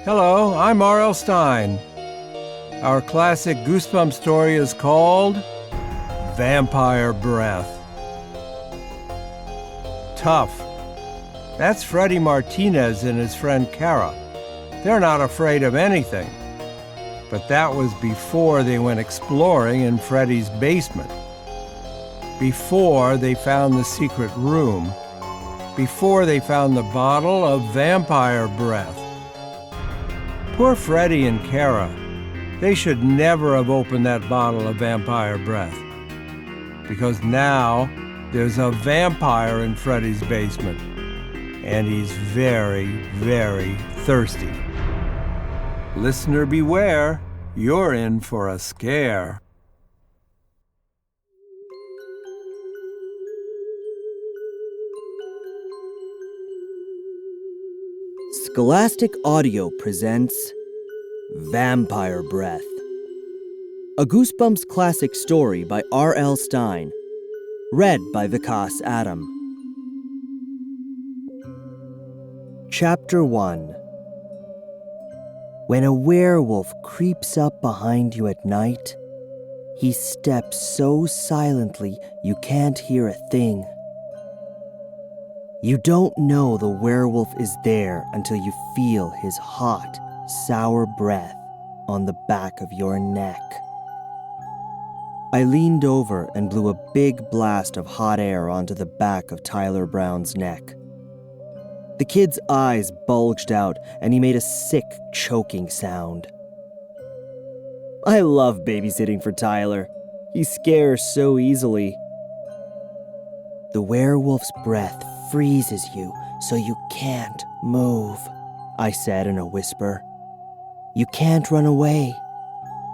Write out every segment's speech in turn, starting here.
Hello, I'm R.L. Stine. Our classic Goosebumps story is called Vampire Breath. Tough. That's Freddy Martinez and his friend Cara. They're not afraid of anything. But that was before they went exploring in Freddy's basement. Before they found the secret room. Before they found the bottle of vampire breath. Poor Freddy and Cara. They should never have opened that bottle of vampire breath. Because now there's a vampire in Freddy's basement. And he's very, very thirsty. Listener beware, you're in for a scare. Scholastic Audio presents Vampire Breath, a Goosebumps classic story by R.L. Stine, read by Vikas Adam. Chapter 1. When a werewolf creeps up behind you at night, he steps so silently you can't hear a thing. You don't know the werewolf is there until you feel his hot, sour breath on the back of your neck. I leaned over and blew a big blast of hot air onto the back of Tyler Brown's neck. The kid's eyes bulged out and he made a sick, choking sound. I love babysitting for Tyler. He scares so easily. The werewolf's breath freezes you so you can't move, I said in a whisper. You can't run away.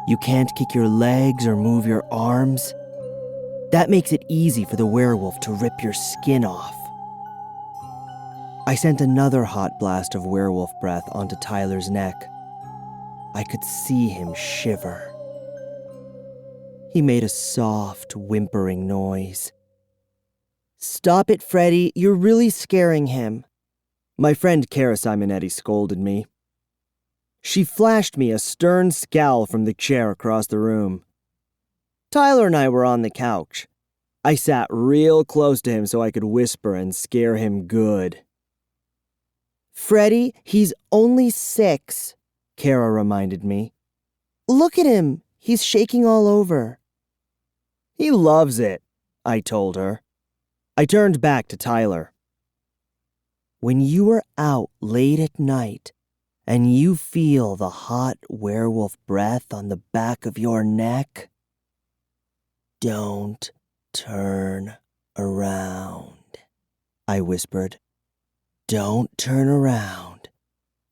You can't kick your legs or move your arms. That makes it easy for the werewolf to rip your skin off. I sent another hot blast of werewolf breath onto Tyler's neck. I could see him shiver. He made a soft, whimpering noise. Stop it, Freddy. You're really scaring him. My friend Cara Simonetti scolded me. She flashed me a stern scowl from the chair across the room. Tyler and I were on the couch. I sat real close to him so I could whisper and scare him good. Freddy, he's only 6, Cara reminded me. Look at him. He's shaking all over. He loves it, I told her. I turned back to Tyler. When you are out late at night and you feel the hot werewolf breath on the back of your neck, don't turn around, I whispered. Don't turn around.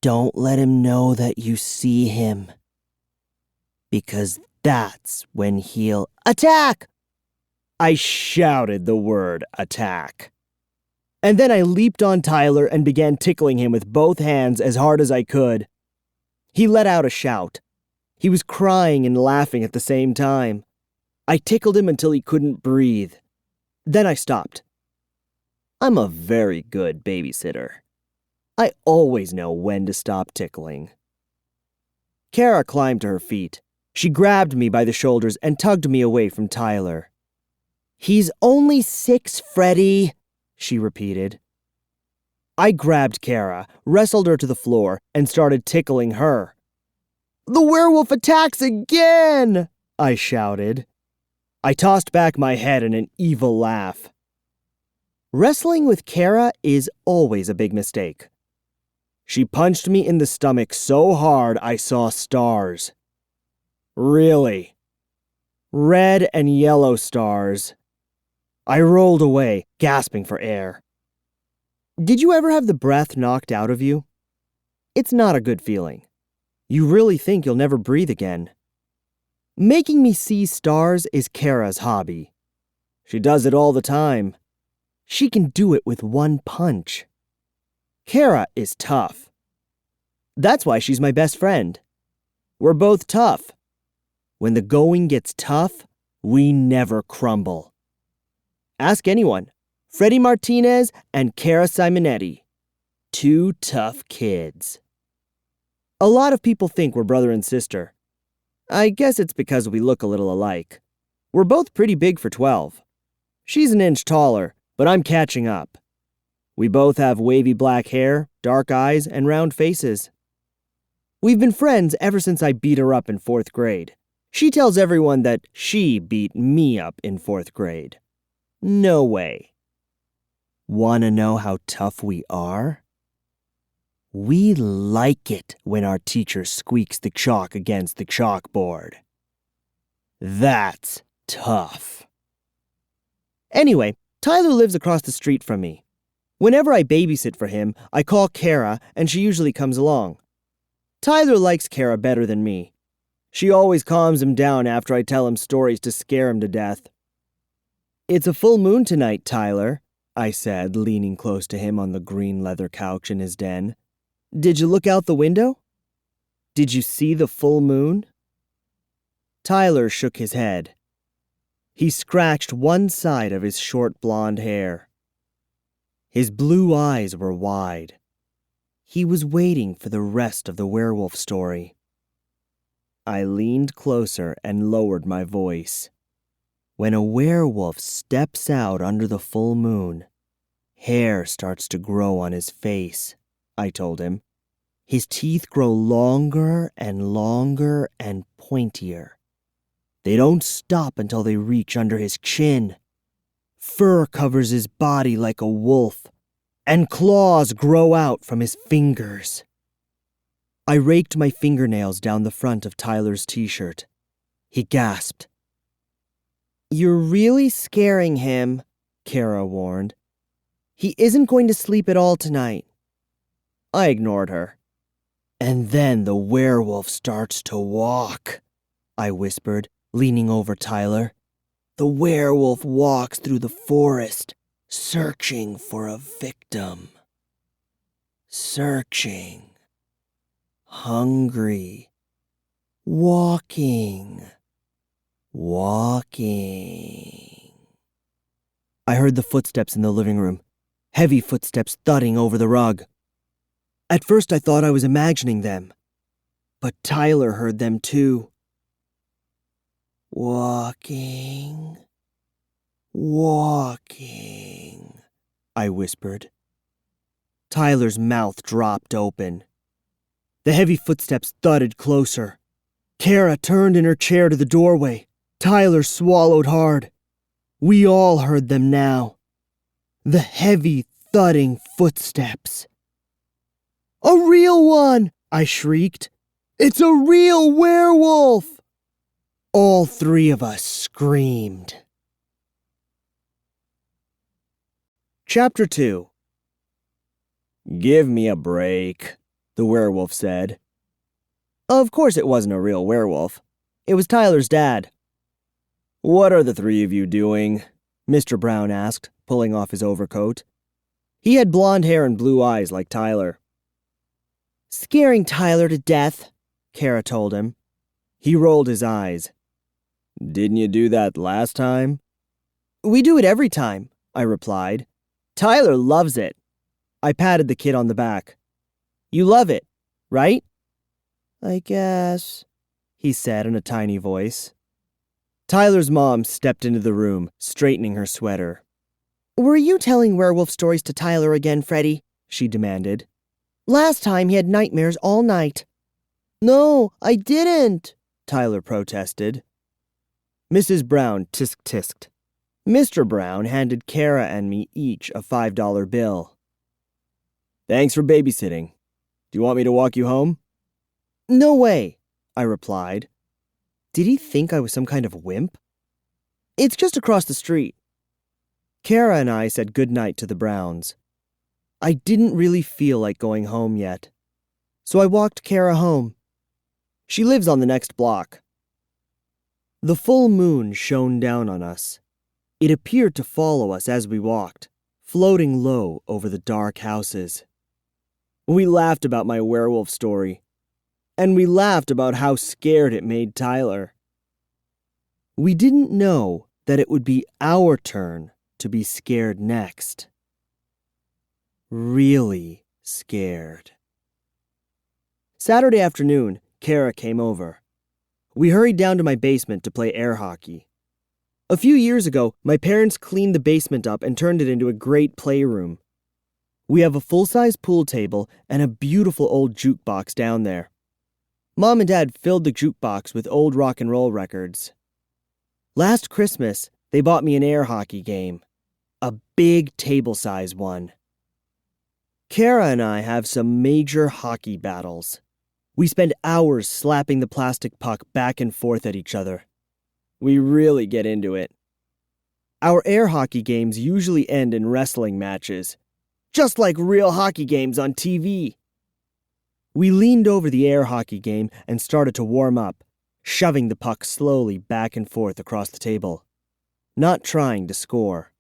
Don't let him know that you see him. Because that's when he'll attack! I shouted the word attack. And then I leaped on Tyler and began tickling him with both hands as hard as I could. He let out a shout. He was crying and laughing at the same time. I tickled him until he couldn't breathe. Then I stopped. I'm a very good babysitter. I always know when to stop tickling. Cara climbed to her feet. She grabbed me by the shoulders and tugged me away from Tyler. He's only 6, Freddy, she repeated. I grabbed Cara, wrestled her to the floor, and started tickling her. The werewolf attacks again, I shouted. I tossed back my head in an evil laugh. Wrestling with Cara is always a big mistake. She punched me in the stomach so hard I saw stars. Really. Red and yellow stars. I rolled away, gasping for air. Did you ever have the breath knocked out of you? It's not a good feeling. You really think you'll never breathe again. Making me see stars is Cara's hobby. She does it all the time. She can do it with one punch. Cara is tough. That's why she's my best friend. We're both tough. When the going gets tough, we never crumble. Ask anyone. Freddy Martinez and Cara Simonetti. 2 tough kids. A lot of people think we're brother and sister. I guess it's because we look a little alike. We're both pretty big for 12. She's an inch taller, but I'm catching up. We both have wavy black hair, dark eyes, and round faces. We've been friends ever since I beat her up in 4th grade. She tells everyone that she beat me up in 4th grade. No way. Wanna know how tough we are? We like it when our teacher squeaks the chalk against the chalkboard. That's tough. Anyway, Tyler lives across the street from me. Whenever I babysit for him, I call Cara, and she usually comes along. Tyler likes Cara better than me. She always calms him down after I tell him stories to scare him to death. "It's a full moon tonight, Tyler," I said, leaning close to him on the green leather couch in his den. "Did you look out the window? Did you see the full moon?" Tyler shook his head. He scratched one side of his short blonde hair. His blue eyes were wide. He was waiting for the rest of the werewolf story. I leaned closer and lowered my voice. When a werewolf steps out under the full moon, hair starts to grow on his face, I told him. His teeth grow longer and pointier. They don't stop until they reach under his chin. Fur covers his body like a wolf, and claws grow out from his fingers. I raked my fingernails down the front of Tyler's t-shirt. He gasped. "You're really scaring him," Cara warned. "He isn't going to sleep at all tonight." I ignored her. "And then the werewolf starts to walk," I whispered, leaning over Tyler. "The werewolf walks through the forest, searching for a victim. Searching. Hungry. Walking. Walking." I heard the footsteps in the living room, heavy footsteps thudding over the rug. At first I thought I was imagining them, but Tyler heard them too. "Walking, walking," I whispered. Tyler's mouth dropped open. The heavy footsteps thudded closer. Cara turned in her chair to the doorway. Tyler swallowed hard. We all heard them now. The heavy, thudding footsteps. "A real one!" I shrieked. "It's a real werewolf!" All three of us screamed. Chapter 2. "Give me a break," the werewolf said. Of course it wasn't a real werewolf. It was Tyler's dad. "What are the three of you doing?" Mr. Brown asked, pulling off his overcoat. He had blonde hair and blue eyes like Tyler. "Scaring Tyler to death," Cara told him. He rolled his eyes. "Didn't you do that last time?" "We do it every time," I replied. "Tyler loves it." I patted the kid on the back. "You love it, right?" "I guess," he said in a tiny voice. Tyler's mom stepped into the room, straightening her sweater. "Were you telling werewolf stories to Tyler again, Freddy?" she demanded. "Last time he had nightmares all night." "No, I didn't," Tyler protested. Mrs. Brown tisk-tisked. Mr. Brown handed Cara and me each a $5 bill. "Thanks for babysitting. Do you want me to walk you home?" "No way," I replied. Did he think I was some kind of wimp? "It's just across the street." Cara and I said goodnight to the Browns. I didn't really feel like going home yet, so I walked Cara home. She lives on the next block. The full moon shone down on us. It appeared to follow us as we walked, floating low over the dark houses. We laughed about my werewolf story, and we laughed about how scared it made Tyler. We didn't know that it would be our turn to be scared next. Really scared. Saturday afternoon, Cara came over. We hurried down to my basement to play air hockey. A few years ago, my parents cleaned the basement up and turned it into a great playroom. We have a full-size pool table and a beautiful old jukebox down there. Mom and Dad filled the jukebox with old rock and roll records. Last Christmas, they bought me an air hockey game, a big table-size one. Cara and I have some major hockey battles. We spend hours slapping the plastic puck back and forth at each other. We really get into it. Our air hockey games usually end in wrestling matches, just like real hockey games on TV. We leaned over the air hockey game and started to warm up, shoving the puck slowly back and forth across the table, not trying to score.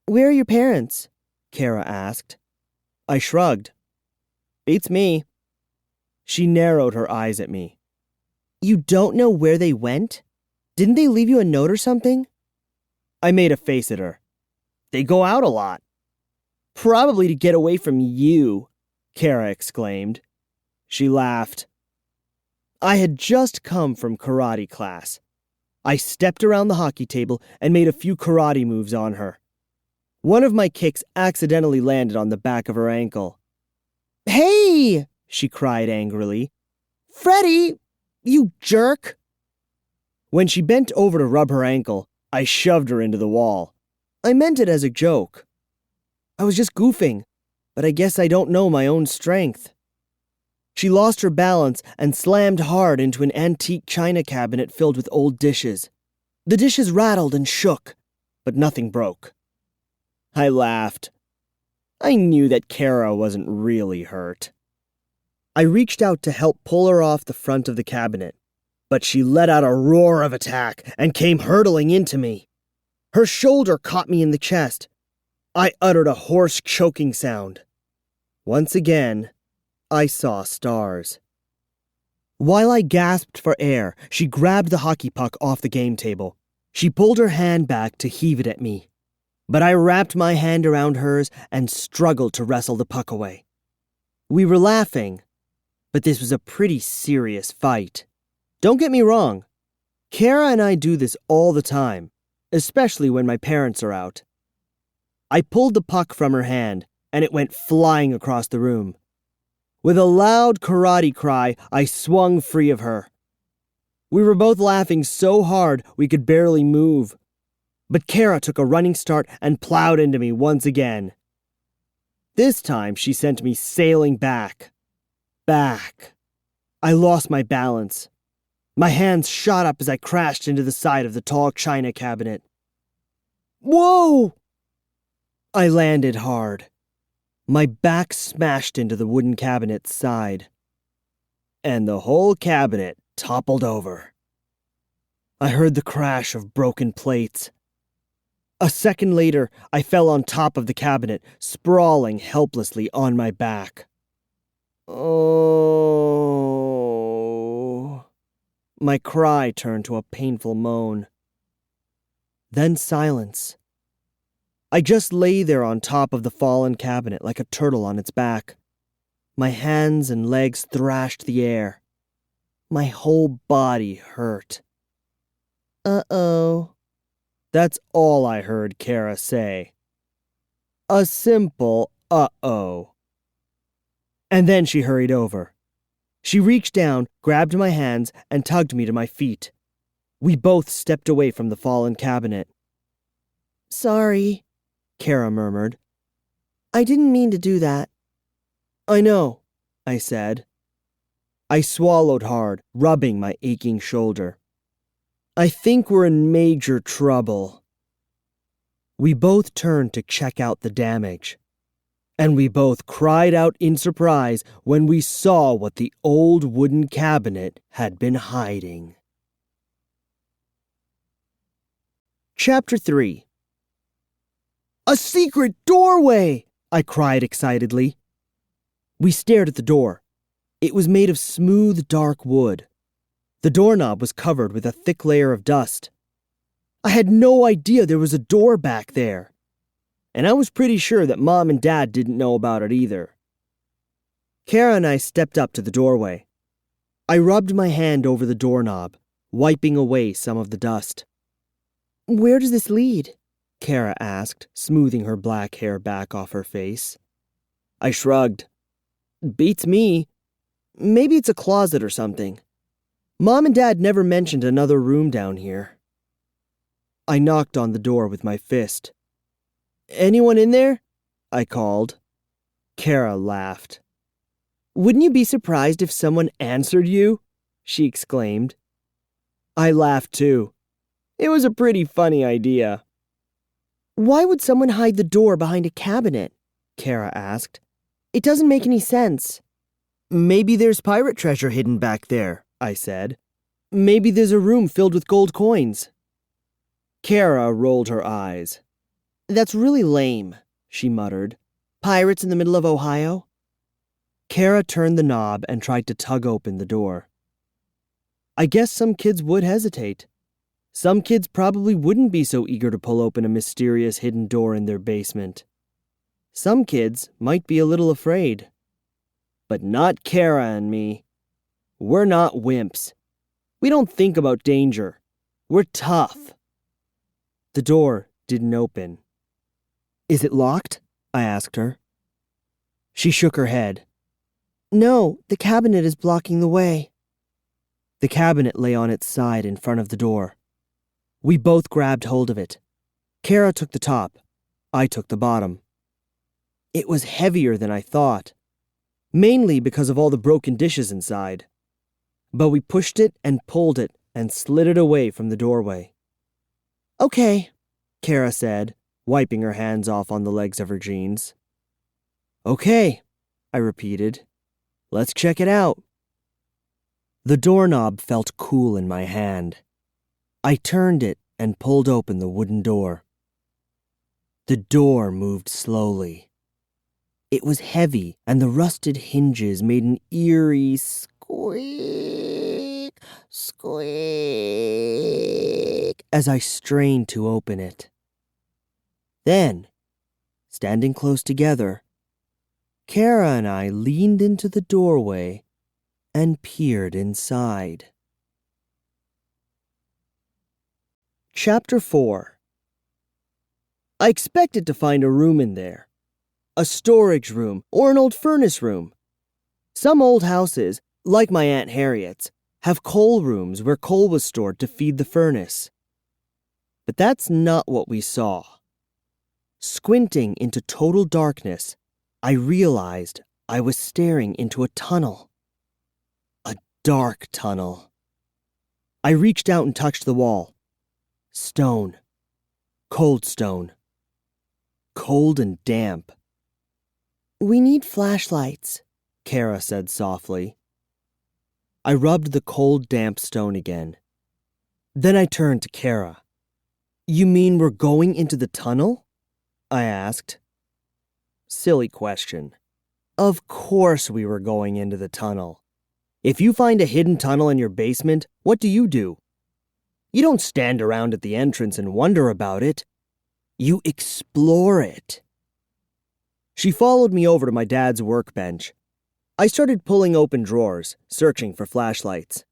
"Where are your parents?" Cara asked. I shrugged. "Beats me." She narrowed her eyes at me. "You don't know where they went? Didn't they leave you a note or something?" I made a face at her. "They go out a lot." "Probably to get away from you," Cara exclaimed. She laughed. I had just come from karate class. I stepped around the hockey table and made a few karate moves on her. One of my kicks accidentally landed on the back of her ankle. "Hey!" she cried angrily. "Freddy, you jerk!" When she bent over to rub her ankle, I shoved her into the wall. I meant it as a joke. I was just goofing, but I guess I don't know my own strength. She lost her balance and slammed hard into an antique china cabinet filled with old dishes. The dishes rattled and shook, but nothing broke. I laughed. I knew that Cara wasn't really hurt. I reached out to help pull her off the front of the cabinet, but she let out a roar of attack and came hurtling into me. Her shoulder caught me in the chest. I uttered a hoarse, choking sound. Once again, I saw stars. While I gasped for air, she grabbed the hockey puck off the game table. She pulled her hand back to heave it at me, but I wrapped my hand around hers and struggled to wrestle the puck away. We were laughing, but this was a pretty serious fight. Don't get me wrong, Cara and I do this all the time, especially when my parents are out. I pulled the puck from her hand, and it went flying across the room. With a loud karate cry, I swung free of her. We were both laughing so hard we could barely move. But Cara took a running start and plowed into me once again. This time she sent me sailing back. I lost my balance. My hands shot up as I crashed into the side of the tall china cabinet. Whoa! I landed hard. My back smashed into the wooden cabinet's side, and the whole cabinet toppled over. I heard the crash of broken plates. A second later, I fell on top of the cabinet, sprawling helplessly on my back. Oh. My cry turned to a painful moan. Then silence. I just lay there on top of the fallen cabinet like a turtle on its back. My hands and legs thrashed the air. My whole body hurt. Uh-oh. That's all I heard Cara say. A simple uh-oh. And then she hurried over. She reached down, grabbed my hands, and tugged me to my feet. We both stepped away from the fallen cabinet. "Sorry," Cara murmured. "I didn't mean to do that." "I know," I said. I swallowed hard, rubbing my aching shoulder. "I think we're in major trouble." We both turned to check out the damage, and we both cried out in surprise when we saw what the old wooden cabinet had been hiding. Chapter 3. "A secret doorway!" I cried excitedly. We stared at the door. It was made of smooth, dark wood. The doorknob was covered with a thick layer of dust. I had no idea there was a door back there, and I was pretty sure that Mom and Dad didn't know about it either. Cara and I stepped up to the doorway. I rubbed my hand over the doorknob, wiping away some of the dust. "Where does this lead?" Cara asked, smoothing her black hair back off her face. I shrugged. "Beats me. Maybe it's a closet or something. Mom and Dad never mentioned another room down here." I knocked on the door with my fist. "Anyone in there?" I called. Cara laughed. "Wouldn't you be surprised if someone answered you?" she exclaimed. I laughed too. It was a pretty funny idea. "Why would someone hide the door behind a cabinet?" Cara asked. "It doesn't make any sense." "Maybe there's pirate treasure hidden back there," I said. "Maybe there's a room filled with gold coins." Cara rolled her eyes. "That's really lame," she muttered. "Pirates in the middle of Ohio?" Cara turned the knob and tried to tug open the door. I guess some kids would hesitate. Some kids probably wouldn't be so eager to pull open a mysterious hidden door in their basement. Some kids might be a little afraid. But not Cara and me. We're not wimps. We don't think about danger. We're tough. The door didn't open. "Is it locked?" I asked her. She shook her head. "No, the cabinet is blocking the way." The cabinet lay on its side in front of the door. We both grabbed hold of it. Cara took the top. I took the bottom. It was heavier than I thought, mainly because of all the broken dishes inside. But we pushed it and pulled it and slid it away from the doorway. "Okay," Cara said, wiping her hands off on the legs of her jeans. "Okay," I repeated. "Let's check it out." The doorknob felt cool in my hand. I turned it and pulled open the wooden door. The door moved slowly. It was heavy, and the rusted hinges made an eerie squeak, squeak as I strained to open it. Then, standing close together, Cara and I leaned into the doorway and peered inside. Chapter 4. I expected to find a room in there. A storage room or an old furnace room. Some old houses, like my Aunt Harriet's, have coal rooms where coal was stored to feed the furnace. But that's not what we saw. Squinting into total darkness, I realized I was staring into a tunnel. A dark tunnel. I reached out and touched the wall. Stone. Cold stone. Cold and damp. "We need flashlights," Cara said softly. I rubbed the cold, damp stone again. Then I turned to Cara. "You mean we're going into the tunnel?" I asked. Silly question. Of course we were going into the tunnel. If you find a hidden tunnel in your basement, what do? You don't stand around at the entrance and wonder about it. You explore it. She followed me over to my dad's workbench. I started pulling open drawers, searching for flashlights.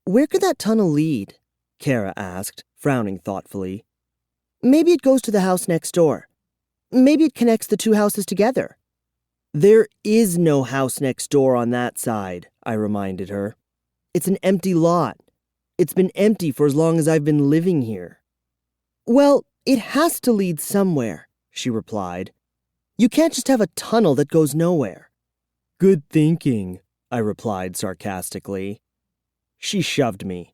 "Where could that tunnel lead?" Cara asked, frowning thoughtfully. "Maybe it goes to the house next door. Maybe it connects the two houses together." "There is no house next door on that side," I reminded her. "It's an empty lot. It's been empty for as long as I've been living here." "Well, it has to lead somewhere," she replied. "You can't just have a tunnel that goes nowhere." "Good thinking," I replied sarcastically. She shoved me.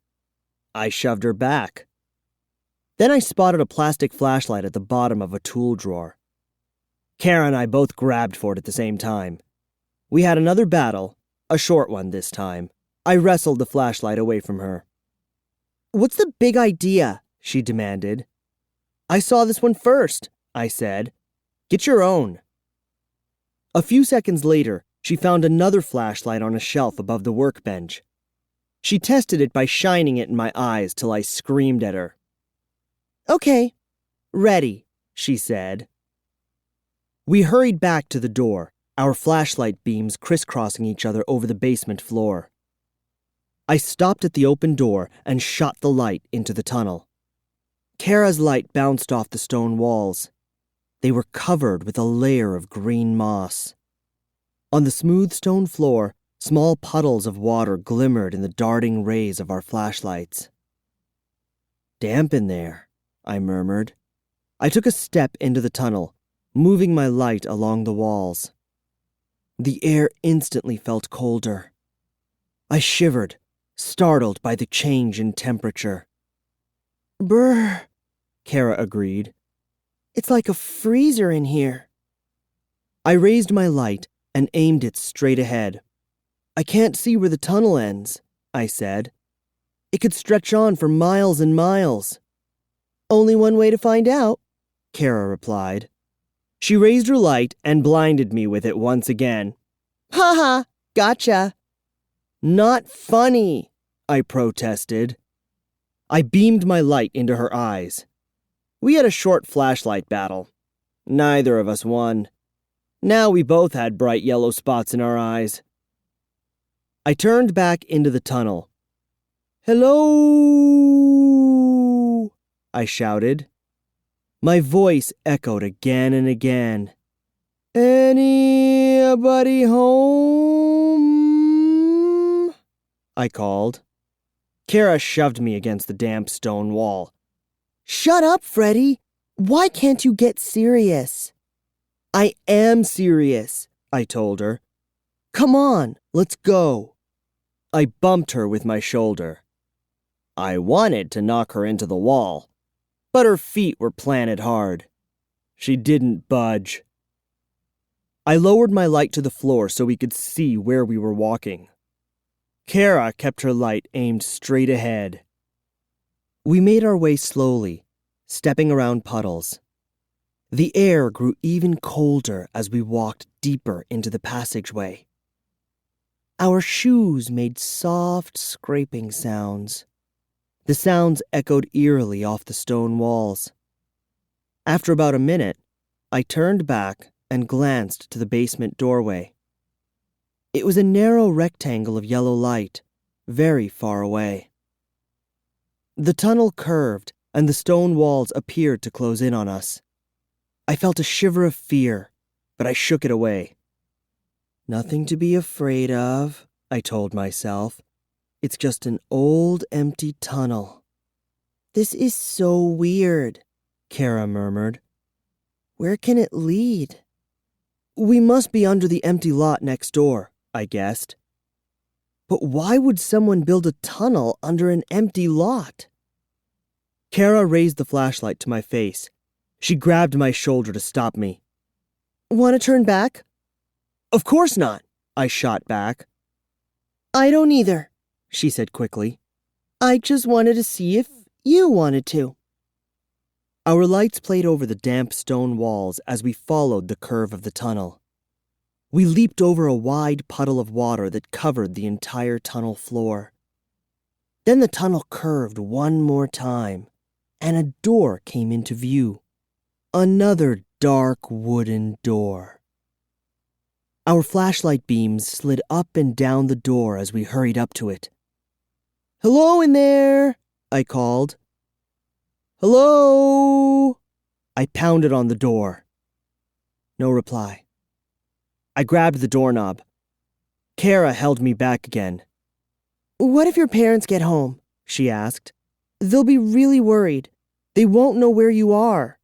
I shoved her back. Then I spotted a plastic flashlight at the bottom of a tool drawer. Cara and I both grabbed for it at the same time. We had another battle, a short one this time. I wrestled the flashlight away from her. "What's the big idea?" she demanded. "I saw this one first," I said. "Get your own." A few seconds later, she found another flashlight on a shelf above the workbench. She tested it by shining it in my eyes till I screamed at her. "Okay, ready," she said. We hurried back to the door, our flashlight beams crisscrossing each other over the basement floor. I stopped at the open door and shot the light into the tunnel. Cara's light bounced off the stone walls. They were covered with a layer of green moss. On the smooth stone floor, small puddles of water glimmered in the darting rays of our flashlights. "Damp in there," I murmured. I took a step into the tunnel, moving my light along the walls. The air instantly felt colder. I shivered, startled by the change in temperature. "Brr," Cara agreed. "It's like a freezer in here." I raised my light and aimed it straight ahead. "I can't see where the tunnel ends," I said. "It could stretch on for miles and miles." "Only one way to find out," Cara replied. She raised her light and blinded me with it once again. "Ha ha, gotcha." "Not funny," I protested. I beamed my light into her eyes. We had a short flashlight battle. Neither of us won. Now we both had bright yellow spots in our eyes. I turned back into the tunnel. "Hello!" I shouted. My voice echoed again and again. "Anybody home?" I called. Cara shoved me against the damp stone wall. "Shut up, Freddy! Why can't you get serious?" "I am serious," I told her. "Come on, let's go." I bumped her with my shoulder. I wanted to knock her into the wall, but her feet were planted hard. She didn't budge. I lowered my light to the floor so we could see where we were walking. Cara kept her light aimed straight ahead. We made our way slowly, stepping around puddles. The air grew even colder as we walked deeper into the passageway. Our shoes made soft scraping sounds. The sounds echoed eerily off the stone walls. After about a minute, I turned back and glanced to the basement doorway. It was a narrow rectangle of yellow light, very far away. The tunnel curved, and the stone walls appeared to close in on us. I felt a shiver of fear, but I shook it away. "Nothing to be afraid of," I told myself. "It's just an old, empty tunnel." "This is so weird," Cara murmured. "Where can it lead?" "We must be under the empty lot next door," I guessed. But why would someone build a tunnel under an empty lot? Cara raised the flashlight to my face. She grabbed my shoulder to stop me. "Want to turn back?" "Of course not," I shot back. "I don't either," she said quickly. "I just wanted to see if you wanted to." Our lights played over the damp stone walls as we followed the curve of the tunnel. We leaped over a wide puddle of water that covered the entire tunnel floor. Then the tunnel curved one more time, and a door came into view. Another dark wooden door. Our flashlight beams slid up and down the door as we hurried up to it. "Hello in there," I called. "Hello?" I pounded on the door. No reply. I grabbed the doorknob. Cara held me back again. "What if your parents get home?" she asked. "They'll be really worried. They won't know where you are."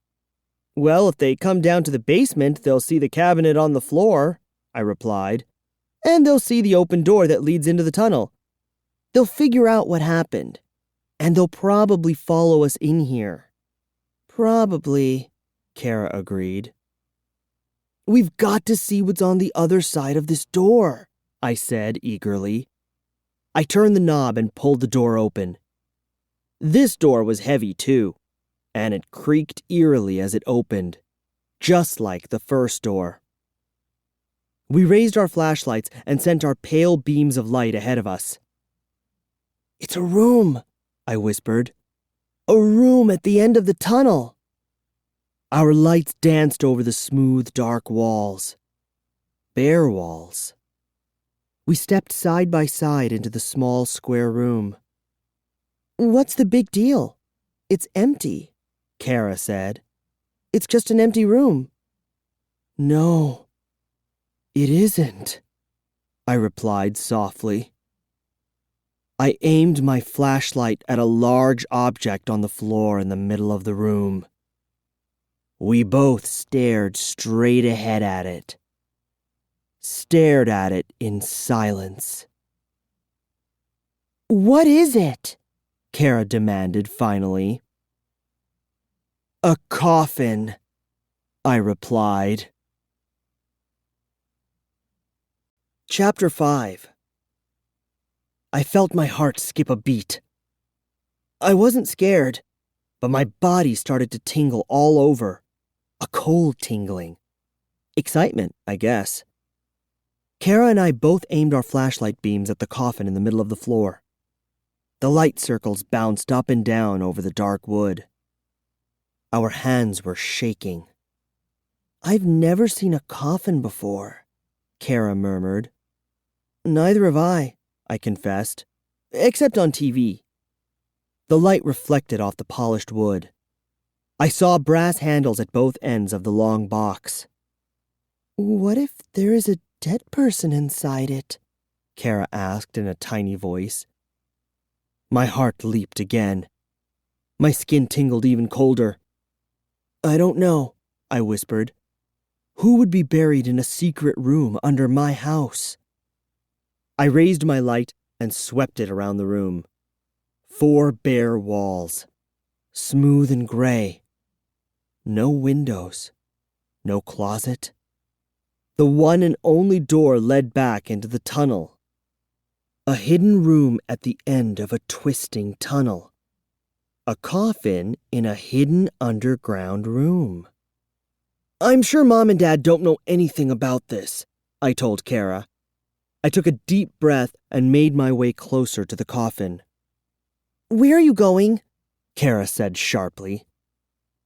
"Well, if they come down to the basement, they'll see the cabinet on the floor," I replied. "And they'll see the open door that leads into the tunnel. They'll figure out what happened. And they'll probably follow us in here." "Probably," Cara agreed. "We've got to see what's on the other side of this door," I said eagerly. I turned the knob and pulled the door open. This door was heavy too, and it creaked eerily as it opened, just like the first door. We raised our flashlights and sent our pale beams of light ahead of us. "It's a room," I whispered. "A room at the end of the tunnel." Our lights danced over the smooth, dark walls. bare walls. We stepped side by side into the small square room. "What's the big deal? It's empty," Cara said. "It's just an empty room." "No, it isn't," I replied softly. I aimed my flashlight at a large object on the floor in the middle of the room. We both stared straight ahead at it. Stared at it in silence. "What is it?" Cara demanded finally. "A coffin," I replied. Chapter 5. I felt my heart skip a beat. I wasn't scared, but my body started to tingle all over. A cold tingling. Excitement, I guess. Cara and I both aimed our flashlight beams at the coffin in the middle of the floor. The light circles bounced up and down over the dark wood. Our hands were shaking. "I've never seen a coffin before," Cara murmured. "Neither have I confessed, except on TV. The light reflected off the polished wood. I saw brass handles at both ends of the long box. "What if there is a dead person inside it?" Cara asked in a tiny voice. My heart leaped again. My skin tingled even colder. "I don't know," I whispered. "Who would be buried in a secret room under my house?" I raised my light and swept it around the room. 4 bare walls, smooth and gray. No windows, no closet. The one and only door led back into the tunnel. A hidden room at the end of a twisting tunnel. A coffin in a hidden underground room. "I'm sure Mom and Dad don't know anything about this," I told Cara. I took a deep breath and made my way closer to the coffin. "Where are you going?" Cara said sharply.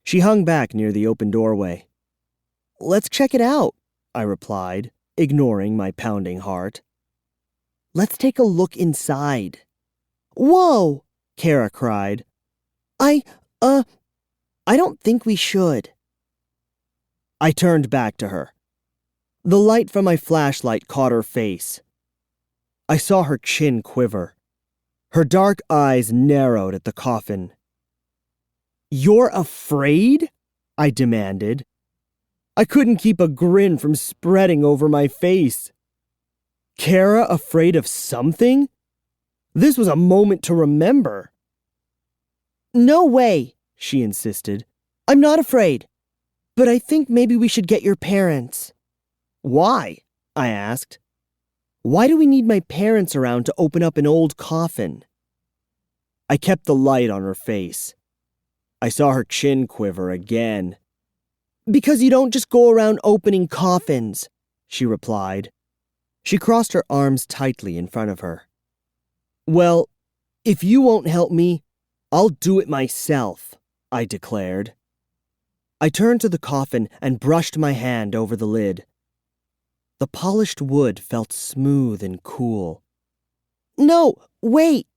She hung back near the open doorway. "Let's check it out," I replied, ignoring my pounding heart. "Let's take a look inside." "Whoa!" Cara cried. I don't think we should." I turned back to her. The light from my flashlight caught her face. I saw her chin quiver. Her dark eyes narrowed at the coffin. "You're afraid?" I demanded. I couldn't keep a grin from spreading over my face. Cara afraid of something? This was a moment to remember. "No way," she insisted. "I'm not afraid. But I think maybe we should get your parents." "Why?" I asked. "Why do we need my parents around to open up an old coffin?" I kept the light on her face. I saw her chin quiver again. "Because you don't just go around opening coffins," she replied. She crossed her arms tightly in front of her. "Well, if you won't help me, I'll do it myself," I declared. I turned to the coffin and brushed my hand over the lid. The polished wood felt smooth and cool. "No, wait!"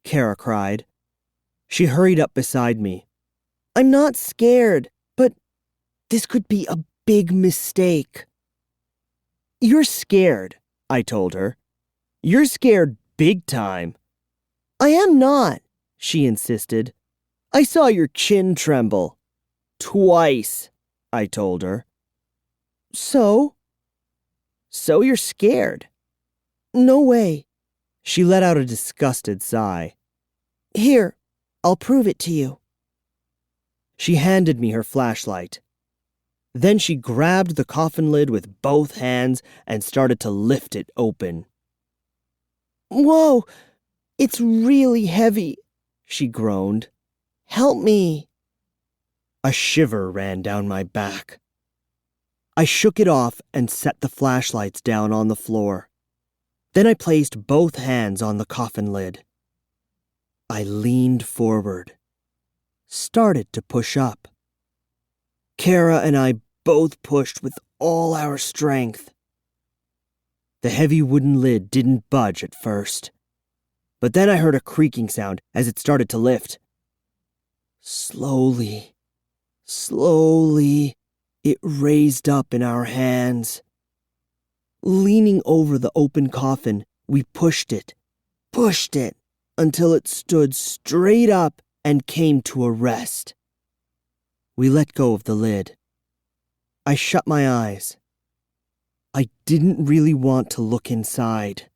Cara cried. She hurried up beside me. "I'm not scared, but this could be a big mistake." "You're scared," I told her. "You're scared big time." "I am not," she insisted. "I saw your chin tremble." "Twice," I told her. So you're scared?" "No way." She let out a disgusted sigh. "Here, I'll prove it to you." She handed me her flashlight. Then she grabbed the coffin lid with both hands and started to lift it open. "Whoa, it's really heavy," she groaned. "Help me." A shiver ran down my back. I shook it off and set the flashlights down on the floor. Then I placed both hands on the coffin lid. I leaned forward, started to push up. Cara and I both pushed with all our strength. The heavy wooden lid didn't budge at first. But then I heard a creaking sound as it started to lift. Slowly, it raised up in our hands. Leaning over the open coffin, we pushed it, until it stood straight up and came to a rest. We let go of the lid. I shut my eyes. I didn't really want to look inside,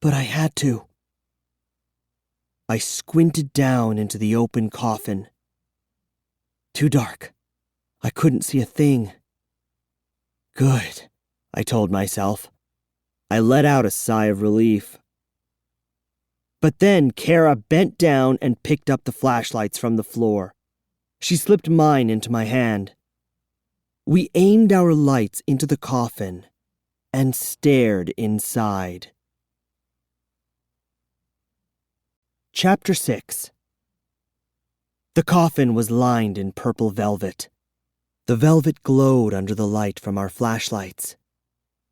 but I had to. I squinted down into the open coffin. Too dark. I couldn't see a thing. Good, I told myself. I let out a sigh of relief. But then Cara bent down and picked up the flashlights from the floor. She slipped mine into my hand. We aimed our lights into the coffin and stared inside. Chapter 6. The coffin was lined in purple velvet. The velvet glowed under the light from our flashlights.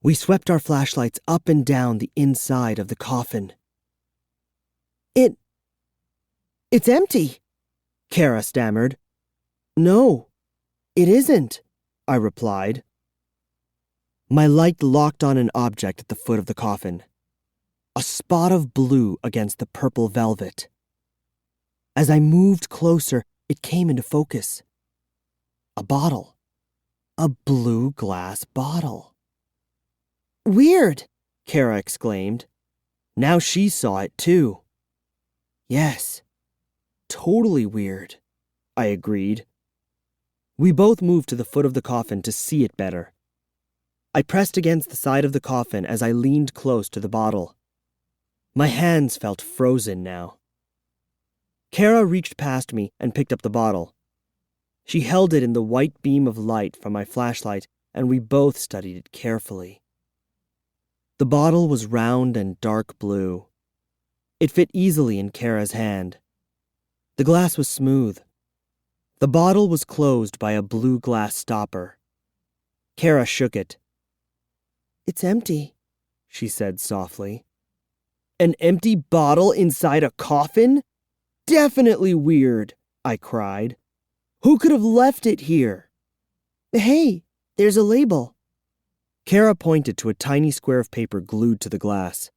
We swept our flashlights up and down the inside of the coffin. It's empty, Cara stammered. No, it isn't, I replied. My light locked on an object at the foot of the coffin. A spot of blue against the purple velvet. As I moved closer, it came into focus. A bottle. A blue glass bottle. Weird, Cara exclaimed. Now she saw it too. Yes, totally weird, I agreed. We both moved to the foot of the coffin to see it better. I pressed against the side of the coffin as I leaned close to the bottle. My hands felt frozen now. Cara reached past me and picked up the bottle. She held it in the white beam of light from my flashlight, and we both studied it carefully. The bottle was round and dark blue. It fit easily in Cara's hand. The glass was smooth. The bottle was closed by a blue glass stopper. Cara shook it. It's empty, she said softly. An empty bottle inside a coffin? Definitely weird, I cried. Who could have left it here? Hey, there's a label. Cara pointed to a tiny square of paper glued to the glass.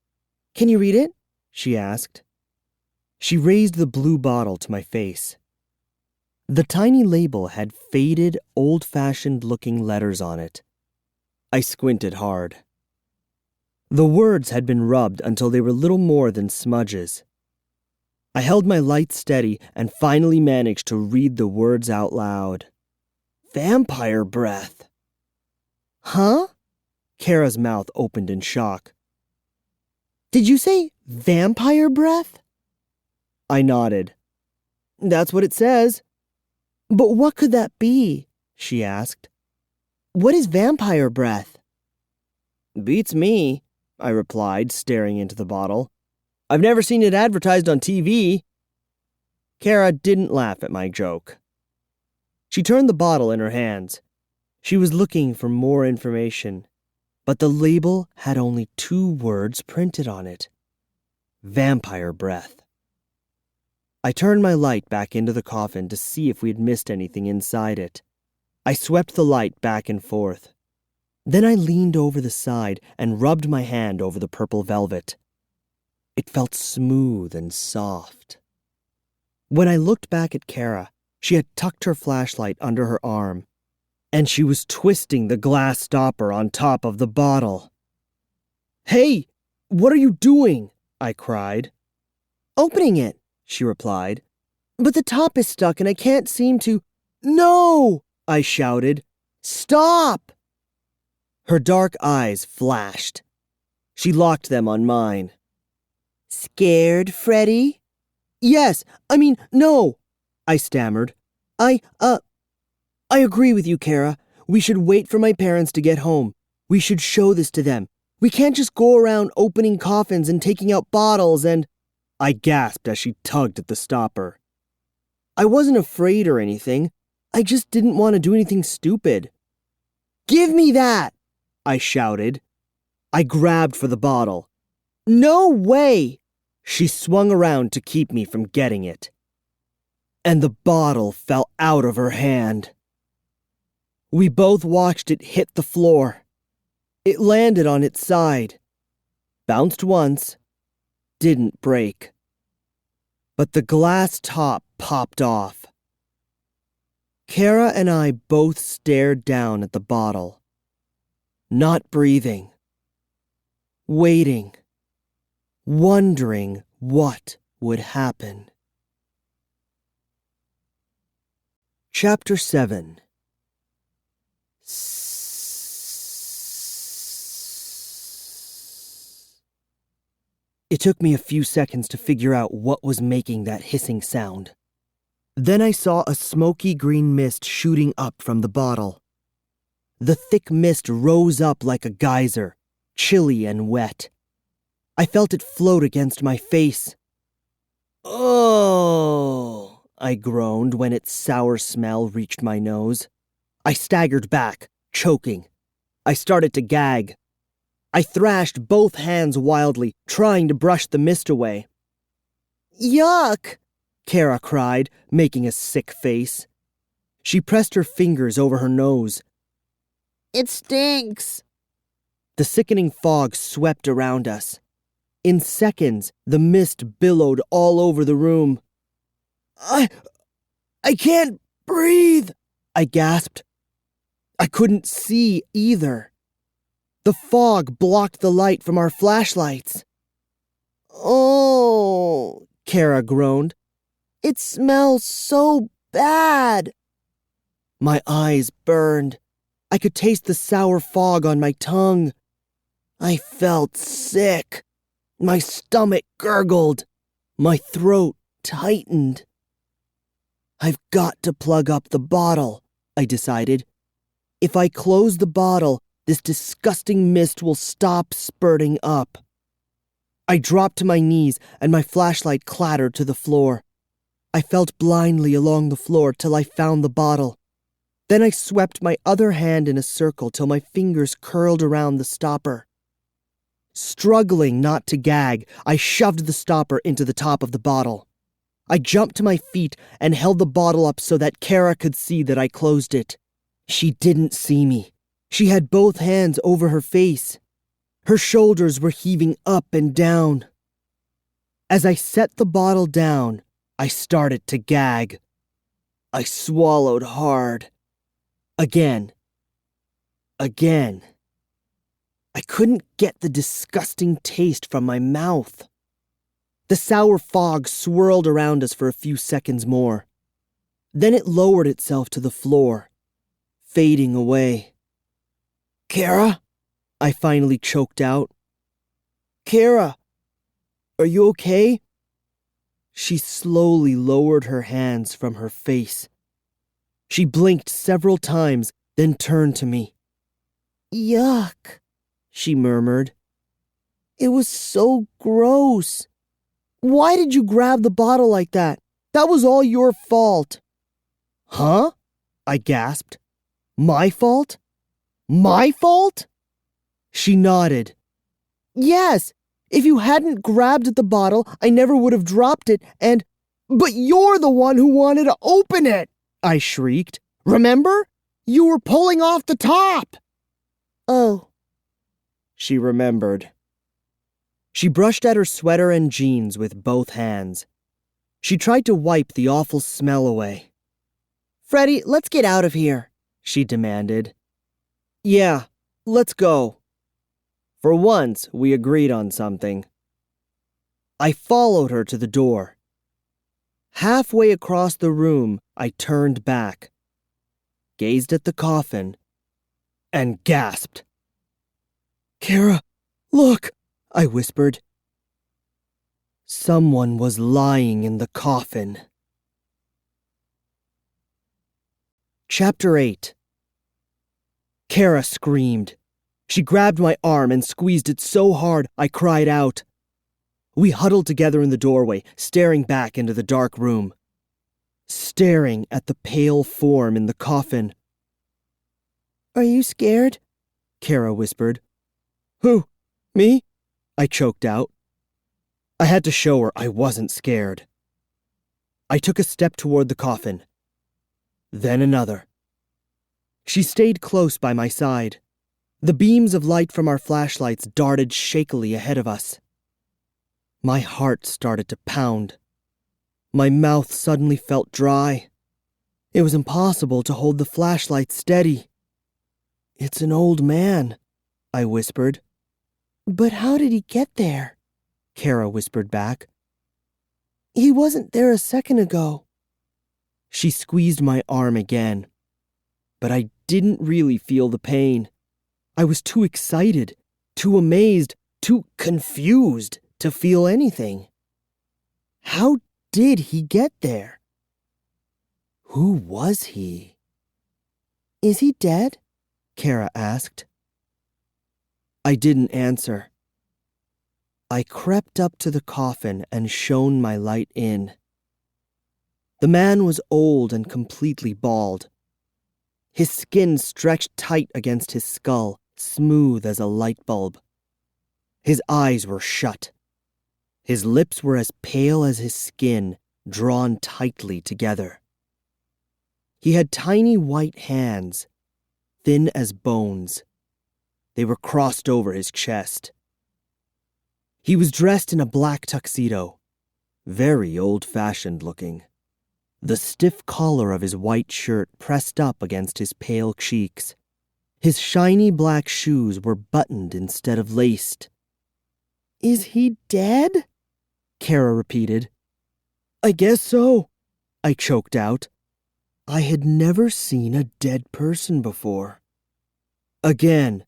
Can you read it? She asked. She raised the blue bottle to my face. The tiny label had faded, old-fashioned-looking letters on it. I squinted hard. The words had been rubbed until they were little more than smudges. I held my light steady and finally managed to read the words out loud. Vampire breath. Huh? Cara's mouth opened in shock. Did you say vampire breath? I nodded. That's what it says. But what could that be? She asked. What is vampire breath? Beats me, I replied, staring into the bottle. I've never seen it advertised on TV. Cara didn't laugh at my joke. She turned the bottle in her hands. She was looking for more information, but the label had only 2 words printed on it. Vampire breath. I turned my light back into the coffin to see if we had missed anything inside it. I swept the light back and forth. Then I leaned over the side and rubbed my hand over the purple velvet. It felt smooth and soft. When I looked back at Cara, she had tucked her flashlight under her arm, and she was twisting the glass stopper on top of the bottle. Hey, what are you doing? I cried. Opening it, she replied. But the top is stuck and I can't seem to... No! I shouted. Stop! Her dark eyes flashed. She locked them on mine. Scared, Freddy? Yes, no, I stammered. I agree with you, Cara. We should wait for my parents to get home. We should show this to them. We can't just go around opening coffins and taking out bottles and... I gasped as she tugged at the stopper. I wasn't afraid or anything. I just didn't want to do anything stupid. Give me that! I shouted. I grabbed for the bottle. No way! She swung around to keep me from getting it. And the bottle fell out of her hand. We both watched it hit the floor. It landed on its side. Bounced once. Didn't break. But the glass top popped off. Cara and I both stared down at the bottle. Not breathing. Waiting. Wondering what would happen. Chapter 7. It took me a few seconds to figure out what was making that hissing sound. Then I saw a smoky green mist shooting up from the bottle. The thick mist rose up like a geyser, chilly and wet. I felt it float against my face. Oh, I groaned when its sour smell reached my nose. I staggered back, choking. I started to gag. I thrashed both hands wildly, trying to brush the mist away. Yuck! Cara cried, making a sick face. She pressed her fingers over her nose. It stinks! The sickening fog swept around us. In seconds, the mist billowed all over the room. I can't breathe, I gasped. I couldn't see either. The fog blocked the light from our flashlights. Oh, Cara groaned. It smells so bad. My eyes burned. I could taste the sour fog on my tongue. I felt sick. My stomach gurgled. My throat tightened. I've got to plug up the bottle, I decided. If I close the bottle, this disgusting mist will stop spurting up. I dropped to my knees and my flashlight clattered to the floor. I felt blindly along the floor till I found the bottle. Then I swept my other hand in a circle till my fingers curled around the stopper. Struggling not to gag, I shoved the stopper into the top of the bottle. I jumped to my feet and held the bottle up so that Cara could see that I closed it. She didn't see me. She had both hands over her face. Her shoulders were heaving up and down. As I set the bottle down, I started to gag. I swallowed hard. Again. Again. I couldn't get the disgusting taste from my mouth. The sour fog swirled around us for a few seconds more. Then it lowered itself to the floor, fading away. Cara? I finally choked out. Cara, are you okay? She slowly lowered her hands from her face. She blinked several times, then turned to me. Yuck, she murmured. It was so gross. Why did you grab the bottle like that? That was all your fault. Huh? I gasped. My fault? My fault? She nodded. Yes, if you hadn't grabbed at the bottle, I never would have dropped it and... But you're the one who wanted to open it, I shrieked. Remember? You were pulling off the top. Oh. She remembered. She brushed at her sweater and jeans with both hands. She tried to wipe the awful smell away. Freddy, let's get out of here, she demanded. Yeah, let's go. For once, we agreed on something. I followed her to the door. Halfway across the room, I turned back, gazed at the coffin, and gasped. Cara, look, I whispered. Someone was lying in the coffin. Chapter 8. Cara screamed. She grabbed my arm and squeezed it so hard I cried out. We huddled together in the doorway, staring back into the dark room. Staring at the pale form in the coffin. Are you scared? Cara whispered. Who? Me? I choked out. I had to show her I wasn't scared. I took a step toward the coffin. Then another. She stayed close by my side. The beams of light from our flashlights darted shakily ahead of us. My heart started to pound. My mouth suddenly felt dry. It was impossible to hold the flashlight steady. "It's an old man," I whispered. "But how did he get there?" Cara whispered back. "He wasn't there a second ago." She squeezed my arm again, but I didn't really feel the pain. I was too excited, too amazed, too confused to feel anything. How did he get there? Who was he? "Is he dead?" Cara asked. I didn't answer. I crept up to the coffin and shone my light in. The man was old and completely bald. His skin stretched tight against his skull, smooth as a light bulb. His eyes were shut. His lips were as pale as his skin, drawn tightly together. He had tiny white hands, thin as bones. They were crossed over his chest. He was dressed in a black tuxedo, very old-fashioned looking. The stiff collar of his white shirt pressed up against his pale cheeks. His shiny black shoes were buttoned instead of laced. "Is he dead?" Cara repeated. "I guess so," I choked out. I had never seen a dead person before. Again,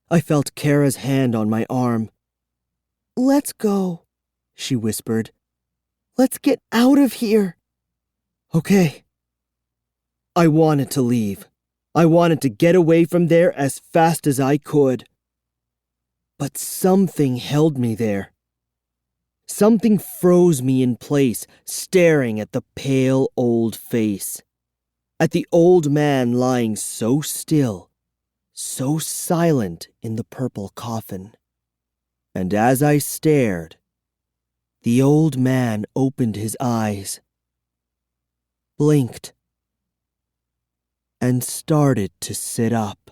I felt Cara's hand on my arm. "Let's go," she whispered. "Let's get out of here." "Okay." I wanted to leave. I wanted to get away from there as fast as I could. But something held me there. Something froze me in place, staring at the pale old face. At the old man lying so still, so silent in the purple coffin. And as I stared, the old man opened his eyes, blinked, and started to sit up.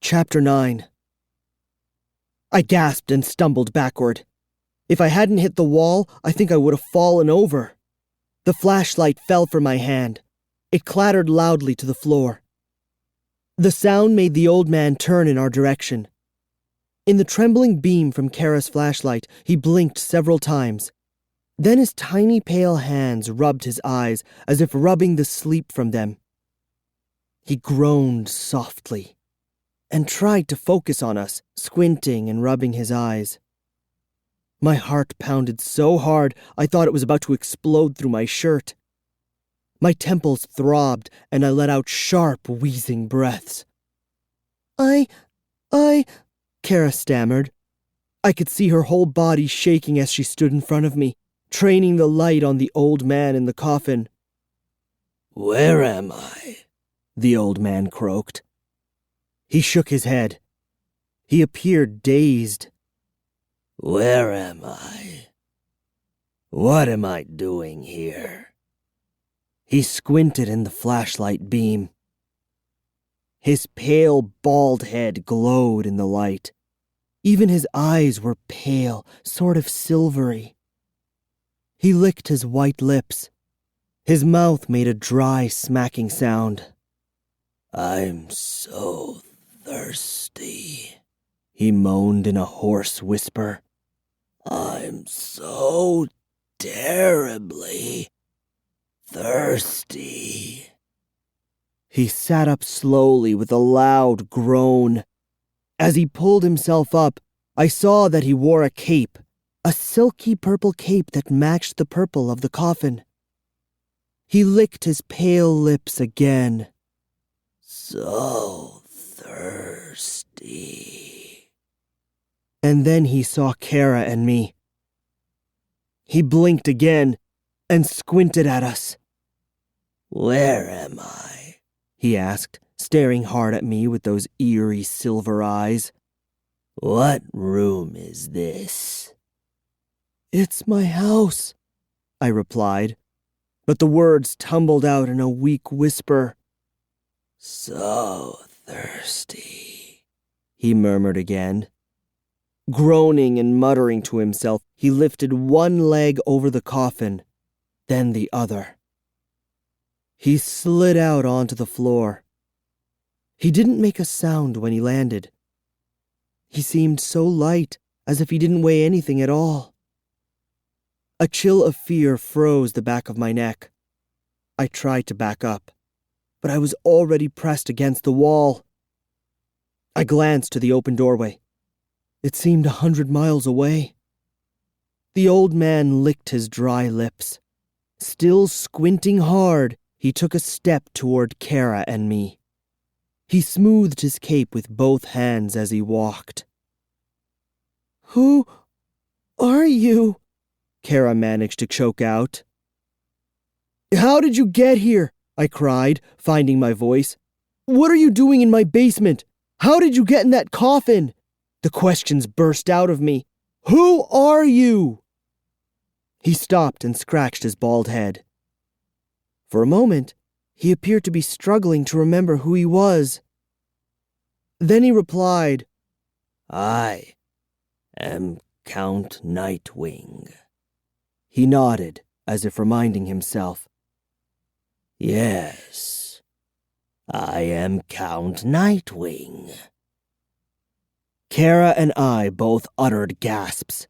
Chapter 9. I gasped and stumbled backward. If I hadn't hit the wall, I think I would have fallen over. The flashlight fell from my hand. It clattered loudly to the floor. The sound made the old man turn in our direction. In the trembling beam from Cara's flashlight, he blinked several times. Then his tiny pale hands rubbed his eyes as if rubbing the sleep from them. He groaned softly and tried to focus on us, squinting and rubbing his eyes. My heart pounded so hard I thought it was about to explode through my shirt. My temples throbbed and I let out sharp, wheezing breaths. I, Cara stammered. I could see her whole body shaking as she stood in front of me, training the light on the old man in the coffin. "Where am I?" the old man croaked. He shook his head. He appeared dazed. "Where am I? What am I doing here?" He squinted in the flashlight beam. His pale, bald head glowed in the light. Even his eyes were pale, sort of silvery. He licked his white lips. His mouth made a dry, smacking sound. "I'm so thirsty," he moaned in a hoarse whisper. "I'm so terribly thirsty." He sat up slowly with a loud groan. As he pulled himself up, I saw that he wore a cape, a silky purple cape that matched the purple of the coffin. He licked his pale lips again. "So thirsty." And then he saw Cara and me. He blinked again and squinted at us. "Where am I?" he asked, staring hard at me with those eerie silver eyes. "What room is this?" "It's my house," I replied, but the words tumbled out in a weak whisper. "So thirsty," he murmured again. Groaning and muttering to himself, he lifted one leg over the coffin, then the other. He slid out onto the floor. He didn't make a sound when he landed. He seemed so light, as if he didn't weigh anything at all. A chill of fear froze the back of my neck. I tried to back up, but I was already pressed against the wall. I glanced to the open doorway. It seemed 100 miles away. The old man licked his dry lips. Still squinting hard, he took a step toward Cara and me. He smoothed his cape with both hands as he walked. "Who are you?" Cara managed to choke out. "How did you get here?" I cried, finding my voice. "What are you doing in my basement? How did you get in that coffin?" The questions burst out of me. "Who are you?" He stopped and scratched his bald head. For a moment, he appeared to be struggling to remember who he was. Then he replied, "I am Count Nightwing." He nodded, as if reminding himself. "Yes, I am Count Nightwing." Cara and I both uttered gasps.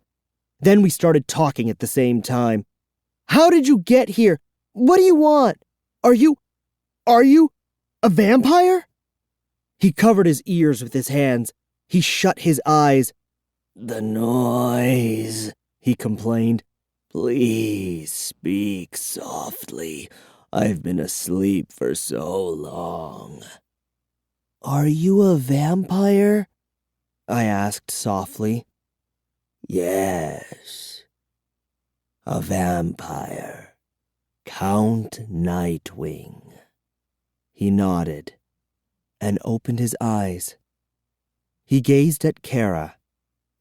Then we started talking at the same time. "How did you get here? What do you want? Are you a vampire?" He covered his ears with his hands. He shut his eyes. "The noise," he complained. "Please speak softly. I've been asleep for so long." "Are you a vampire?" I asked softly. "Yes, a vampire. Count Nightwing." He nodded and opened his eyes. He gazed at Cara,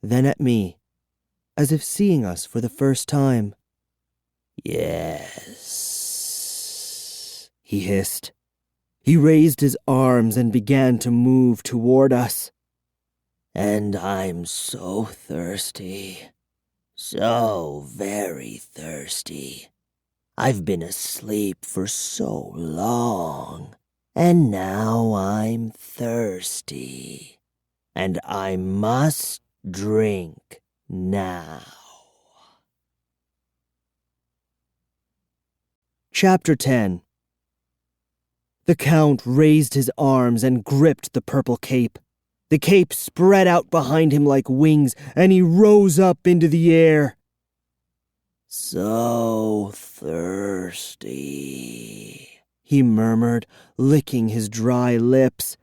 then at me, as if seeing us for the first time. "Yes," he hissed. He raised his arms and began to move toward us. "And I'm so thirsty. So very thirsty. I've been asleep for so long, and now I'm thirsty. And I must drink now." Chapter 10. The Count raised his arms and gripped the purple cape. The cape spread out behind him like wings, and he rose up into the air. "So thirsty," he murmured, licking his dry lips.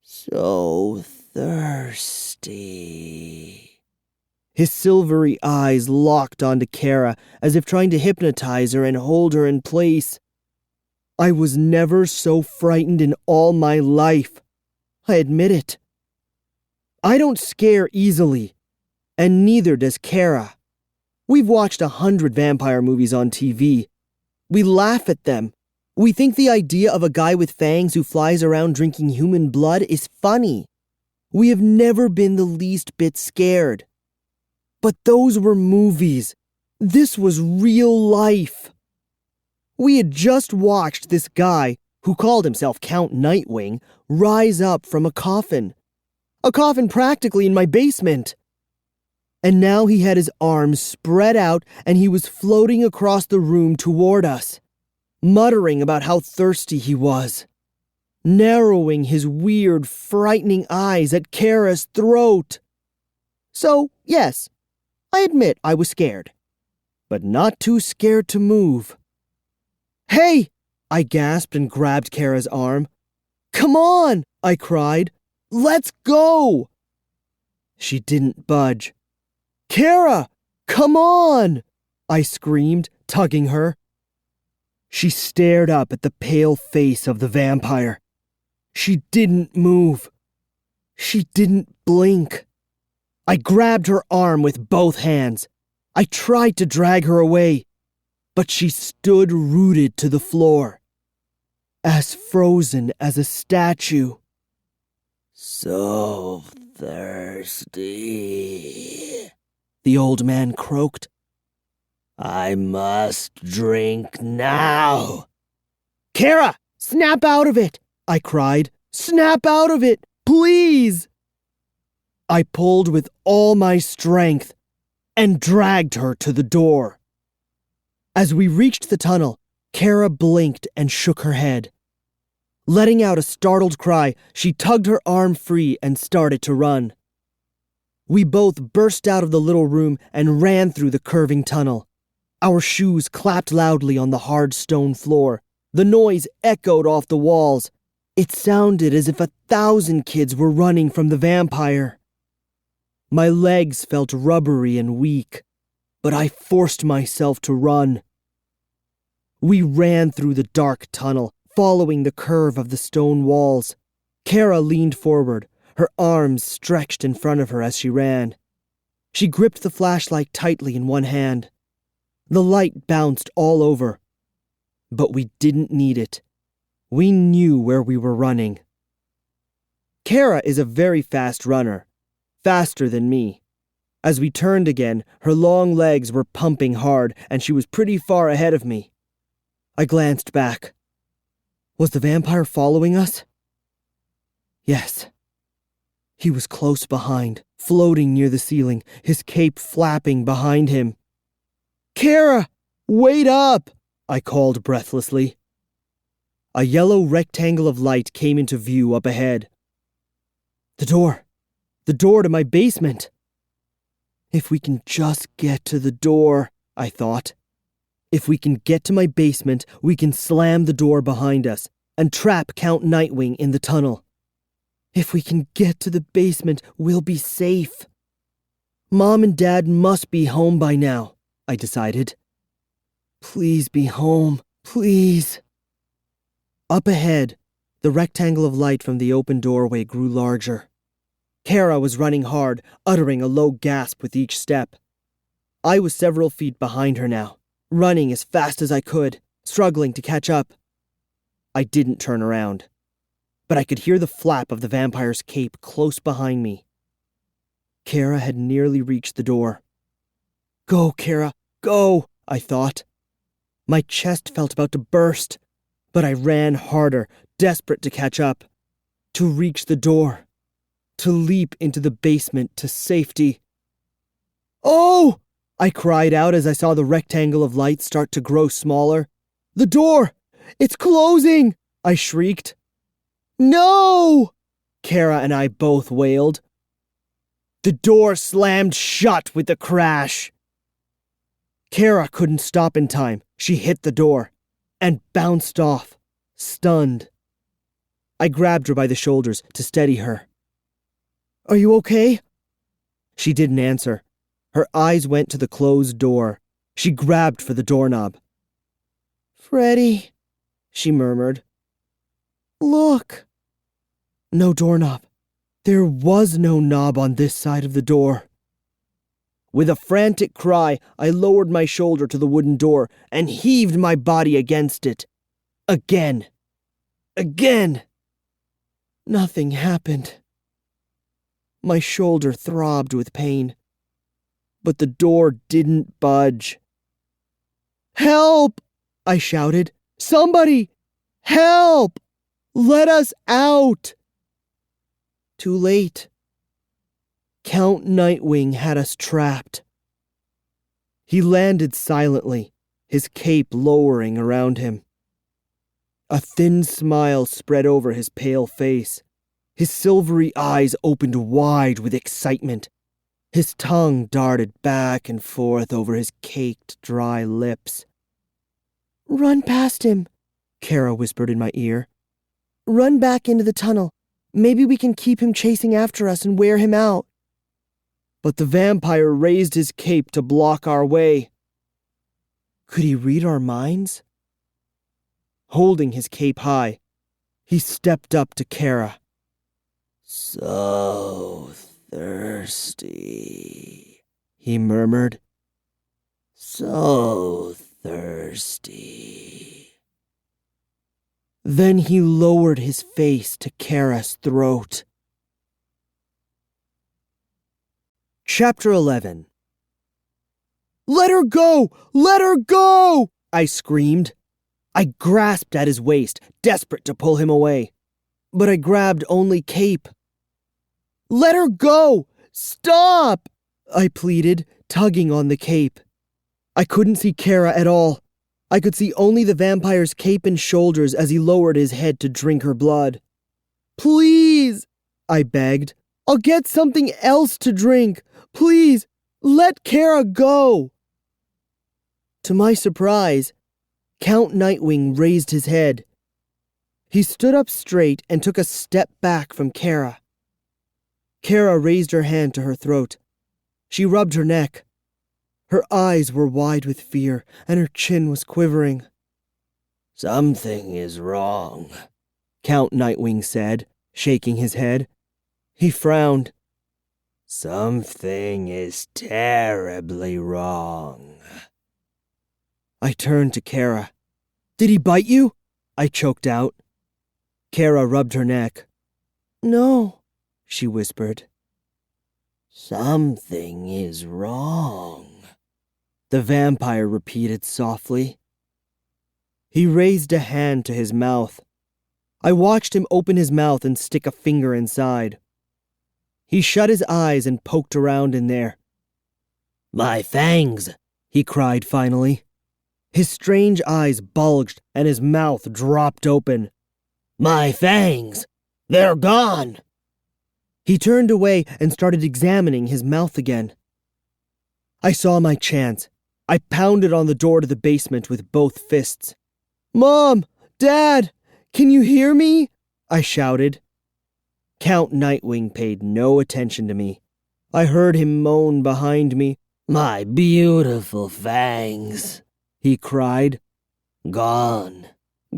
"So thirsty." His silvery eyes locked onto Cara, as if trying to hypnotize her and hold her in place. I was never so frightened in all my life. I admit it. I don't scare easily, and neither does Cara. We've watched 100 vampire movies on TV. We laugh at them. We think the idea of a guy with fangs who flies around drinking human blood is funny. We have never been the least bit scared. But those were movies. This was real life. We had just watched this guy, who called himself Count Nightwing, rise up from a coffin. A coffin practically in my basement. And now he had his arms spread out and he was floating across the room toward us, muttering about how thirsty he was, narrowing his weird, frightening eyes at Cara's throat. So, yes, I admit I was scared, but not too scared to move. "Hey!" I gasped and grabbed Cara's arm. "Come on!" I cried. "Let's go!" She didn't budge. "Cara, come on!" I screamed, tugging her. She stared up at the pale face of the vampire. She didn't move. She didn't blink. I grabbed her arm with both hands. I tried to drag her away, but she stood rooted to the floor, as frozen as a statue. "So thirsty," the old man croaked. "I must drink now." "Cara, snap out of it!" I cried. "Snap out of it, please!" I pulled with all my strength and dragged her to the door. As we reached the tunnel, Cara blinked and shook her head. Letting out a startled cry, she tugged her arm free and started to run. We both burst out of the little room and ran through the curving tunnel. Our shoes clapped loudly on the hard stone floor. The noise echoed off the walls. It sounded as if 1,000 kids were running from the vampire. My legs felt rubbery and weak, but I forced myself to run. We ran through the dark tunnel, following the curve of the stone walls. Cara leaned forward, her arms stretched in front of her as she ran. She gripped the flashlight tightly in one hand. The light bounced all over, but we didn't need it. We knew where we were running. Cara is a very fast runner. Faster than me. As we turned again, her long legs were pumping hard, and she was pretty far ahead of me. I glanced back. Was the vampire following us? Yes. He was close behind, floating near the ceiling, his cape flapping behind him. "Cara, wait up!" I called breathlessly. A yellow rectangle of light came into view up ahead. The door to my basement. If we can just get to the door, I thought. If we can get to my basement, we can slam the door behind us and trap Count Nightwing in the tunnel. If we can get to the basement, we'll be safe. Mom and Dad must be home by now, I decided. Please be home, please. Up ahead, the rectangle of light from the open doorway grew larger. Cara was running hard, uttering a low gasp with each step. I was several feet behind her now, running as fast as I could, struggling to catch up. I didn't turn around, but I could hear the flap of the vampire's cape close behind me. Cara had nearly reached the door. "Go, Cara, go," I thought. My chest felt about to burst, but I ran harder, desperate to catch up, to reach the door, to leap into the basement to safety. "Oh!" I cried out as I saw the rectangle of light start to grow smaller. "The door! It's closing!" I shrieked. "No!" Cara and I both wailed. The door slammed shut with a crash. Cara couldn't stop in time. She hit the door and bounced off, stunned. I grabbed her by the shoulders to steady her. "Are you okay?" She didn't answer. Her eyes went to the closed door. She grabbed for the doorknob. "Freddy," she murmured. "Look." No doorknob. There was no knob on this side of the door. With a frantic cry, I lowered my shoulder to the wooden door and heaved my body against it. Again. Again. Nothing happened. My shoulder throbbed with pain, but the door didn't budge. "Help!" I shouted. "Somebody! Help! Let us out!" Too late. Count Nightwing had us trapped. He landed silently, his cape lowering around him. A thin smile spread over his pale face. His silvery eyes opened wide with excitement. His tongue darted back and forth over his caked, dry lips. "Run past him," Cara whispered in my ear. "Run back into the tunnel. Maybe we can keep him chasing after us and wear him out." But the vampire raised his cape to block our way. Could he read our minds? Holding his cape high, He stepped up to Cara. "So thirsty," he murmured. "So thirsty." Then he lowered his face to Cara's throat. Chapter 11. "Let her go! Let her go!" I screamed. I grasped at his waist, desperate to pull him away. But I grabbed only Cape. "Let her go! Stop!" I pleaded, tugging on the cape. I couldn't see Cara at all. I could see only the vampire's cape and shoulders as he lowered his head to drink her blood. "Please," I begged. "I'll get something else to drink. Please, let Cara go." To my surprise, Count Nightwing raised his head. He stood up straight and took a step back from Cara. Cara raised her hand to her throat. She rubbed her neck. Her eyes were wide with fear, and her chin was quivering. "Something is wrong," Count Nightwing said, shaking his head. He frowned. "Something is terribly wrong." I turned to Cara. "Did he bite you?" I choked out. Cara rubbed her neck. "No," she whispered. "Something is wrong," the vampire repeated softly. He raised a hand to his mouth. I watched him open his mouth and stick a finger inside. He shut his eyes and poked around in there. "My fangs!" he cried finally. His strange eyes bulged and his mouth dropped open. "My fangs! They're gone!" He turned away and started examining his mouth again. I saw my chance. I pounded on the door to the basement with both fists. "Mom! Dad! Can you hear me?" I shouted. Count Nightwing paid no attention to me. I heard him moan behind me. "My beautiful fangs," he cried. "Gone.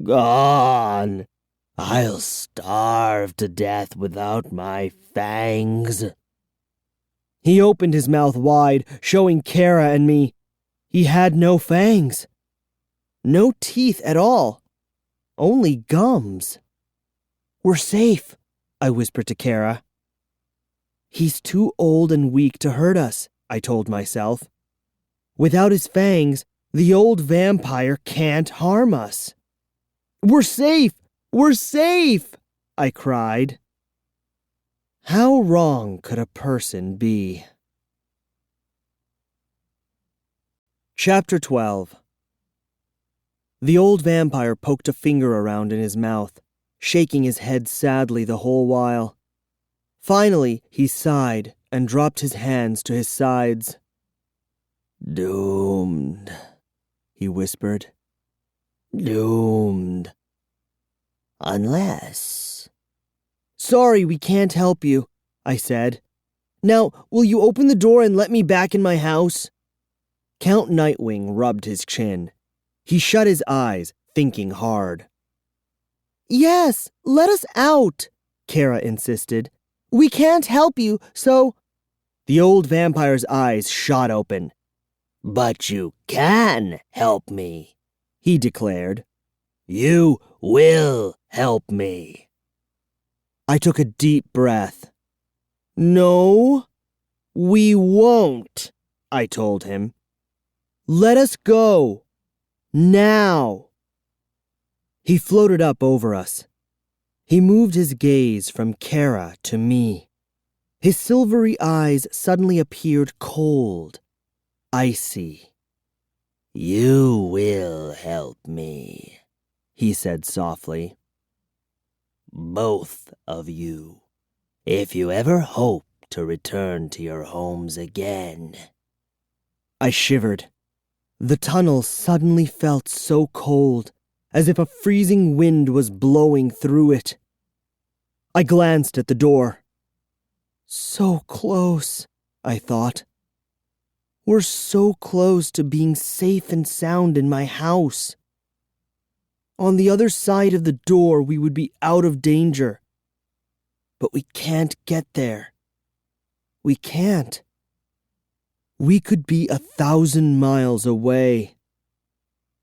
Gone. I'll starve to death without my fangs." He opened his mouth wide, showing Cara and me. He had no fangs. No teeth at all. Only gums. "We're safe," I whispered to Cara. "He's too old and weak to hurt us," I told myself. "Without his fangs, the old vampire can't harm us." "We're safe! We're safe!" I cried. How wrong could a person be? Chapter 12. The old vampire poked a finger around in his mouth, shaking his head sadly the whole while. Finally, he sighed and dropped his hands to his sides. "Doomed," he whispered. "Doomed. Unless—" "Sorry, we can't help you," I said. "Now, will you open the door and let me back in my house?" Count Nightwing rubbed his chin. He shut his eyes, thinking hard. "Yes, let us out," Cara insisted. "We can't help you, so—" The old vampire's eyes shot open. "But you can help me," he declared. "You will help me." I took a deep breath. "No, we won't," I told him. "Let us go. Now." He floated up over us. He moved his gaze from Cara to me. His silvery eyes suddenly appeared cold, icy. "You will help me," he said softly. "Both of you, if you ever hope to return to your homes again." I shivered. The tunnel suddenly felt so cold, as if a freezing wind was blowing through it. I glanced at the door. So close, I thought. We're so close to being safe and sound in my house. On the other side of the door, we would be out of danger. But we can't get there. We can't. We could be 1,000 miles away.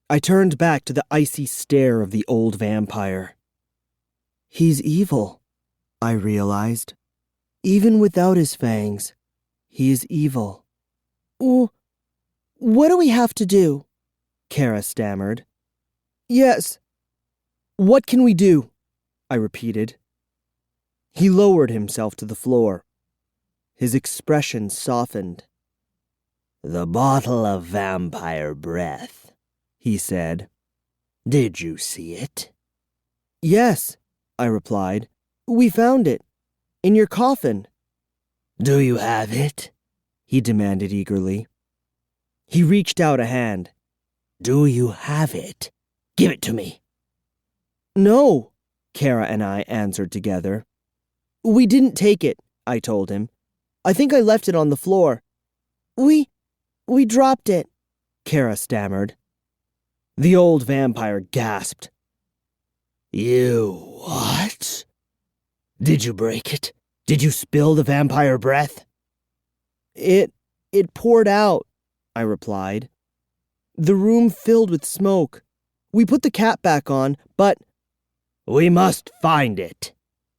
I turned back to the icy stare of the old vampire. He's evil, I realized. Even without his fangs, he is evil. What do we have to do? Cara stammered. Yes. What can we do? I repeated. He lowered himself to the floor. His expression softened. The bottle of vampire breath, he said. Did you see it? Yes, I replied. We found it. In your coffin. Do you have it? He demanded eagerly. He reached out a hand. Do you have it? Give it to me. No, Cara and I answered together. We didn't take it, I told him. I think I left it on the floor. We dropped it, Cara stammered. The old vampire gasped. You what? Did you break it? Did you spill the vampire breath? It poured out, I replied. The room filled with smoke. We put the cap back on, but... We must find it,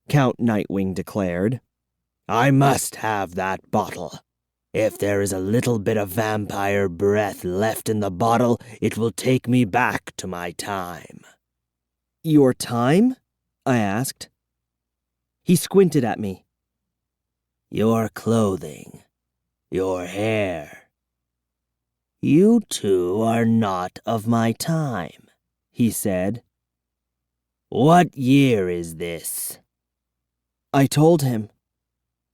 Count Nightwing declared. I must have that bottle. If there is a little bit of vampire breath left in the bottle, it will take me back to my time. Your time? I asked. He squinted at me. Your clothing, your hair. You two are not of my time, he said. What year is this? I told him.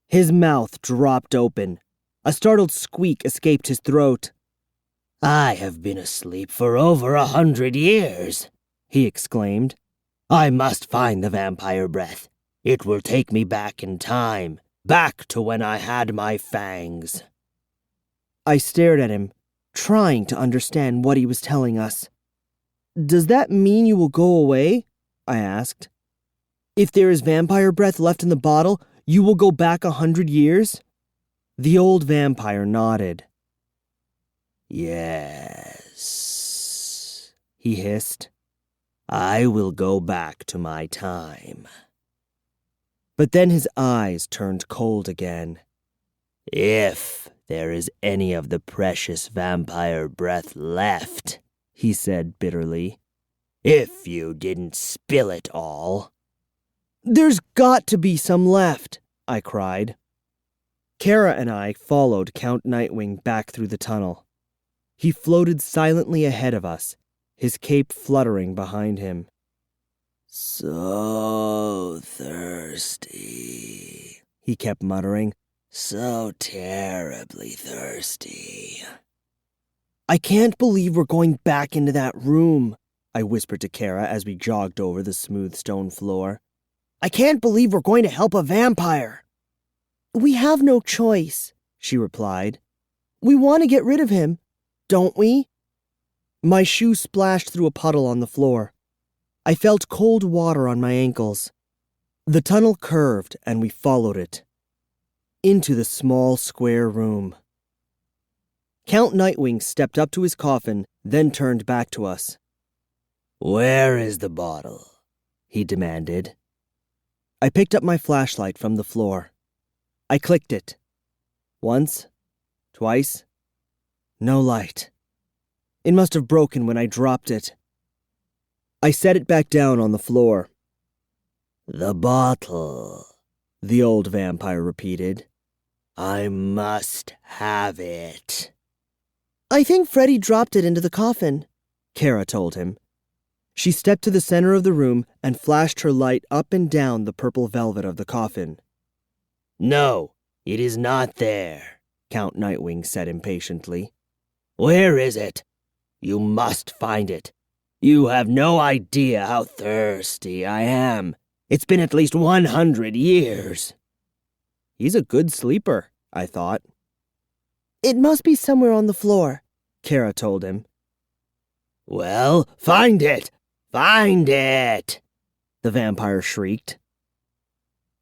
His mouth dropped open. A startled squeak escaped his throat. I have been asleep for over 100 years, he exclaimed. I must find the vampire breath. It will take me back in time, back to when I had my fangs. I stared at him, trying to understand what he was telling us. Does that mean you will go away? I asked. If there is vampire breath left in the bottle, you will go back 100 years? The old vampire nodded. Yes, he hissed. I will go back to my time. But then his eyes turned cold again. If there is any of the precious vampire breath left, he said bitterly. If you didn't spill it all. There's got to be some left, I cried. Cara and I followed Count Nightwing back through the tunnel. He floated silently ahead of us, his cape fluttering behind him. So thirsty, he kept muttering. So terribly thirsty. I can't believe we're going back into that room, I whispered to Cara as we jogged over the smooth stone floor. I can't believe we're going to help a vampire. We have no choice, she replied. We want to get rid of him, don't we? My shoe splashed through a puddle on the floor. I felt cold water on my ankles. The tunnel curved and we followed it. Into the small square room. Count Nightwing stepped up to his coffin, then turned back to us. Where is the bottle? He demanded. I picked up my flashlight from the floor. I clicked it. Once, twice, no light. It must have broken when I dropped it. I set it back down on the floor. The bottle, the old vampire repeated. I must have it. I think Freddy dropped it into the coffin, Cara told him. She stepped to the center of the room and flashed her light up and down the purple velvet of the coffin. No, it is not there, Count Nightwing said impatiently. Where is it? You must find it. You have no idea how thirsty I am. It's been at least 100 years. He's a good sleeper, I thought. It must be somewhere on the floor, Cara told him. Well, find it! Find it! The vampire shrieked.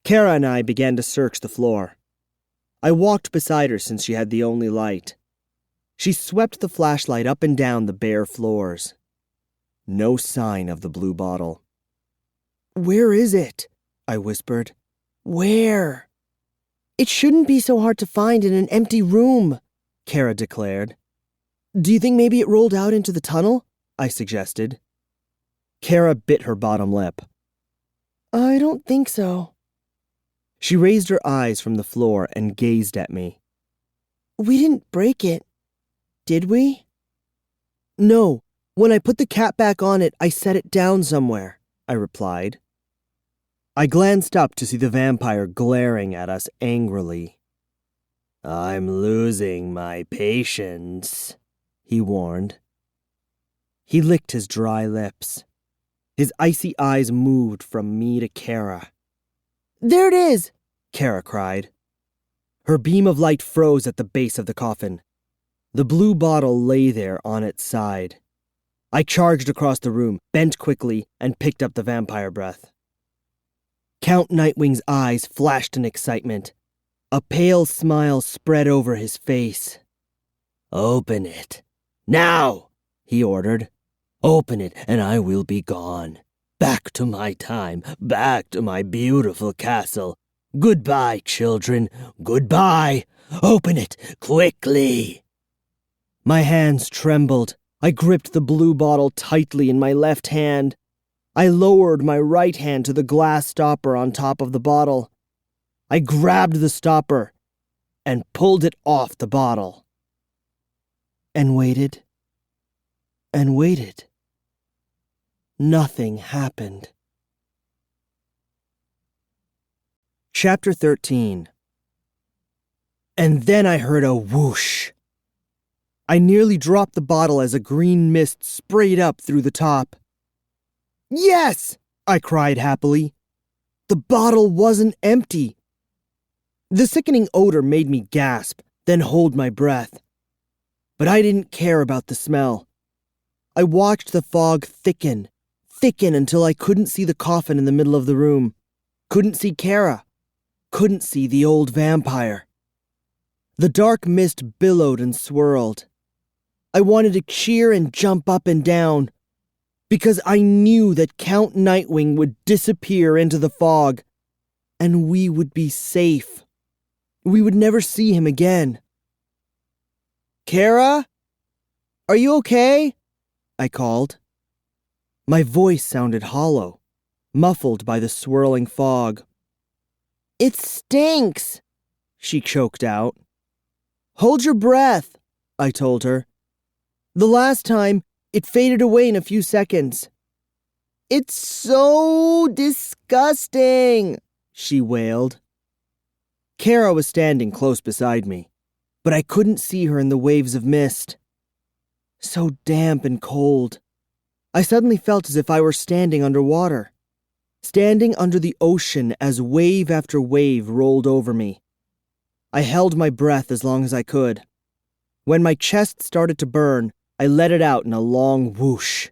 Cara and I began to search the floor. I walked beside her since she had the only light. She swept the flashlight up and down the bare floors. No sign of the blue bottle. "Where is it?" I whispered. "Where?" "It shouldn't be so hard to find in an empty room," Cara declared. "Do you think maybe it rolled out into the tunnel?" I suggested. Cara bit her bottom lip. "I don't think so." She raised her eyes from the floor and gazed at me. "We didn't break it, did we?" "No. When I put the cap back on it, I set it down somewhere," I replied. I glanced up to see the vampire glaring at us angrily. "I'm losing my patience," he warned. He licked his dry lips. His icy eyes moved from me to Cara. "There it is!" Cara cried. Her beam of light froze at the base of the coffin. The blue bottle lay there on its side. I charged across the room, bent quickly, and picked up the vampire breath. Count Nightwing's eyes flashed in excitement. A pale smile spread over his face. "Open it. Now!" he ordered. "Open it, and I will be gone. Back to my time, back to my beautiful castle. Goodbye, children, goodbye. Open it, quickly." My hands trembled. I gripped the blue bottle tightly in my left hand. I lowered my right hand to the glass stopper on top of the bottle. I grabbed the stopper and pulled it off the bottle. And waited. And waited. Nothing happened. Chapter 13. And then I heard a whoosh. I nearly dropped the bottle as a green mist sprayed up through the top. "Yes!" I cried happily. The bottle wasn't empty. The sickening odor made me gasp, then hold my breath. But I didn't care about the smell. I watched the fog thicken until I couldn't see the coffin in the middle of the room. Couldn't see Cara. Couldn't see the old vampire. The dark mist billowed and swirled. I wanted to cheer and jump up and down, because I knew that Count Nightwing would disappear into the fog, and we would be safe. We would never see him again. "Cara? Are you okay?" I called. My voice sounded hollow, muffled by the swirling fog. "It stinks," she choked out. "Hold your breath," I told her. "The last time, it faded away in a few seconds." "It's so disgusting," she wailed. Cara was standing close beside me, but I couldn't see her in the waves of mist. So damp and cold. I suddenly felt as if I were standing underwater, standing under the ocean as wave after wave rolled over me. I held my breath as long as I could. When my chest started to burn, I let it out in a long whoosh.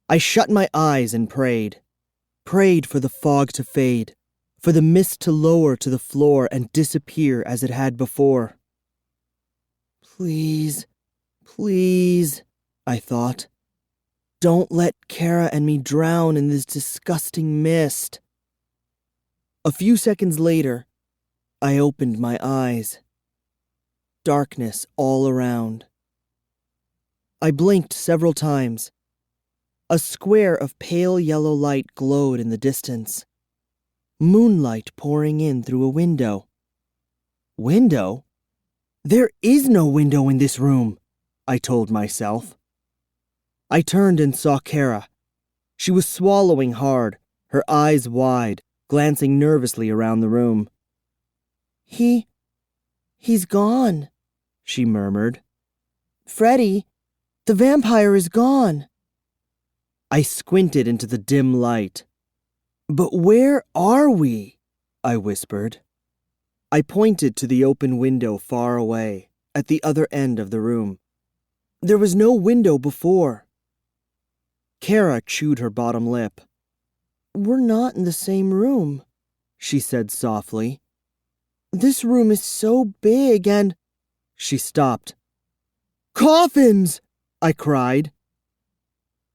I shut my eyes and prayed for the fog to fade, for the mist to lower to the floor and disappear as it had before. "Please, please," I thought. "Don't let Cara and me drown in this disgusting mist." A few seconds later, I opened my eyes. Darkness all around. I blinked several times. A square of pale yellow light glowed in the distance. Moonlight pouring in through a window. Window? There is no window in this room, I told myself. I turned and saw Cara. She was swallowing hard, her eyes wide, glancing nervously around the room. He's gone," she murmured. "Freddy, the vampire is gone." I squinted into the dim light. "But where are we?" I whispered. I pointed to the open window far away, at the other end of the room. There was no window before. Cara chewed her bottom lip. "We're not in the same room," she said softly. "This room is so big and—" She stopped. "Coffins!" I cried.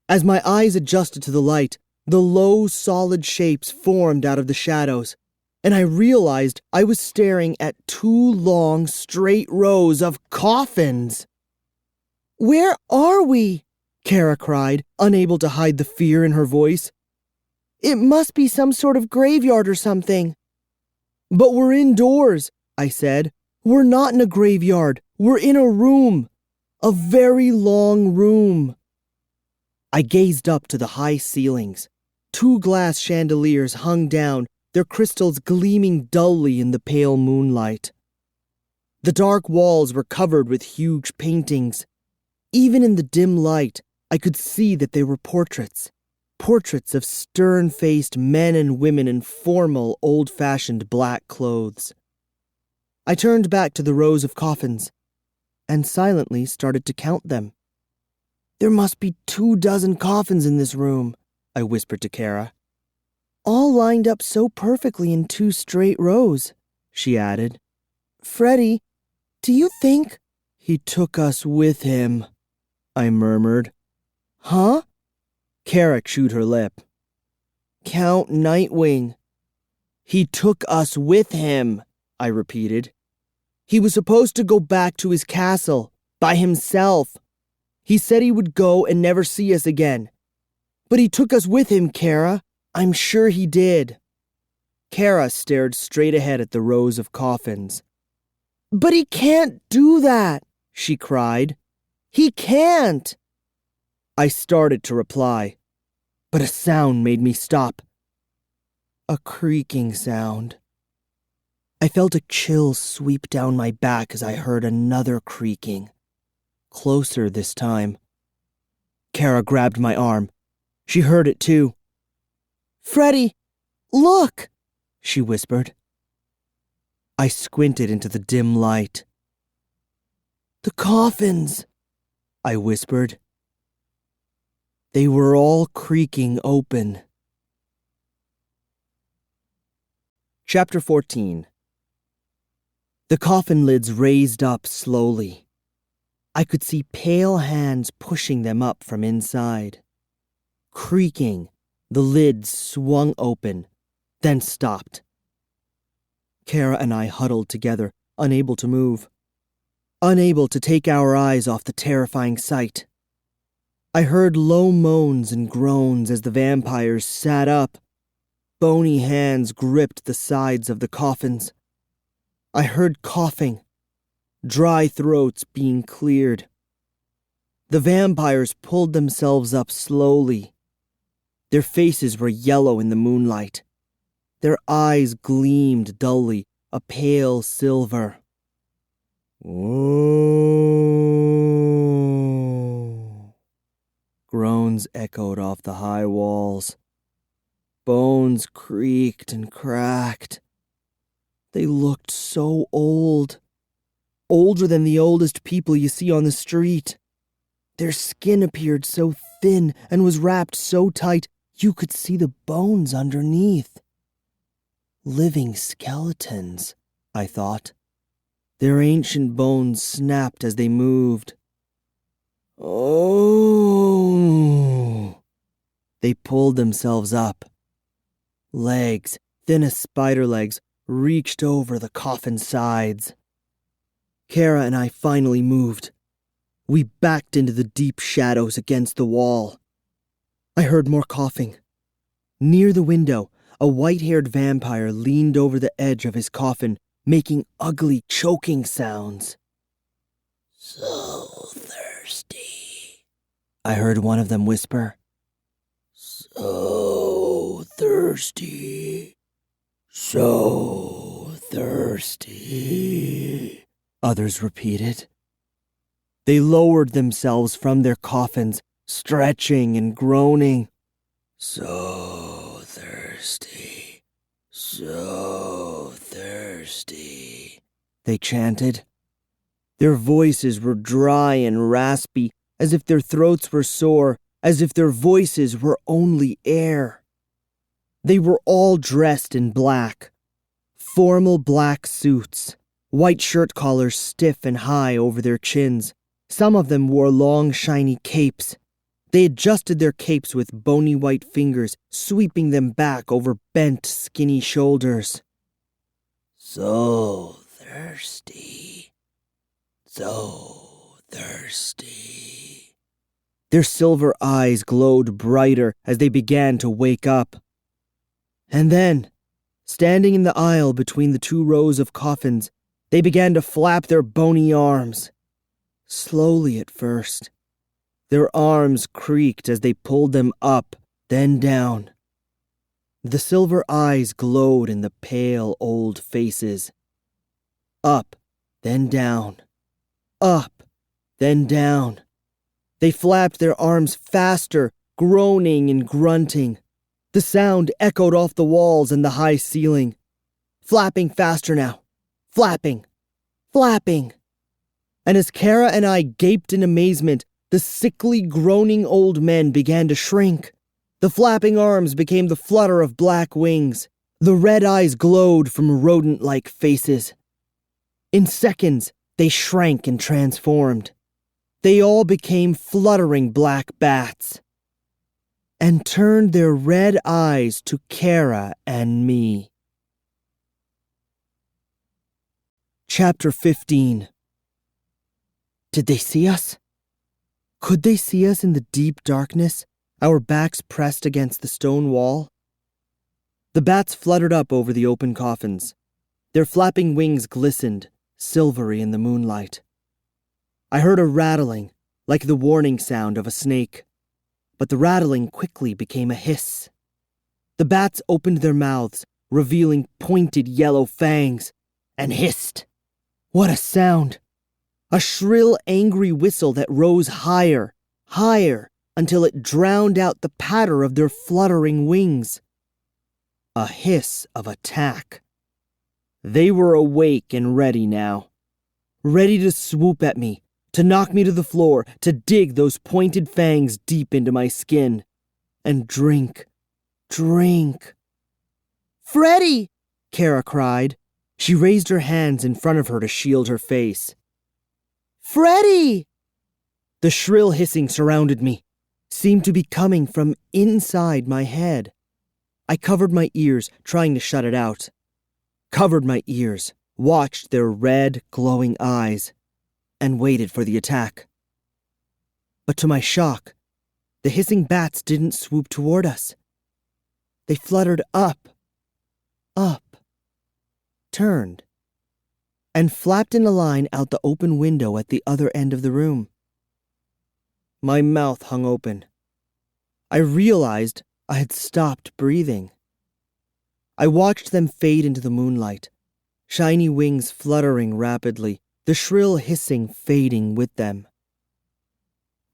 As my eyes adjusted to the light, the low, solid shapes formed out of the shadows, and I realized I was staring at 2 long, straight rows of coffins. "Where are we?" Cara cried, unable to hide the fear in her voice. "It must be some sort of graveyard or something." "But we're indoors," I said. "We're not in a graveyard. We're in a room. A very long room." I gazed up to the high ceilings. 2 glass chandeliers hung down, their crystals gleaming dully in the pale moonlight. The dark walls were covered with huge paintings. Even in the dim light, I could see that they were portraits. Portraits of stern-faced men and women in formal, old-fashioned black clothes. I turned back to the rows of coffins and silently started to count them. "There must be 24 coffins in this room," I whispered to Cara. "All lined up so perfectly in 2 straight rows," she added. "Freddy, do you think—" "He took us with him," I murmured. "Huh?" Cara chewed her lip. "Count Nightwing." "He took us with him," I repeated. "He was supposed to go back to his castle, by himself. He said he would go and never see us again. But he took us with him, Cara. I'm sure he did." Cara stared straight ahead at the rows of coffins. "But he can't do that," she cried. "He can't." I started to reply, but a sound made me stop. A creaking sound. I felt a chill sweep down my back as I heard another creaking. Closer this time. Cara grabbed my arm. She heard it too. "Freddy, look!" she whispered. I squinted into the dim light. "The coffins," I whispered. They were all creaking open. Chapter 14. The coffin lids raised up slowly. I could see pale hands pushing them up from inside. Creaking, the lids swung open, then stopped. Cara and I huddled together, unable to move, unable to take our eyes off the terrifying sight. I heard low moans and groans as the vampires sat up. Bony hands gripped the sides of the coffins. I heard coughing, dry throats being cleared. The vampires pulled themselves up slowly. Their faces were yellow in the moonlight. Their eyes gleamed dully, a pale silver. "Ooh." Groans echoed off the high walls. Bones creaked and cracked. They looked so old. Older than the oldest people you see on the street. Their skin appeared so thin and was wrapped so tight you could see the bones underneath. Living skeletons, I thought. Their ancient bones snapped as they moved. "Oh!" They pulled themselves up. Legs, thin as spider legs, reached over the coffin's sides. Cara and I finally moved. We backed into the deep shadows against the wall. I heard more coughing. Near the window, a white-haired vampire leaned over the edge of his coffin, making ugly, choking sounds. "So thirsty," I heard one of them whisper. "So thirsty. So thirsty," others repeated. They lowered themselves from their coffins, stretching and groaning. "So thirsty, so thirsty," they chanted. Their voices were dry and raspy, as if their throats were sore, as if their voices were only air. They were all dressed in black, formal black suits, white shirt collars stiff and high over their chins. Some of them wore long, shiny capes. They adjusted their capes with bony white fingers, sweeping them back over bent, skinny shoulders. So thirsty. So thirsty. Their silver eyes glowed brighter as they began to wake up. And then, standing in the aisle between the 2 rows of coffins, they began to flap their bony arms. Slowly at first. Their arms creaked as they pulled them up, then down. The silver eyes glowed in the pale old faces. Up, then down. Up, then down. They flapped their arms faster, groaning and grunting. The sound echoed off the walls and the high ceiling. Flapping faster now. Flapping. Flapping. And as Cara and I gaped in amazement, the sickly, groaning old men began to shrink. The flapping arms became the flutter of black wings. The red eyes glowed from rodent-like faces. In seconds, they shrank and transformed. They all became fluttering black bats and turned their red eyes to Cara and me. Chapter 15. Did they see us? Could they see us in the deep darkness, our backs pressed against the stone wall? The bats fluttered up over the open coffins. Their flapping wings glistened, silvery in the moonlight. I heard a rattling, like the warning sound of a snake, but the rattling quickly became a hiss. The bats opened their mouths, revealing pointed yellow fangs, and hissed. What a sound! A shrill, angry whistle that rose higher, higher, until it drowned out the patter of their fluttering wings. A hiss of attack. They were awake and ready now, ready to swoop at me, to knock me to the floor, to dig those pointed fangs deep into my skin, and drink. Freddy! Cara cried. She raised her hands in front of her to shield her face. Freddy! The shrill hissing surrounded me, seemed to be coming from inside my head. I covered my ears, trying to shut it out. Covered my ears, watched their red, glowing eyes, and waited for the attack. But to my shock, the hissing bats didn't swoop toward us. They fluttered up, turned, and flapped in a line out the open window at the other end of the room. My mouth hung open. I realized I had stopped breathing. I watched them fade into the moonlight, shiny wings fluttering rapidly, the shrill hissing fading with them.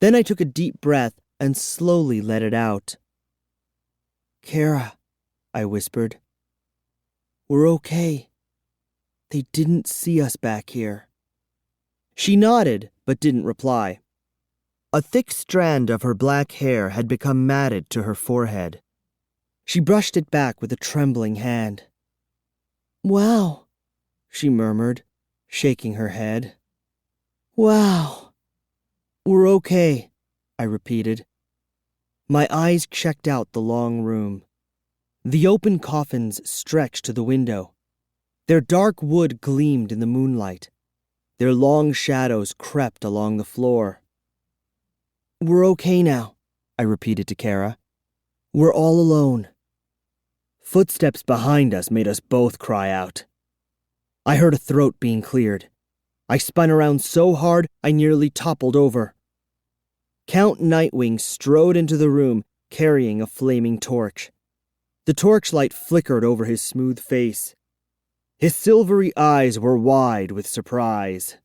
Then I took a deep breath and slowly let it out. Cara, I whispered. We're okay. They didn't see us back here. She nodded, but didn't reply. A thick strand of her black hair had become matted to her forehead. She brushed it back with a trembling hand. Wow, she murmured, shaking her head. Wow. We're okay, I repeated. My eyes checked out the long room. The open coffins stretched to the window. Their dark wood gleamed in the moonlight. Their long shadows crept along the floor. We're okay now, I repeated to Cara. We're all alone. Footsteps behind us made us both cry out. I heard a throat being cleared. I spun around so hard I nearly toppled over. Count Nightwing strode into the room, carrying a flaming torch. The torchlight flickered over his smooth face. His silvery eyes were wide with surprise.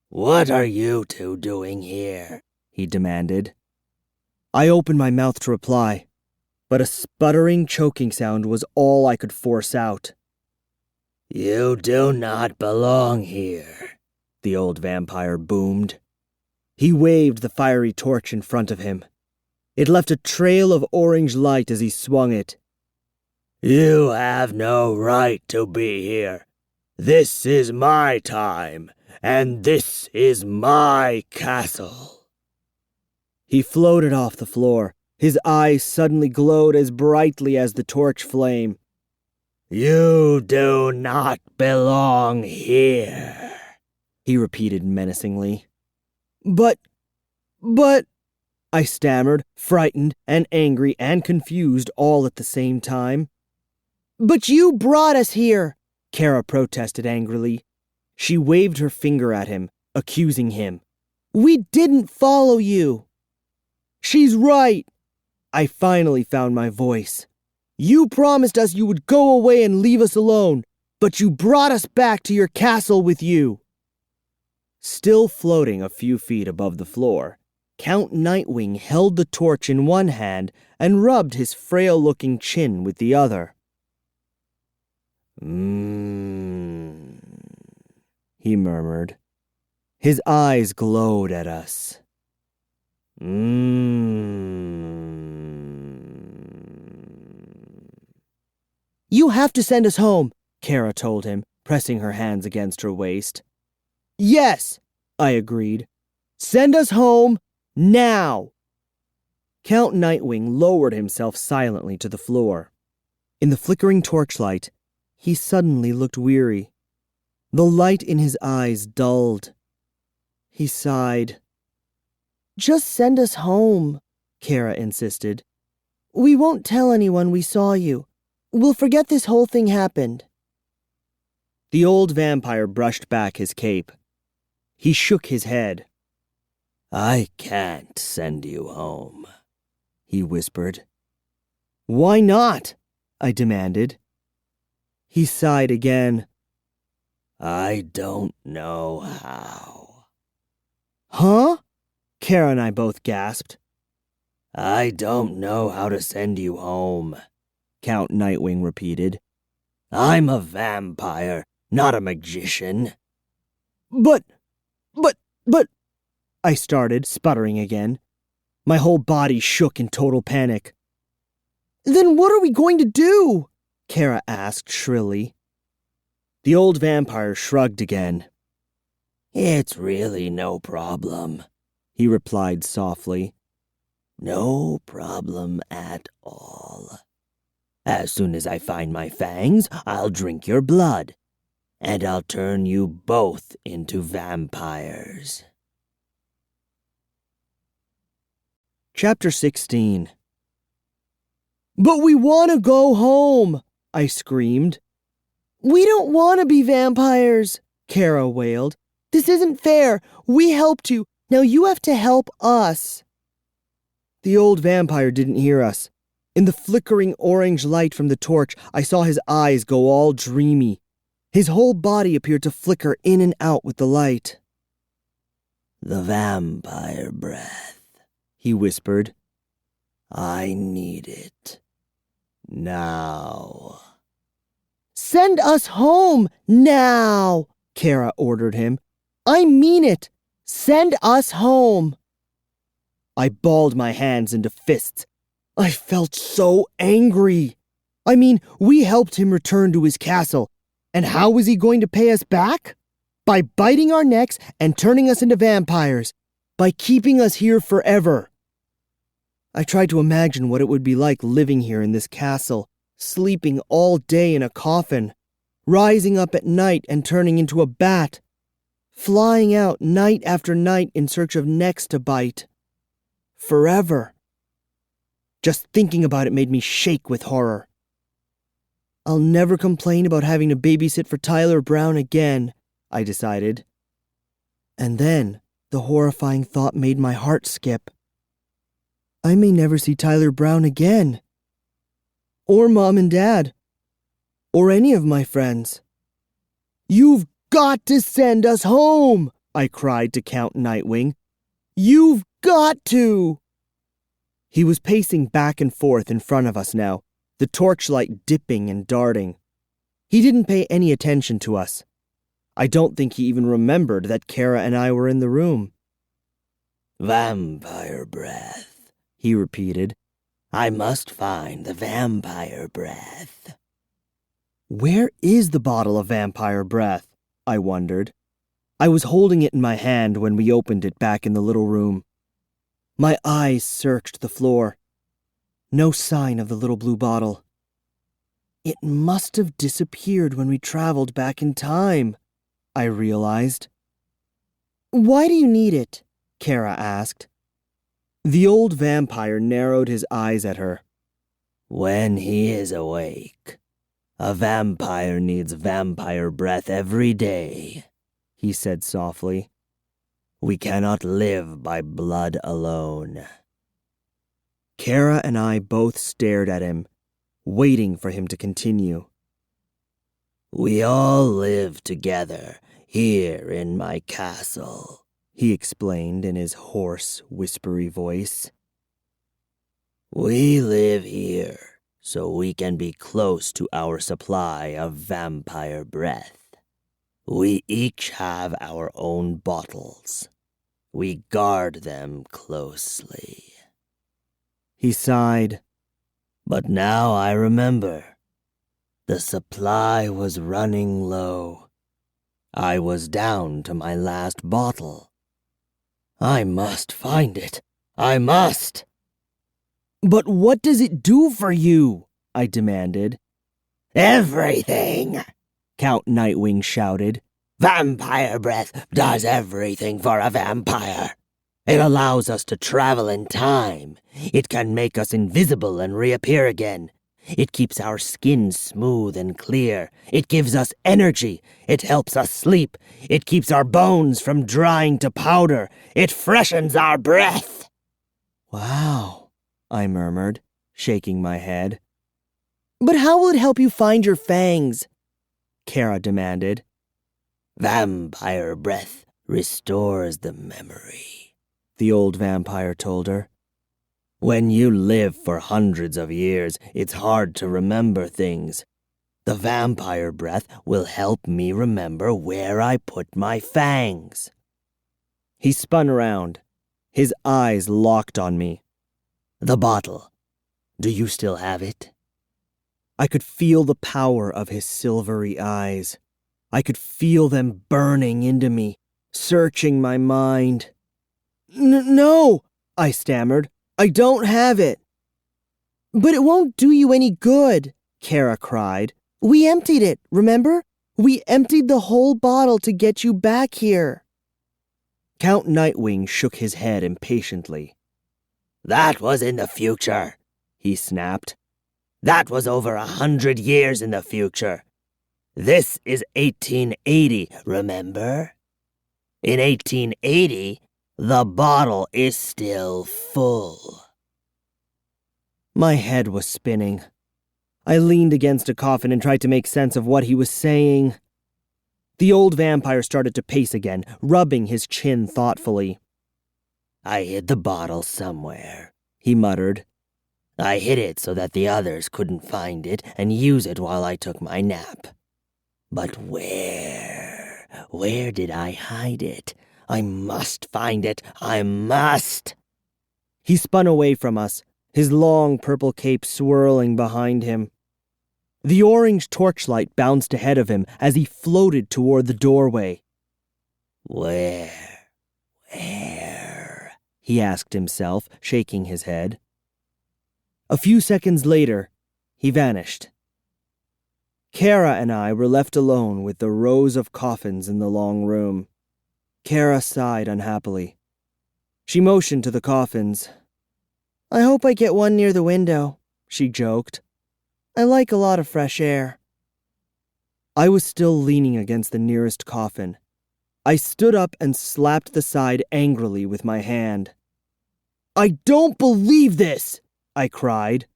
What are you two doing here? He demanded. I opened my mouth to reply, but a sputtering, choking sound was all I could force out. You do not belong here, the old vampire boomed. He waved the fiery torch in front of him. It left a trail of orange light as he swung it. "You have no right to be here. This is my time, and this is my castle." He floated off the floor. His eyes suddenly glowed as brightly as the torch flame. "You do not belong here," he repeated menacingly. But, I stammered, frightened and angry and confused all at the same time. "But you brought us here," Cara protested angrily. She waved her finger at him, accusing him. "We didn't follow you." "She's right." I finally found my voice. "You promised us you would go away and leave us alone, but you brought us back to your castle with you." Still floating a few feet above the floor, Count Nightwing held the torch in one hand and rubbed his frail-looking chin with the other. He murmured. His eyes glowed at us. "You have to send us home," Cara told him, pressing her hands against her waist. "Yes," I agreed. "Send us home, now." Count Nightwing lowered himself silently to the floor. In the flickering torchlight, he suddenly looked weary. The light in his eyes dulled. He sighed. "Just send us home," Cara insisted. "We won't tell anyone we saw you. We'll forget this whole thing happened." The old vampire brushed back his cape. He shook his head. "I can't send you home," he whispered. "Why not?" I demanded. He sighed again. "I don't know how." "Huh?" Cara and I both gasped. "I don't know how to send you home," Count Nightwing repeated. "I'm a vampire, not a magician." But, I started, sputtering again. My whole body shook in total panic. "Then what are we going to do?" Cara asked shrilly. The old vampire shrugged again. "It's really no problem," he replied softly. "No problem at all. As soon as I find my fangs, I'll drink your blood, and I'll turn you both into vampires." Chapter 16. "But we want to go home," I screamed. "We don't want to be vampires," Cara wailed. "This isn't fair. We helped you. Now you have to help us." The old vampire didn't hear us. In the flickering orange light from the torch, I saw his eyes go all dreamy. His whole body appeared to flicker in and out with the light. "The vampire breath," he whispered. "I need it. Now." "Send us home, now," Cara ordered him. "I mean it. Send us home." I balled my hands into fists. I felt so angry. I mean, we helped him return to his castle. And how was he going to pay us back? By biting our necks and turning us into vampires. By keeping us here forever. I tried to imagine what it would be like living here in this castle, sleeping all day in a coffin, rising up at night and turning into a bat, flying out night after night in search of necks to bite. Forever. Just thinking about it made me shake with horror. I'll never complain about having to babysit for Tyler Brown again, I decided. And then the horrifying thought made my heart skip. I may never see Tyler Brown again. Or Mom and Dad. Or any of my friends. "You've got to send us home," I cried to Count Nightwing. "You've got to!" He was pacing back and forth in front of us now, the torchlight dipping and darting. He didn't pay any attention to us. I don't think he even remembered that Cara and I were in the room. "Vampire breath," he repeated. I must find the vampire breath. Where is the bottle of vampire breath? I wondered. I was holding it in my hand when we opened it back in the little room. My eyes searched the floor. No sign of the little blue bottle. It must have disappeared when we traveled back in time, I realized. Why do you need it? Cara asked. The old vampire narrowed his eyes at her. When he is awake, a vampire needs vampire breath every day, he said softly. We cannot live by blood alone. Cara and I both stared at him, waiting for him to continue. We all live together here in my castle, he explained in his hoarse, whispery voice. We live here so we can be close to our supply of vampire breath. We each have our own bottles. We guard them closely. He sighed. But now I remember. The supply was running low. I was down to my last bottle. I must find it. I must! But what does it do for you? I demanded. Everything! Count Nightwing shouted. Vampire breath does everything for a vampire. It allows us to travel in time. It can make us invisible and reappear again. It keeps our skin smooth and clear. It gives us energy. It helps us sleep. It keeps our bones from drying to powder. It freshens our breath. Wow, I murmured, shaking my head. But how will it help you find your fangs? Cara demanded. Vampire breath restores the memory, the old vampire told her. When you live for hundreds of years, it's hard to remember things. The vampire breath will help me remember where I put my fangs. He spun around. His eyes locked on me. The bottle. Do you still have it? I could feel the power of his silvery eyes. I could feel them burning into me, searching my mind. No, I stammered. I don't have it. But it won't do you any good, Cara cried. We emptied it, remember? We emptied the whole bottle to get you back here. Count Nightwing shook his head impatiently. That was in the future, he snapped. That was over 100 years in the future. This is 1880, remember? In 1880, the bottle is still full. My head was spinning. I leaned against a coffin and tried to make sense of what he was saying. The old vampire started to pace again, rubbing his chin thoughtfully. I hid the bottle somewhere, he muttered. I hid it so that the others couldn't find it and use it while I took my nap. But where? Where did I hide it? I must find it. I must! He spun away from us, his long purple cape swirling behind him. The orange torchlight bounced ahead of him as he floated toward the doorway. Where? He asked himself, shaking his head. A few seconds later, he vanished. Cara and I were left alone with the rows of coffins in the long room. Cara sighed unhappily. She motioned to the coffins. I hope I get one near the window, she joked. I like a lot of fresh air. I was still leaning against the nearest coffin. I stood up and slapped the side angrily with my hand. I don't believe this, I cried.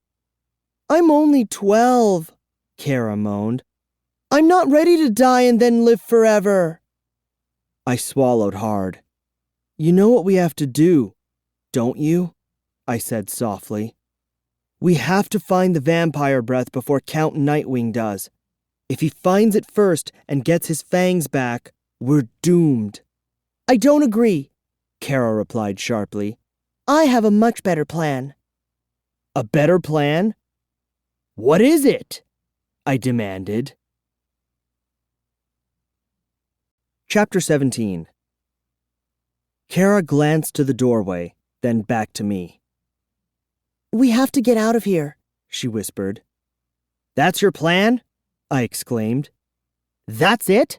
I'm only 12, Cara moaned. I'm not ready to die and then live forever. I swallowed hard. You know what we have to do, don't you? I said softly. We have to find the vampire breath before Count Nightwing does. If he finds it first and gets his fangs back, we're doomed. I don't agree, Cara replied sharply. I have a much better plan. A better plan? What is it? I demanded. Chapter 17. Cara glanced to the doorway, then back to me. We have to get out of here, she whispered. That's your plan? I exclaimed. That's it?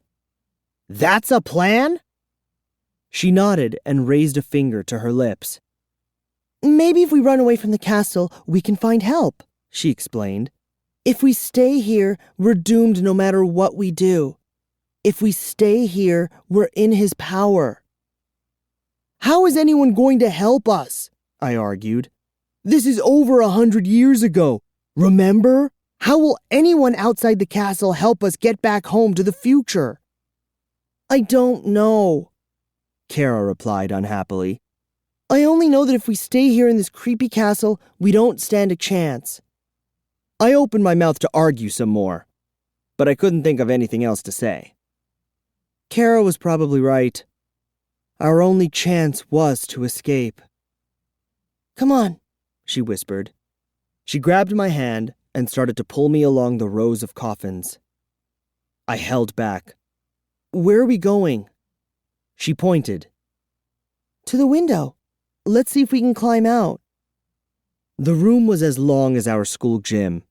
That's a plan? She nodded and raised a finger to her lips. Maybe if we run away from the castle, we can find help, she explained. If we stay here, we're doomed no matter what we do. If we stay here, we're in his power. How is anyone going to help us? I argued. This is over 100 years ago. Remember? How will anyone outside the castle help us get back home to the future? I don't know, Cara replied unhappily. I only know that if we stay here in this creepy castle, we don't stand a chance. I opened my mouth to argue some more, but I couldn't think of anything else to say. Cara was probably right. Our only chance was to escape. Come on, she whispered. She grabbed my hand and started to pull me along the rows of coffins. I held back. Where are we going? She pointed. To the window. Let's see if we can climb out. The room was as long as our school gym.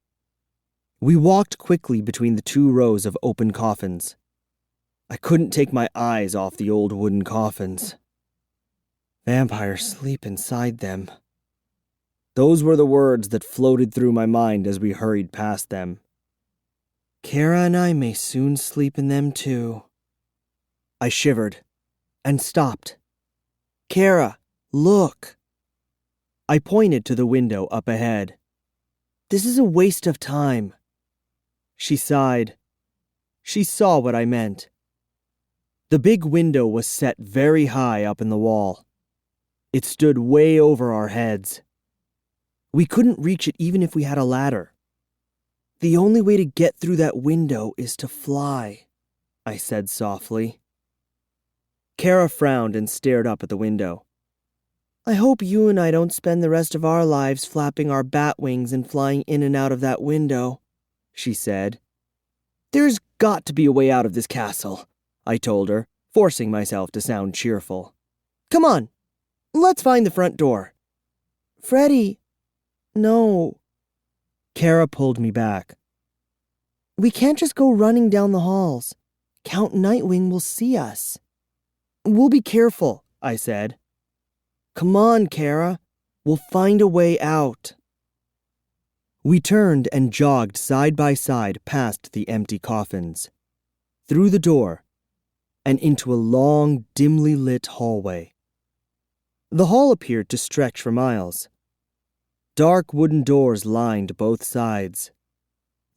We walked quickly between the 2 rows of open coffins. I couldn't take my eyes off the old wooden coffins. Vampires sleep inside them. Those were the words that floated through my mind as we hurried past them. Cara and I may soon sleep in them too. I shivered and stopped. Cara, look. I pointed to the window up ahead. This is a waste of time. She sighed. She saw what I meant. The big window was set very high up in the wall. It stood way over our heads. We couldn't reach it even if we had a ladder. The only way to get through that window is to fly, I said softly. Cara frowned and stared up at the window. I hope you and I don't spend the rest of our lives flapping our bat wings and flying in and out of that window, she said. There's got to be a way out of this castle, I told her, forcing myself to sound cheerful. Come on, let's find the front door. Freddy, no. Cara pulled me back. We can't just go running down the halls. Count Nightwing will see us. We'll be careful, I said. Come on, Cara. We'll find a way out. We turned and jogged side by side past the empty coffins, through the door, and into a long, dimly lit hallway. The hall appeared to stretch for miles. Dark wooden doors lined both sides.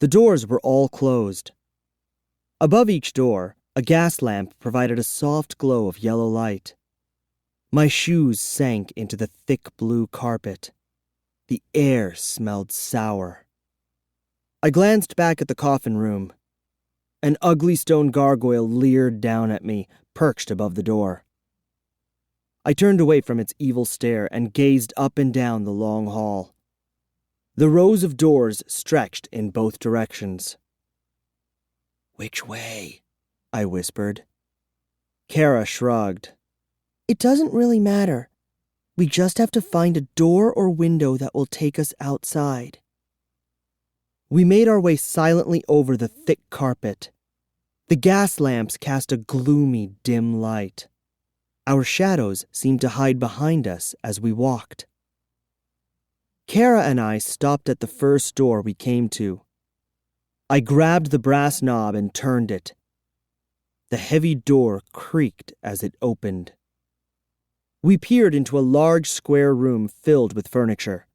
The doors were all closed. Above each door, a gas lamp provided a soft glow of yellow light. My shoes sank into the thick blue carpet. The air smelled sour. I glanced back at the coffin room. An ugly stone gargoyle leered down at me, perched above the door. I turned away from its evil stare and gazed up and down the long hall. The rows of doors stretched in both directions. Which way? I whispered. Cara shrugged. It doesn't really matter. We just have to find a door or window that will take us outside. We made our way silently over the thick carpet. The gas lamps cast a gloomy, dim light. Our shadows seemed to hide behind us as we walked. Cara and I stopped at the first door we came to. I grabbed the brass knob and turned it. The heavy door creaked as it opened. We peered into a large square room filled with furniture.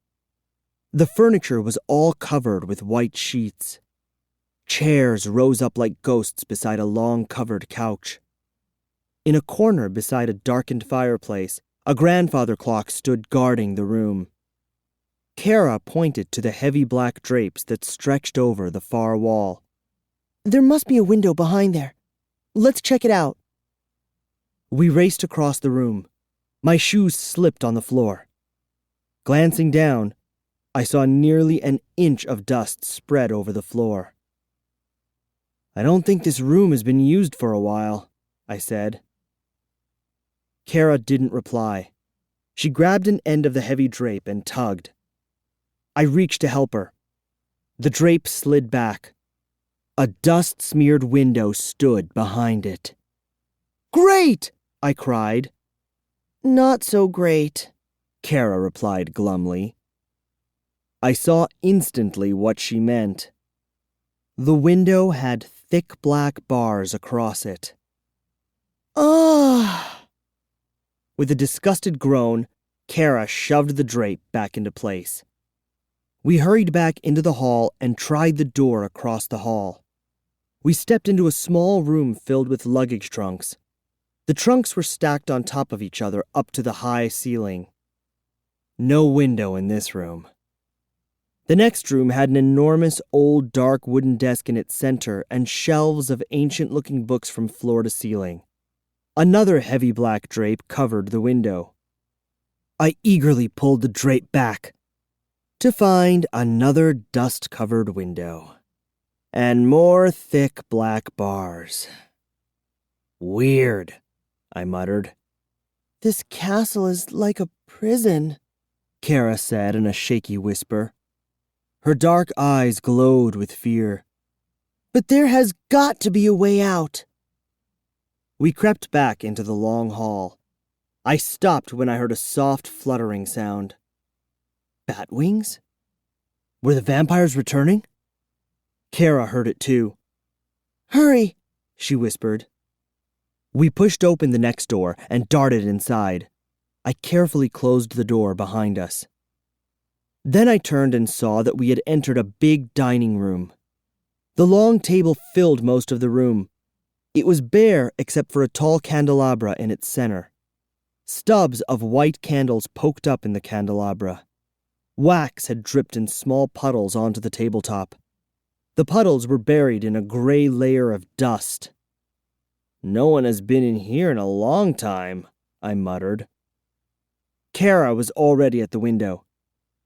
The furniture was all covered with white sheets. Chairs rose up like ghosts beside a long covered couch. In a corner beside a darkened fireplace, a grandfather clock stood guarding the room. Cara pointed to the heavy black drapes that stretched over the far wall. There must be a window behind there. Let's check it out. We raced across the room. My shoes slipped on the floor. Glancing down, I saw nearly an inch of dust spread over the floor. "I don't think this room has been used for a while," I said. Cara didn't reply. She grabbed an end of the heavy drape and tugged. I reached to help her. The drape slid back. A dust-smeared window stood behind it. "Great!" I cried. "Not so great," Cara replied glumly. I saw instantly what she meant. The window had thick black bars across it. "Ah!" With a disgusted groan, Cara shoved the drape back into place. We hurried back into the hall and tried the door across the hall. We stepped into a small room filled with luggage trunks. The trunks were stacked on top of each other up to the high ceiling. No window in this room. The next room had an enormous old dark wooden desk in its center and shelves of ancient-looking books from floor to ceiling. Another heavy black drape covered the window. I eagerly pulled the drape back to find another dust-covered window and more thick black bars. "Weird," I muttered. "This castle is like a prison," Cara said in a shaky whisper. Her dark eyes glowed with fear. "But there has got to be a way out." We crept back into the long hall. I stopped when I heard a soft fluttering sound. Bat wings? Were the vampires returning? Cara heard it too. "Hurry," she whispered. We pushed open the next door and darted inside. I carefully closed the door behind us. Then I turned and saw that we had entered a big dining room. The long table filled most of the room. It was bare except for a tall candelabra in its center. Stubs of white candles poked up in the candelabra. Wax had dripped in small puddles onto the tabletop. The puddles were buried in a gray layer of dust. "No one has been in here in a long time," I muttered. Cara was already at the window.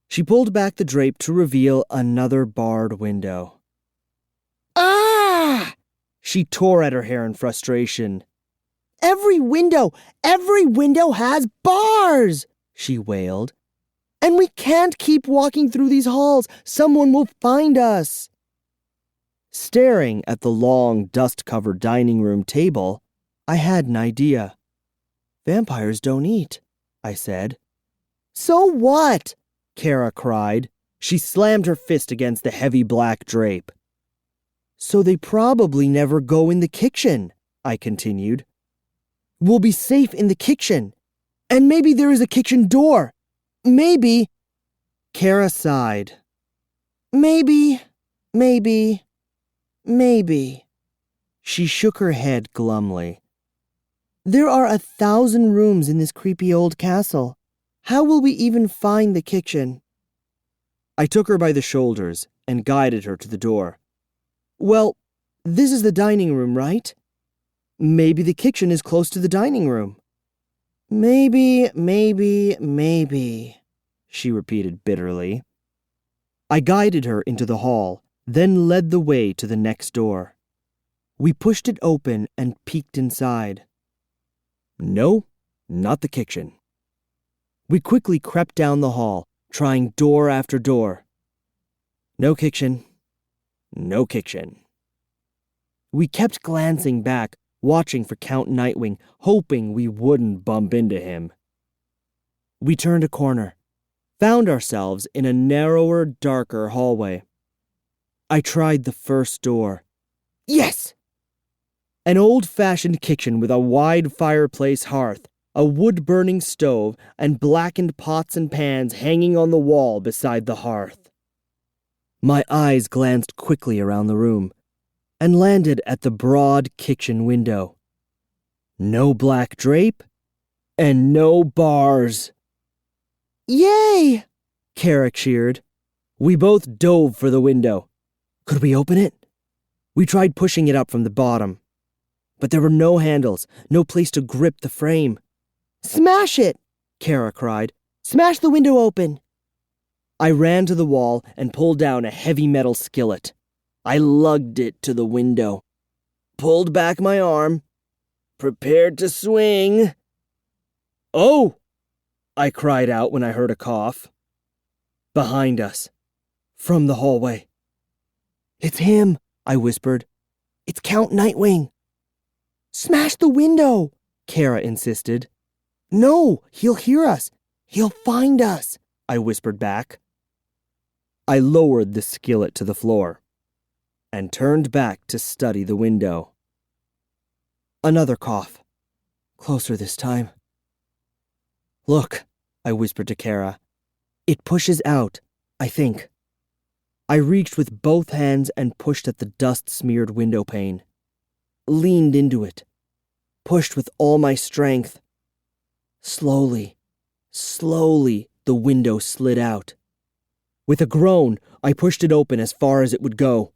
She pulled back the drape to reveal another barred window. "Ah!" She tore at her hair in frustration. Every window has bars!" she wailed. "And we can't keep walking through these halls. Someone will find us." Staring at the long, dust-covered dining room table, I had an idea. "Vampires don't eat," I said. "So what?" Cara cried. She slammed her fist against the heavy black drape. "So they probably never go in the kitchen," I continued. "We'll be safe in the kitchen. And maybe there is a kitchen door. Maybe..." Cara sighed. Maybe. She shook her head glumly. "There are 1,000 rooms in this creepy old castle. How will we even find the kitchen?" I took her by the shoulders and guided her to the door. "Well, this is the dining room, right? Maybe the kitchen is close to the dining room." Maybe, she repeated bitterly. I guided her into the hall, then led the way to the next door. We pushed it open and peeked inside. No, not the kitchen. We quickly crept down the hall, trying door after door. No kitchen. No kitchen. We kept glancing back, watching for Count Nightwing, hoping we wouldn't bump into him. We turned a corner, found ourselves in a narrower, darker hallway. I tried the first door. Yes! An old-fashioned kitchen with a wide fireplace hearth, a wood-burning stove, and blackened pots and pans hanging on the wall beside the hearth. My eyes glanced quickly around the room and landed at the broad kitchen window. No black drape and no bars. "Yay!" Cara cheered. We both dove for the window. Could we open it? We tried pushing it up from the bottom, but there were no handles, no place to grip the frame. "Smash it!" Cara cried. "Smash the window open!" I ran to the wall and pulled down a heavy metal skillet. I lugged it to the window, pulled back my arm, prepared to swing. "Oh!" I cried out when I heard a cough. Behind us, from the hallway. "It's him," I whispered. "It's Count Nightwing." "Smash the window," Cara insisted. "No, he'll hear us. He'll find us," I whispered back. I lowered the skillet to the floor and turned back to study the window. Another cough. Closer this time. "Look," I whispered to Cara. "It pushes out, I think." I reached with both hands and pushed at the dust-smeared window pane. Leaned into it. Pushed with all my strength. Slowly, the window slid out. With a groan, I pushed it open as far as it would go.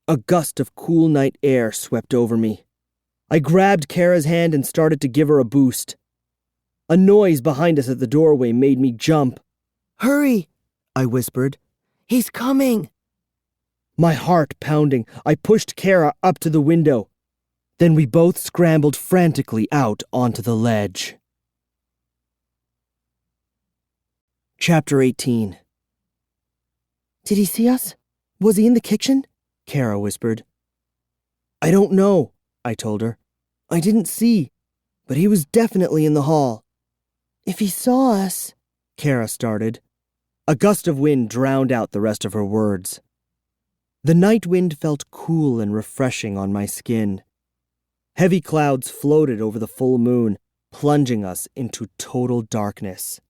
A gust of cool night air swept over me. I grabbed Cara's hand and started to give her a boost. A noise behind us at the doorway made me jump. "Hurry," I whispered. "He's coming." My heart pounding, I pushed Cara up to the window. Then we both scrambled frantically out onto the ledge. Chapter 18. "Did he see us? Was he in the kitchen?" Cara whispered. "I don't know," I told her. "I didn't see, but he was definitely in the hall." "If he saw us," Cara started. A gust of wind drowned out the rest of her words. The night wind felt cool and refreshing on my skin. Heavy clouds floated over the full moon, plunging us into total darkness.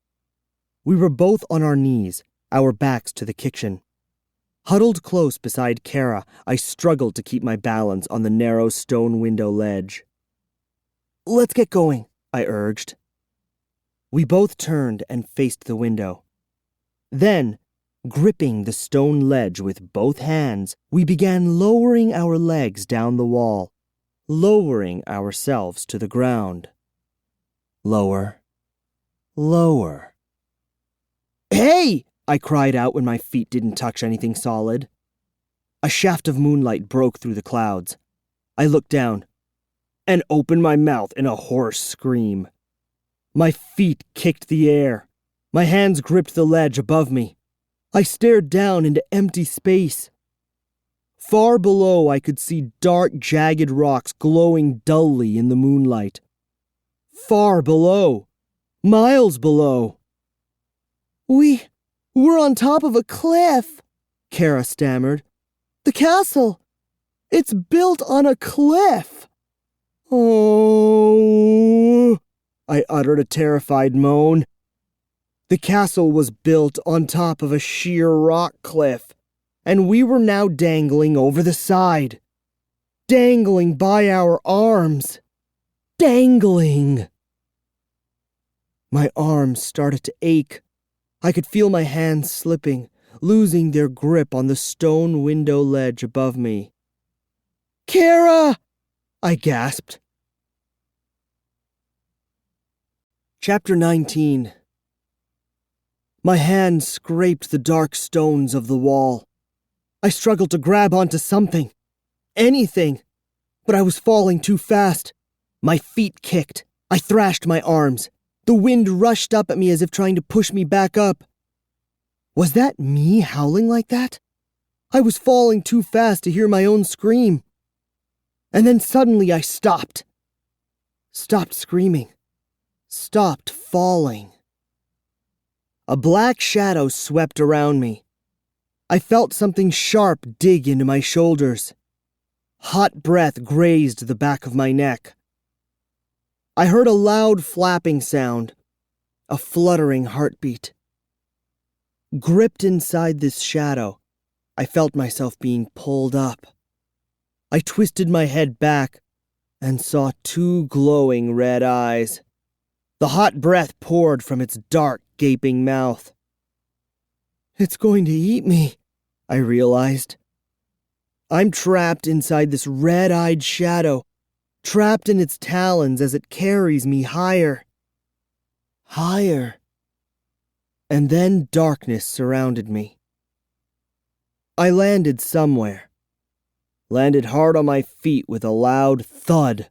We were both on our knees, our backs to the kitchen. Huddled close beside Cara, I struggled to keep my balance on the narrow stone window ledge. "Let's get going," I urged. We both turned and faced the window. Then, gripping the stone ledge with both hands, we began lowering our legs down the wall, lowering ourselves to the ground. Lower, lower. "Hey!" I cried out when my feet didn't touch anything solid. A shaft of moonlight broke through the clouds. I looked down and opened my mouth in a hoarse scream. My feet kicked the air. My hands gripped the ledge above me. I stared down into empty space. Far below, I could see dark, jagged rocks glowing dully in the moonlight. Far below. Miles below. We're on top of a cliff," Cara stammered. "The castle. It's built on a cliff." "Oh," I uttered a terrified moan. The castle was built on top of a sheer rock cliff, and we were now dangling over the side. Dangling by our arms. Dangling. My arms started to ache. I could feel my hands slipping, losing their grip on the stone window ledge above me. "Cara!" I gasped. Chapter 19. My hands scraped the dark stones of the wall. I struggled to grab onto something. Anything. But I was falling too fast. My feet kicked. I thrashed my arms. The wind rushed up at me as if trying to push me back up. Was that me howling like that? I was falling too fast to hear my own scream. And then suddenly I stopped. Stopped screaming. Stopped falling. A black shadow swept around me. I felt something sharp dig into my shoulders. Hot breath grazed the back of my neck. I heard a loud flapping sound, a fluttering heartbeat. Gripped inside this shadow, I felt myself being pulled up. I twisted my head back and saw two glowing red eyes. The hot breath poured from its dark, gaping mouth. "It's going to eat me," I realized. I'm trapped inside this red-eyed shadow, trapped in its talons as it carries me higher. Higher. And then darkness surrounded me. I landed somewhere. Landed hard on my feet with a loud thud.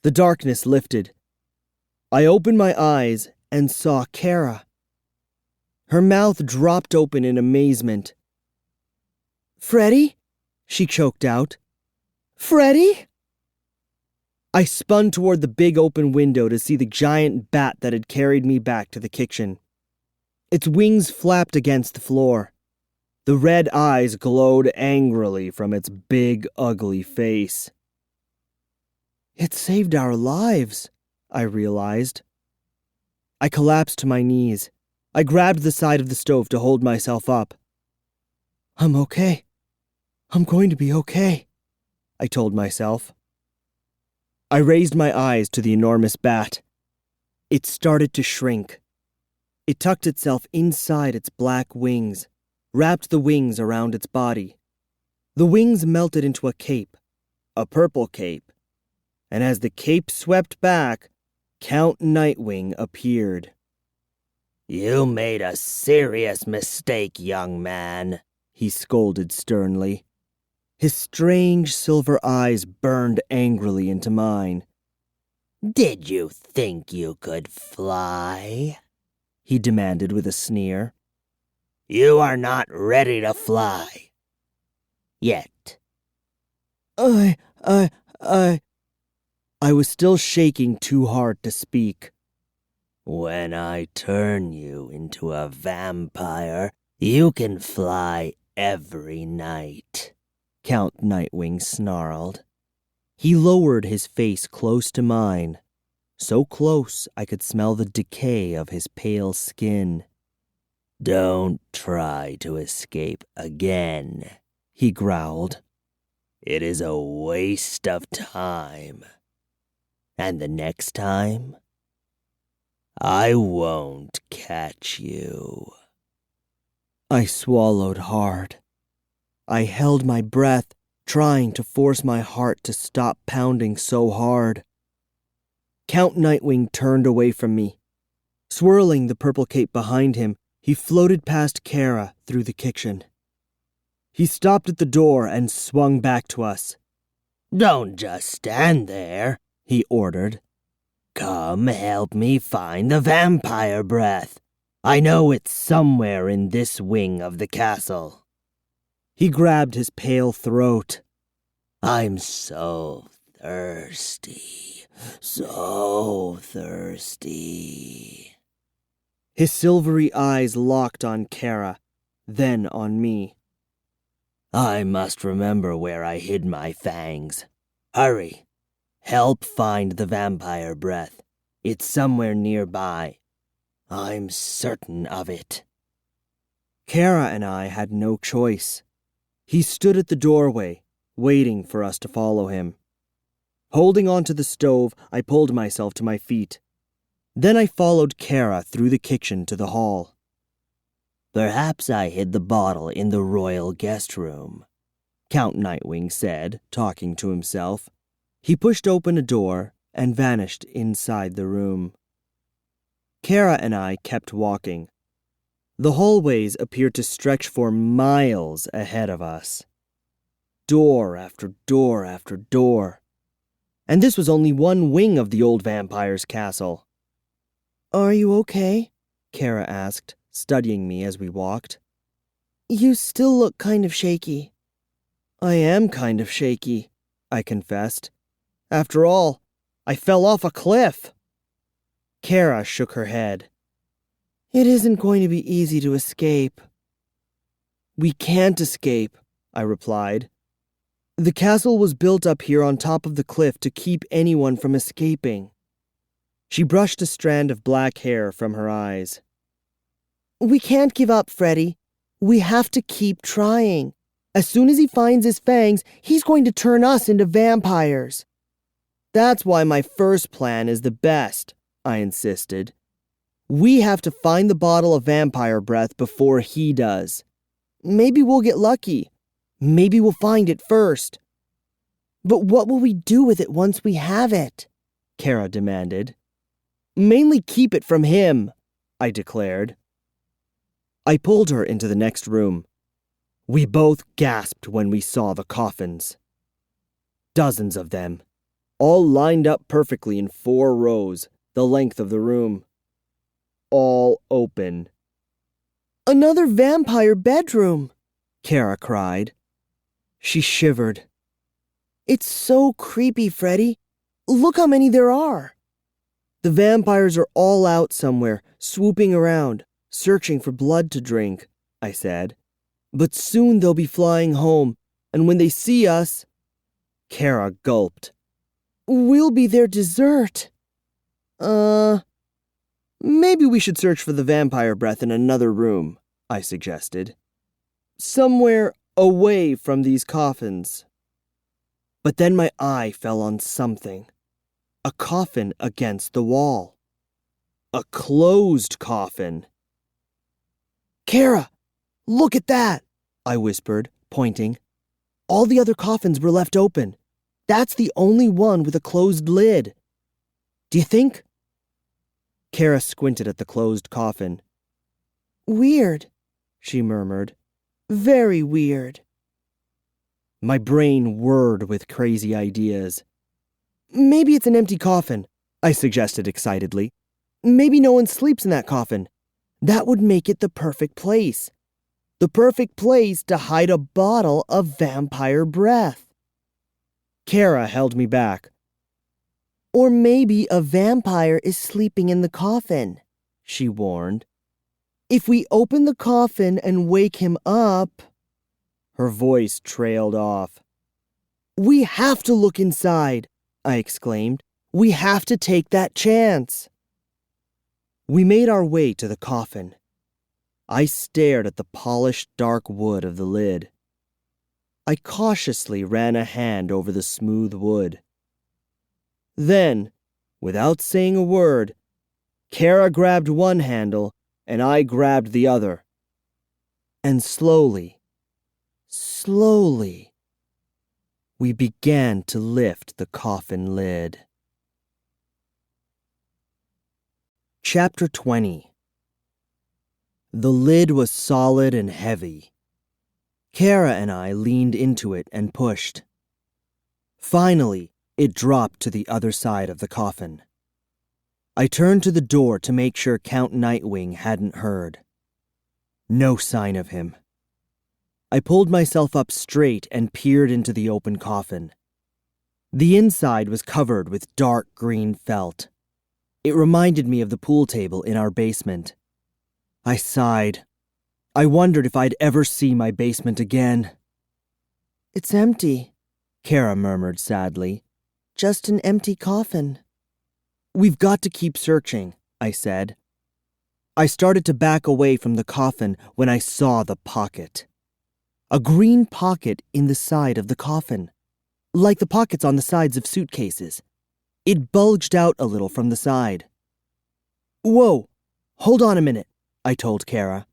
The darkness lifted. I opened my eyes and saw Cara. Her mouth dropped open in amazement. "Freddy?" she choked out. "Freddy?" I spun toward the big open window to see the giant bat that had carried me back to the kitchen. Its wings flapped against the floor. The red eyes glowed angrily from its big, ugly face. "It saved our lives," I realized. I collapsed to my knees. I grabbed the side of the stove to hold myself up. "I'm okay. I'm going to be okay," I told myself. I raised my eyes to the enormous bat. It started to shrink. It tucked itself inside its black wings, wrapped the wings around its body. The wings melted into a cape, a purple cape, and as the cape swept back, Count Nightwing appeared. "You made a serious mistake, young man," he scolded sternly. His strange silver eyes burned angrily into mine. "Did you think you could fly?" he demanded with a sneer. "You are not ready to fly. Yet." I was still shaking too hard to speak. "When I turn you into a vampire, you can fly every night," Count Nightwing snarled. He lowered his face close to mine, so close I could smell the decay of his pale skin. "Don't try to escape again," he growled. "It is a waste of time. And the next time, I won't catch you." I swallowed hard. I held my breath, trying to force my heart to stop pounding so hard. Count Nightwing turned away from me. Swirling the purple cape behind him, he floated past Cara through the kitchen. He stopped at the door and swung back to us. "Don't just stand there," he ordered. "Come help me find the vampire breath. I know it's somewhere in this wing of the castle." He grabbed his pale throat. "I'm so thirsty, so thirsty." His silvery eyes locked on Cara, then on me. "I must remember where I hid my fangs. Hurry. Help find the vampire breath. It's somewhere nearby. I'm certain of it." Cara and I had no choice. He stood at the doorway, waiting for us to follow him. Holding onto the stove, I pulled myself to my feet. Then I followed Cara through the kitchen to the hall. "Perhaps I hid the bottle in the royal guest room," Count Nightwing said, talking to himself. He pushed open a door and vanished inside the room. Cara and I kept walking. The hallways appeared to stretch for miles ahead of us. Door after door after door. And this was only one wing of the old vampire's castle. "Are you okay?" Cara asked, studying me as we walked. "You still look kind of shaky." "I am kind of shaky," I confessed. "After all, I fell off a cliff." Cara shook her head. "It isn't going to be easy to escape." "We can't escape," I replied. "The castle was built up here on top of the cliff to keep anyone from escaping." She brushed a strand of black hair from her eyes. "We can't give up, Freddy. We have to keep trying. As soon as he finds his fangs, he's going to turn us into vampires." "That's why my first plan is the best," I insisted. "We have to find the bottle of vampire breath before he does. Maybe we'll get lucky. Maybe we'll find it first." "But what will we do with it once we have it?" Cara demanded. "Mainly keep it from him," I declared. I pulled her into the next room. We both gasped when we saw the coffins. Dozens of them, all lined up perfectly in 4 rows, the length of the room. All open. "Another vampire bedroom," Cara cried. She shivered. "It's so creepy, Freddy. Look how many there are." The vampires are all out somewhere, swooping around, searching for blood to drink, I said. But soon they'll be flying home, and when they see us... Cara gulped. "We'll be their dessert." Maybe we should search for the vampire breath in another room, I suggested. Somewhere away from these coffins. But then my eye fell on something. A coffin against the wall. A closed coffin. "Cara, look at that," I whispered, pointing. All the other coffins were left open. That's the only one with a closed lid. Do you think? Cara squinted at the closed coffin. "Weird," she murmured. "Very weird." My brain whirred with crazy ideas. Maybe it's an empty coffin, I suggested excitedly. Maybe no one sleeps in that coffin. That would make it the perfect place. The perfect place to hide a bottle of vampire breath. Cara held me back. "Or maybe a vampire is sleeping in the coffin," she warned. "If we open the coffin and wake him up..." Her voice trailed off. "We have to look inside," I exclaimed. "We have to take that chance." We made our way to the coffin. I stared at the polished dark wood of the lid. I cautiously ran a hand over the smooth wood. Then, without saying a word, Cara grabbed one handle and I grabbed the other. And slowly, we began to lift the coffin lid. Chapter 20. The lid was solid and heavy. Cara and I leaned into it and pushed. Finally, it dropped to the other side of the coffin. I turned to the door to make sure Count Nightwing hadn't heard. No sign of him. I pulled myself up straight and peered into the open coffin. The inside was covered with dark green felt. It reminded me of the pool table in our basement. I sighed. I wondered if I'd ever see my basement again. "It's empty," Cara murmured sadly. "Just an empty coffin." "We've got to keep searching," I said. I started to back away from the coffin when I saw the pocket. A green pocket in the side of the coffin, like the pockets on the sides of suitcases. It bulged out a little from the side. "Whoa, hold on a minute," I told Cara.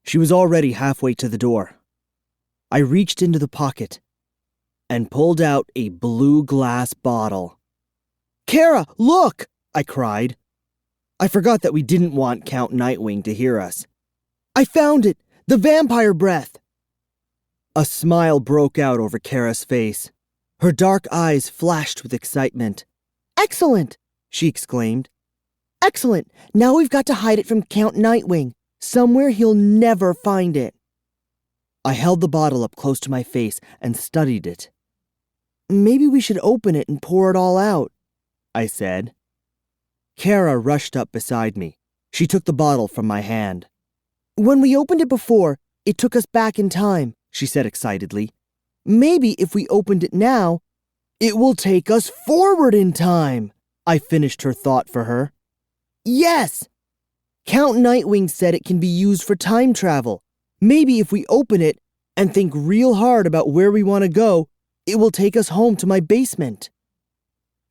She was already halfway to the door. I reached into the pocket and pulled out a blue glass bottle. "Cara, look!" I cried. I forgot that we didn't want Count Nightwing to hear us. "I found it! The vampire breath!" A smile broke out over Cara's face. Her dark eyes flashed with excitement. "Excellent!" she exclaimed. "Excellent! Now we've got to hide it from Count Nightwing. Somewhere he'll never find it." I held the bottle up close to my face and studied it. "Maybe we should open it and pour it all out," I said. Cara rushed up beside me. She took the bottle from my hand. "When we opened it before, it took us back in time," she said excitedly. "Maybe if we opened it now, it will take us forward in time," I finished her thought for her. "Yes! Count Nightwing said it can be used for time travel. Maybe if we open it and think real hard about where we want to go, it will take us home to my basement."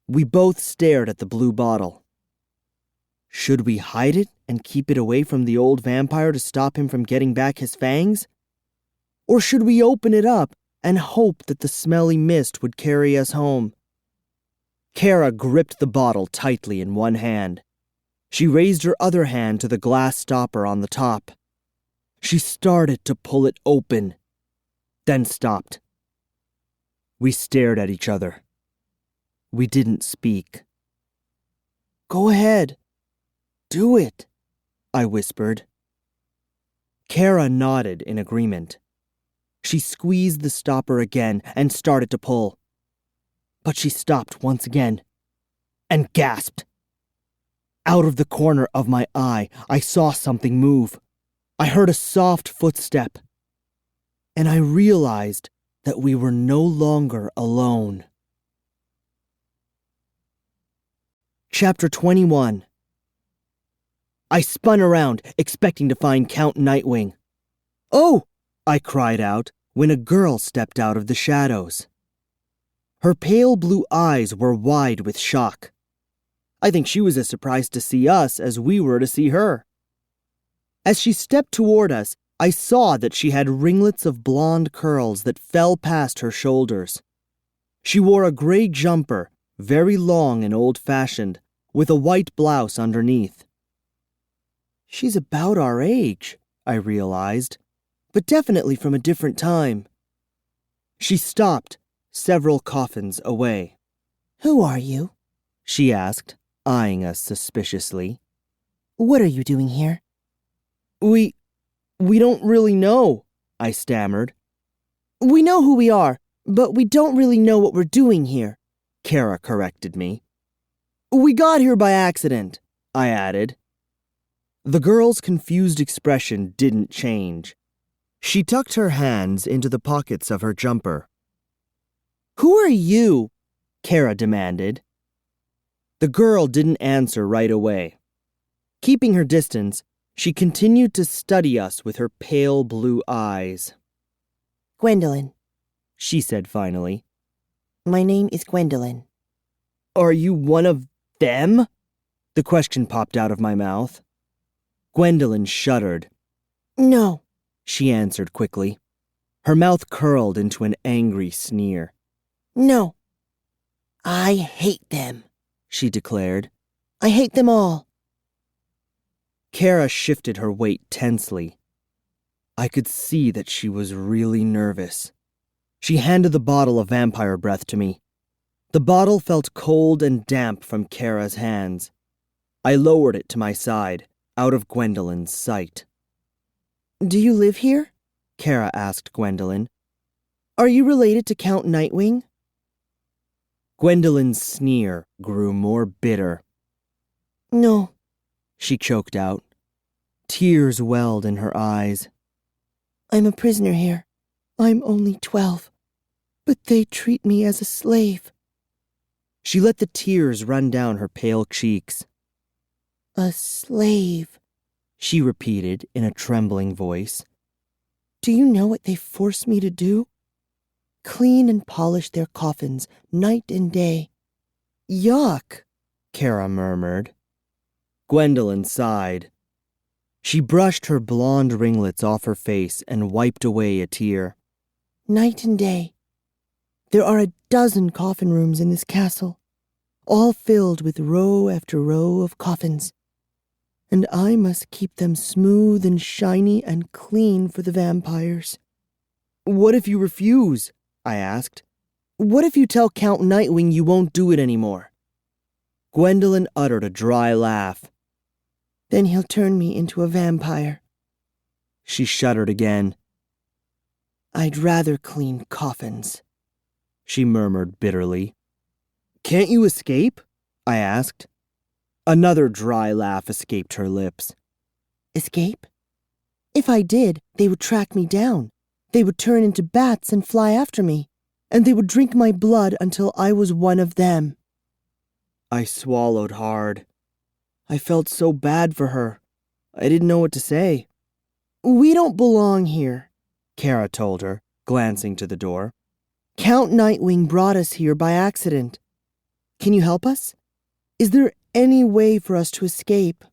We both stared at the blue bottle. Should we hide it and keep it away from the old vampire to stop him from getting back his fangs? Or should we open it up and hope that the smelly mist would carry us home? Cara gripped the bottle tightly in one hand. She raised her other hand to the glass stopper on the top. She started to pull it open, then stopped. We stared at each other. We didn't speak. "Go ahead. Do it," I whispered. Cara nodded in agreement. She squeezed the stopper again and started to pull. But she stopped once again and gasped. Out of the corner of my eye, I saw something move. I heard a soft footstep, and I realized that we were no longer alone. Chapter 21. I spun around, expecting to find Count Nightwing. "Oh!" I cried out when a girl stepped out of the shadows. Her pale blue eyes were wide with shock. I think she was as surprised to see us as we were to see her. As she stepped toward us, I saw that she had ringlets of blonde curls that fell past her shoulders. She wore a gray jumper, very long and old-fashioned, with a white blouse underneath. She's about our age, I realized, but definitely from a different time. She stopped, several coffins away. "Who are you?" she asked, eyeing us suspiciously. "What are you doing here?" We don't really know," I stammered. "We know who we are, but we don't really know what we're doing here," Cara corrected me. "We got here by accident," I added. The girl's confused expression didn't change. She tucked her hands into the pockets of her jumper. "Who are you?" Cara demanded. The girl didn't answer right away. Keeping her distance, she continued to study us with her pale blue eyes. "Gwendolyn," she said finally. "My name is Gwendolyn." "Are you one of them?" The question popped out of my mouth. Gwendolyn shuddered. "No," she answered quickly. Her mouth curled into an angry sneer. "No. I hate them," she declared. "I hate them all." Cara shifted her weight tensely. I could see that she was really nervous. She handed the bottle of vampire breath to me. The bottle felt cold and damp from Cara's hands. I lowered it to my side, out of Gwendolyn's sight. "Do you live here?" Cara asked Gwendolyn. "Are you related to Count Nightwing?" Gwendolyn's sneer grew more bitter. "No," she choked out. Tears welled in her eyes. "I'm a prisoner here. I'm only 12, but they treat me as a slave." She let the tears run down her pale cheeks. "A slave," she repeated in a trembling voice. "Do you know what they force me to do? Clean and polish their coffins night and day." "Yuck," Cara murmured. Gwendolyn sighed. She brushed her blonde ringlets off her face and wiped away a tear. "Night and day. There are 12 coffin rooms in this castle, all filled with row after row of coffins. And I must keep them smooth and shiny and clean for the vampires." "What if you refuse?" I asked. "What if you tell Count Nightwing you won't do it anymore?" Gwendolyn uttered a dry laugh. "Then he'll turn me into a vampire." She shuddered again. "I'd rather clean coffins," she murmured bitterly. "Can't you escape?" I asked. Another dry laugh escaped her lips. "Escape? If I did, they would track me down. They would turn into bats and fly after me, and they would drink my blood until I was one of them." I swallowed hard. I felt so bad for her. I didn't know what to say. "We don't belong here," Cara told her, glancing to the door. "Count Nightwing brought us here by accident. Can you help us? Is there any way for us to escape?"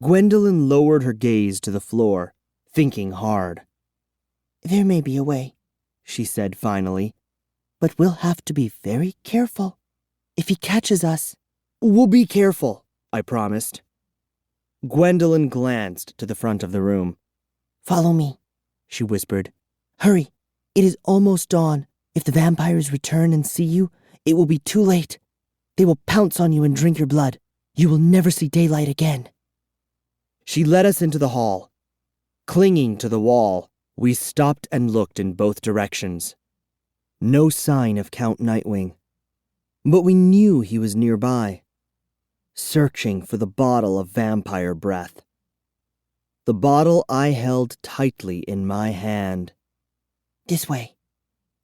Gwendolyn lowered her gaze to the floor, thinking hard. "There may be a way," she said finally, "but we'll have to be very careful. If he catches us..." "We'll be careful," I promised. Gwendolyn glanced to the front of the room. Follow me, she whispered. Hurry, it is almost dawn. If the vampires return and see you, it will be too late. They will pounce on you and drink your blood. You will never see daylight again. She led us into the hall. Clinging to the wall, we stopped and looked in both directions. No sign of Count Nightwing. But we knew he was nearby, searching for the bottle of vampire breath. The bottle I held tightly in my hand. This way,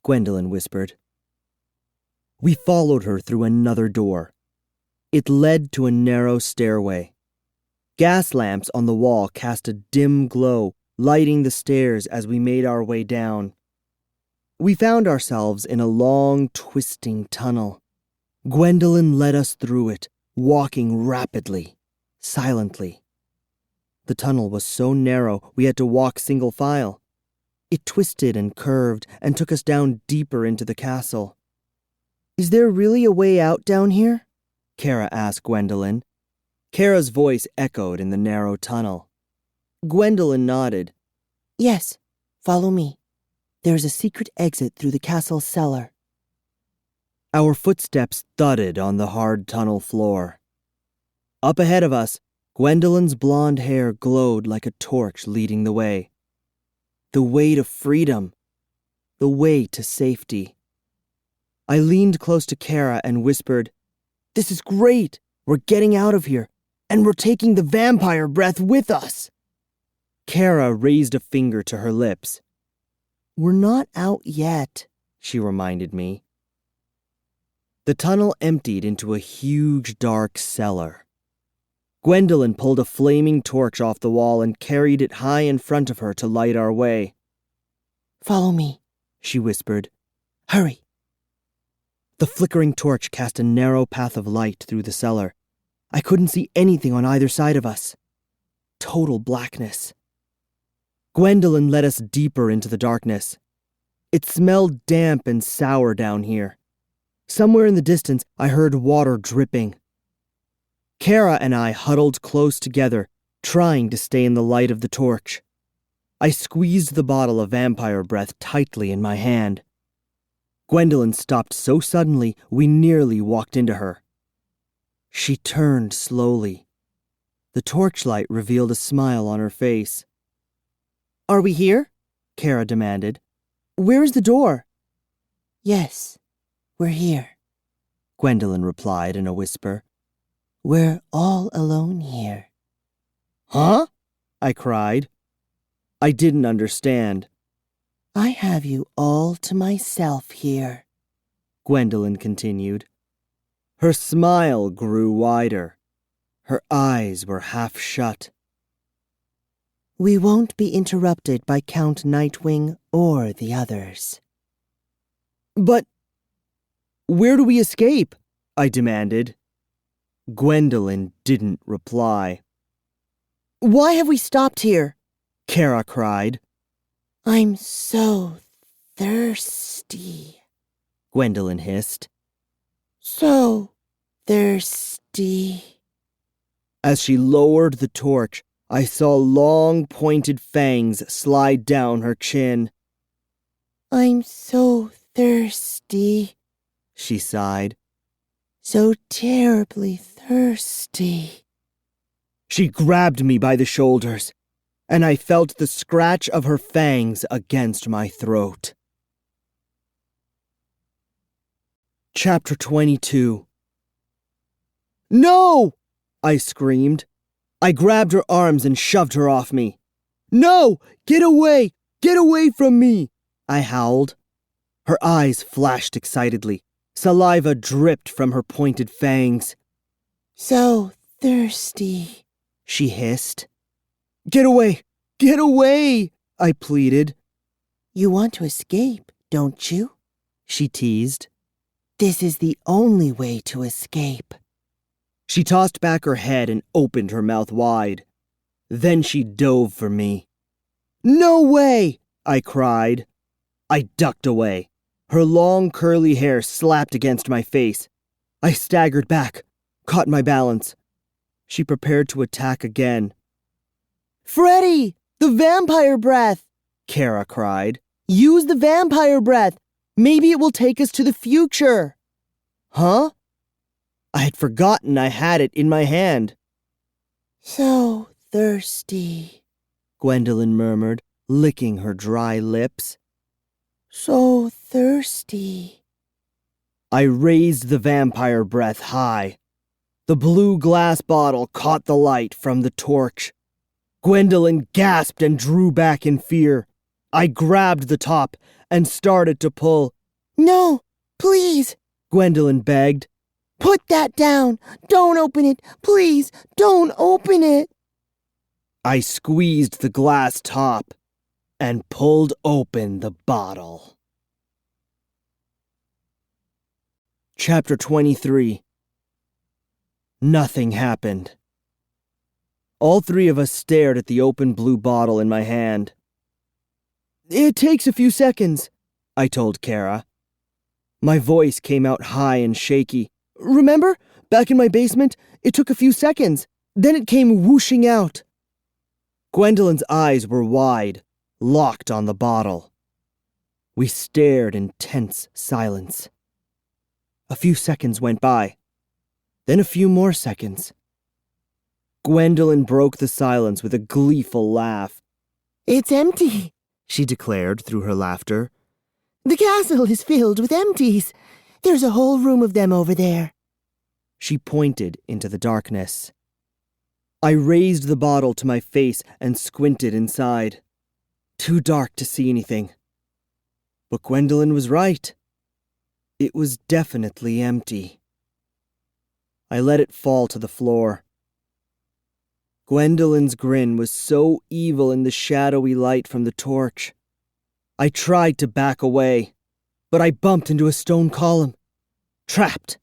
Gwendolyn whispered. We followed her through another door. It led to a narrow stairway. Gas lamps on the wall cast a dim glow, lighting the stairs as we made our way down. We found ourselves in a long, twisting tunnel. Gwendolyn led us through it, walking rapidly, silently. The tunnel was so narrow we had to walk single file. It twisted and curved and took us down deeper into the castle. Is there really a way out down here? Cara asked Gwendolyn. Cara's voice echoed in the narrow tunnel. Gwendolyn nodded. Yes, follow me. There is a secret exit through the castle cellar. Our footsteps thudded on the hard tunnel floor. Up ahead of us, Gwendolyn's blonde hair glowed like a torch leading the way. The way to freedom. The way to safety. I leaned close to Cara and whispered, "This is great! We're getting out of here, and we're taking the vampire breath with us!" Cara raised a finger to her lips. We're not out yet, she reminded me. The tunnel emptied into a huge dark cellar. Gwendolyn pulled a flaming torch off the wall and carried it high in front of her to light our way. Follow me, she whispered. Hurry. The flickering torch cast a narrow path of light through the cellar. I couldn't see anything on either side of us. Total blackness. Gwendolyn led us deeper into the darkness. It smelled damp and sour down here. Somewhere in the distance, I heard water dripping. Cara and I huddled close together, trying to stay in the light of the torch. I squeezed the bottle of vampire breath tightly in my hand. Gwendolyn stopped so suddenly, we nearly walked into her. She turned slowly. The torchlight revealed a smile on her face. Are we here? Cara demanded. Where is the door? Yes, we're here, Gwendolyn replied in a whisper. We're all alone here. Huh? I cried. I didn't understand. I have you all to myself here, Gwendolyn continued. Her smile grew wider. Her eyes were half shut. We won't be interrupted by Count Nightwing or the others. But where do we escape? I demanded. Gwendolyn didn't reply. Why have we stopped here? Cara cried. I'm so thirsty, Gwendolyn hissed. So thirsty. As she lowered the torch, I saw long pointed fangs slide down her chin. I'm so thirsty, she sighed. So terribly thirsty. She grabbed me by the shoulders, and I felt the scratch of her fangs against my throat. Chapter 22. No! I screamed. I grabbed her arms and shoved her off me. No! Get away! Get away from me! I howled. Her eyes flashed excitedly. Saliva dripped from her pointed fangs. So thirsty, she hissed. Get away! Get away! I pleaded. You want to escape, don't you? She teased. This is the only way to escape. She tossed back her head and opened her mouth wide. Then she dove for me. No way! I cried. I ducked away. Her long curly hair slapped against my face. I staggered back, caught my balance. She prepared to attack again. Freddy! The vampire breath! Cara cried. Use the vampire breath! Maybe it will take us to the future! Huh? I had forgotten I had it in my hand. So thirsty, Gwendolyn murmured, licking her dry lips. So thirsty. I raised the vampire breath high. The blue glass bottle caught the light from the torch. Gwendolyn gasped and drew back in fear. I grabbed the top and started to pull. No, please, Gwendolyn begged. Put that down. Don't open it. Please, don't open it. I squeezed the glass top and pulled open the bottle. Chapter 23. Nothing happened. All three of us stared at the open blue bottle in my hand. It takes a few seconds, I told Cara. My voice came out high and shaky. Remember? Back in my basement, it took a few seconds. Then it came whooshing out. Gwendolyn's eyes were wide, locked on the bottle. We stared in tense silence. A few seconds went by. Then a few more seconds. Gwendolyn broke the silence with a gleeful laugh. It's empty, she declared through her laughter. The castle is filled with empties. There's a whole room of them over there. She pointed into the darkness. I raised the bottle to my face and squinted inside. Too dark to see anything. But Gwendolyn was right. It was definitely empty. I let it fall to the floor. Gwendolyn's grin was so evil in the shadowy light from the torch. I tried to back away, but I bumped into a stone column. Trapped.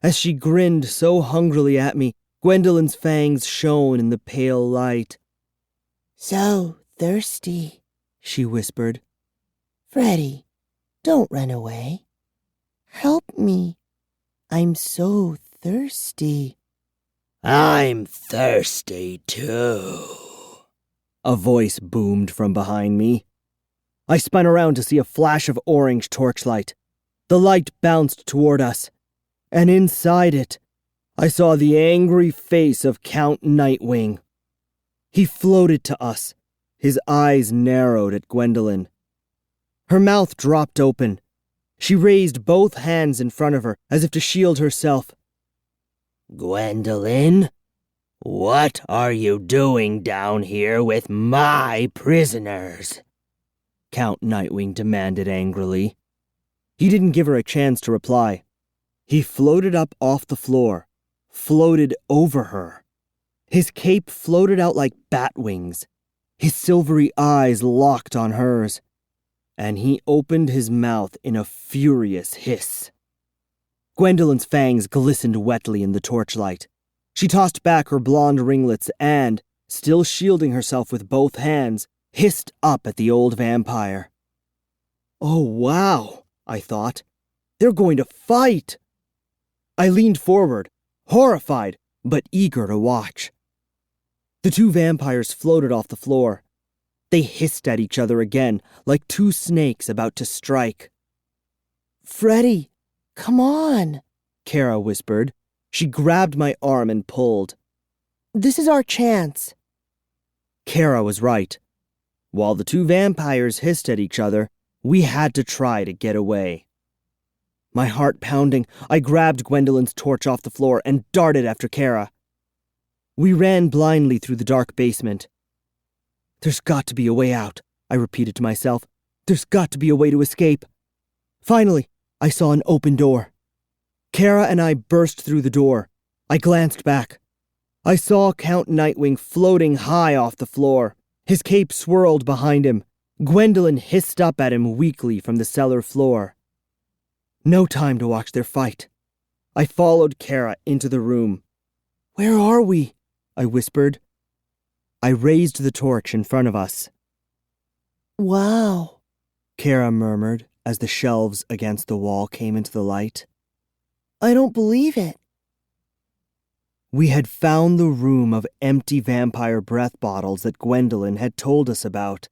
As she grinned so hungrily at me, Gwendolyn's fangs shone in the pale light. So thirsty, she whispered. Freddy, don't run away. Help me. I'm so thirsty. I'm thirsty too, a voice boomed from behind me. I spun around to see a flash of orange torchlight. The light bounced toward us, and inside it, I saw the angry face of Count Nightwing. He floated to us, his eyes narrowed at Gwendolyn. Her mouth dropped open. She raised both hands in front of her as if to shield herself. Gwendolyn, what are you doing down here with my prisoners? Count Nightwing demanded angrily. He didn't give her a chance to reply. He floated up off the floor, floated over her. His cape floated out like bat wings. His silvery eyes locked on hers, and he opened his mouth in a furious hiss. Gwendolyn's fangs glistened wetly in the torchlight. She tossed back her blonde ringlets and, still shielding herself with both hands, hissed up at the old vampire. Oh, wow, I thought. They're going to fight. I leaned forward, horrified, but eager to watch. The two vampires floated off the floor. They hissed at each other again, like two snakes about to strike. Freddy, come on, Cara whispered. She grabbed my arm and pulled. This is our chance. Cara was right. While the two vampires hissed at each other, we had to try to get away. My heart pounding, I grabbed Gwendolyn's torch off the floor and darted after Cara. We ran blindly through the dark basement. There's got to be a way out, I repeated to myself. There's got to be a way to escape. Finally, I saw an open door. Cara and I burst through the door. I glanced back. I saw Count Nightwing floating high off the floor. His cape swirled behind him. Gwendolyn hissed up at him weakly from the cellar floor. No time to watch their fight. I followed Cara into the room. Where are we? I whispered. I raised the torch in front of us. Wow, Cara murmured as the shelves against the wall came into the light. I don't believe it. We had found the room of empty vampire breath bottles that Gwendolyn had told us about.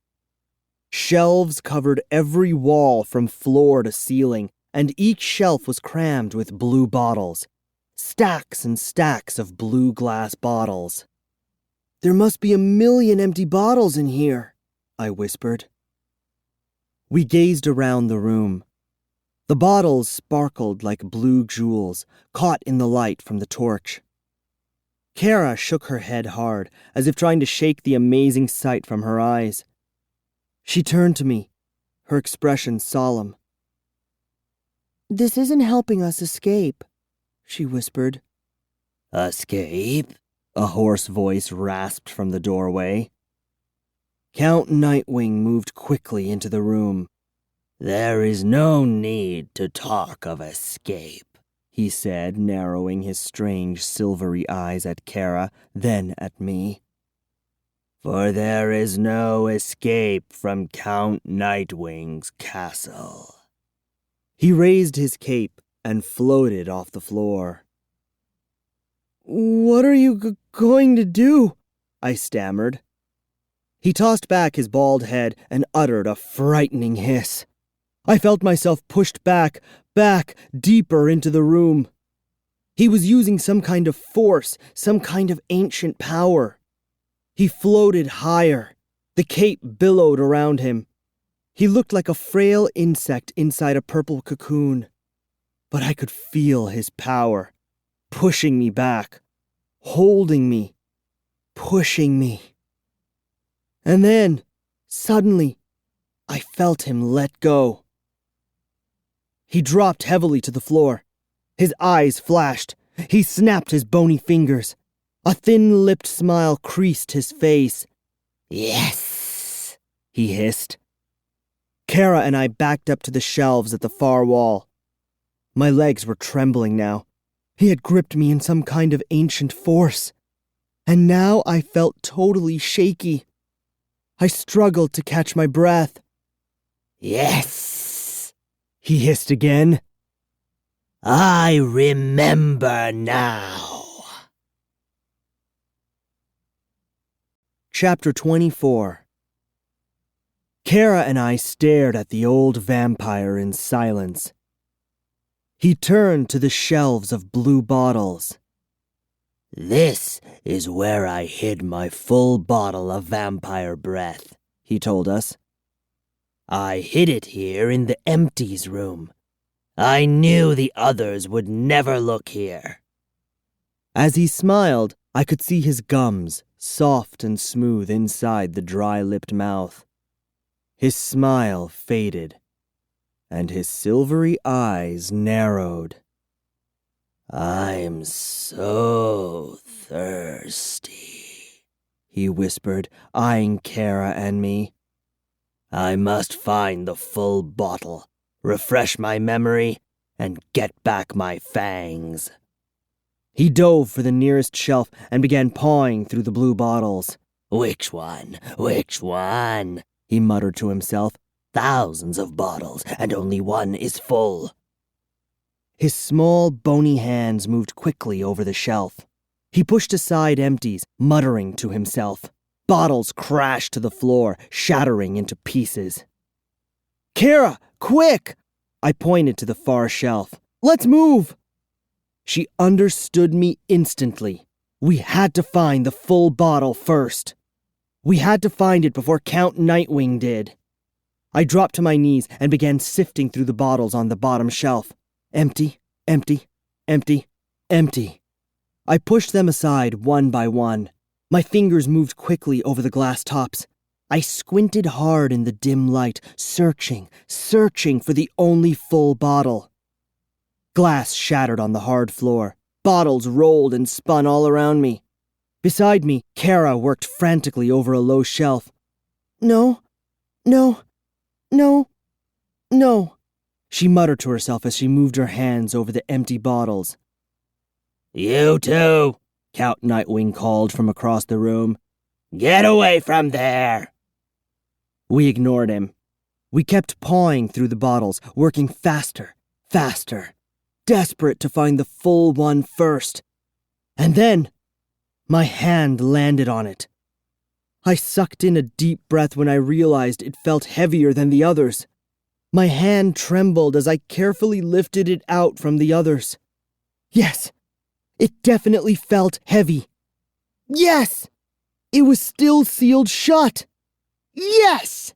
Shelves covered every wall from floor to ceiling, and each shelf was crammed with blue bottles. Stacks and stacks of blue glass bottles. "There must be 1,000,000 empty bottles in here," I whispered. We gazed around the room. The bottles sparkled like blue jewels, caught in the light from the torch. Cara shook her head hard, as if trying to shake the amazing sight from her eyes. She turned to me, her expression solemn. "This isn't helping us escape," she whispered. Escape? A hoarse voice rasped from the doorway. Count Nightwing moved quickly into the room. There is no need to talk of escape, he said, narrowing his strange silvery eyes at Cara, then at me. For there is no escape from Count Nightwing's castle. He raised his cape and floated off the floor. "What are you going to do?" I stammered. He tossed back his bald head and uttered a frightening hiss. I felt myself pushed back, deeper into the room. He was using some kind of force, some kind of ancient power. He floated higher. The cape billowed around him. He looked like a frail insect inside a purple cocoon. But I could feel his power, pushing me back, holding me, pushing me. And then, suddenly, I felt him let go. He dropped heavily to the floor. His eyes flashed. He snapped his bony fingers. A thin-lipped smile creased his face. Yes, he hissed. Cara and I backed up to the shelves at the far wall. My legs were trembling now. He had gripped me in some kind of ancient force. And now I felt totally shaky. I struggled to catch my breath. Yes, he hissed again. I remember now. Chapter 24. Cara and I stared at the old vampire in silence. He turned to the shelves of blue bottles. This is where I hid my full bottle of vampire breath, he told us. I hid it here in the empties room. I knew the others would never look here. As he smiled, I could see his gums, soft and smooth inside the dry-lipped mouth. His smile faded, and his silvery eyes narrowed. I'm so thirsty, he whispered, eyeing Cara and me. I must find the full bottle, refresh my memory, and get back my fangs. He dove for the nearest shelf and began pawing through the blue bottles. Which one? Which one? He muttered to himself. Thousands of bottles, and only one is full. His small, bony hands moved quickly over the shelf. He pushed aside empties, muttering to himself. Bottles crashed to the floor, shattering into pieces. "Cara, quick!" I pointed to the far shelf. "Let's move!" She understood me instantly. We had to find the full bottle first. We had to find it before Count Nightwing did. I dropped to my knees and began sifting through the bottles on the bottom shelf. Empty, empty, empty, empty. I pushed them aside one by one. My fingers moved quickly over the glass tops. I squinted hard in the dim light, searching for the only full bottle. Glass shattered on the hard floor. Bottles rolled and spun all around me. Beside me, Cara worked frantically over a low shelf. No, no, no, no, she muttered to herself as she moved her hands over the empty bottles. You two, Count Nightwing called from across the room. Get away from there! We ignored him. We kept pawing through the bottles, working faster, desperate to find the full one first. And then, my hand landed on it. I sucked in a deep breath when I realized it felt heavier than the others. My hand trembled as I carefully lifted it out from the others. Yes, it definitely felt heavy. Yes! It was still sealed shut. Yes!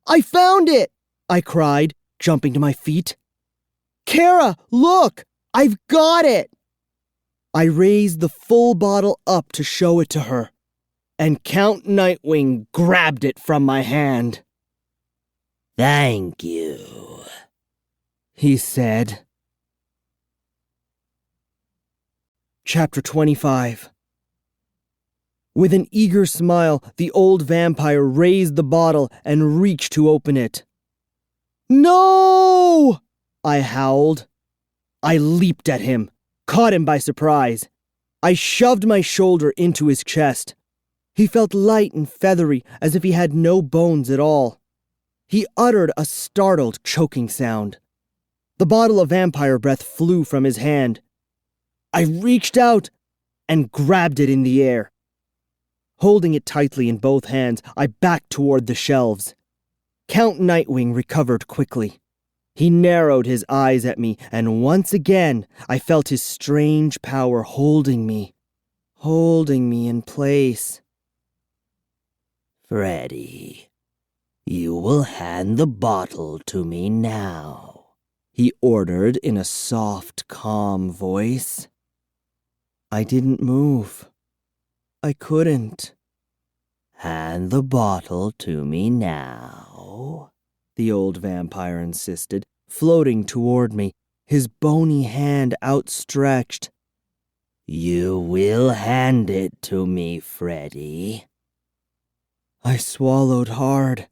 I found it! I cried, jumping to my feet. Cara, look! I've got it! I raised the full bottle up to show it to her, and Count Nightwing grabbed it from my hand. Thank you, he said. Chapter 25. With an eager smile, the old vampire raised the bottle and reached to open it. No! I howled. I leaped at him, caught him by surprise. I shoved my shoulder into his chest. He felt light and feathery, as if he had no bones at all. He uttered a startled, choking sound. The bottle of vampire breath flew from his hand. I reached out and grabbed it in the air. Holding it tightly in both hands, I backed toward the shelves. Count Nightwing recovered quickly. He narrowed his eyes at me, and once again I felt his strange power holding me in place. Freddy, you will hand the bottle to me now, he ordered in a soft, calm voice. I didn't move. I couldn't. Hand the bottle to me now, the old vampire insisted, floating toward me, his bony hand outstretched. You will hand it to me, Freddy. I swallowed hard.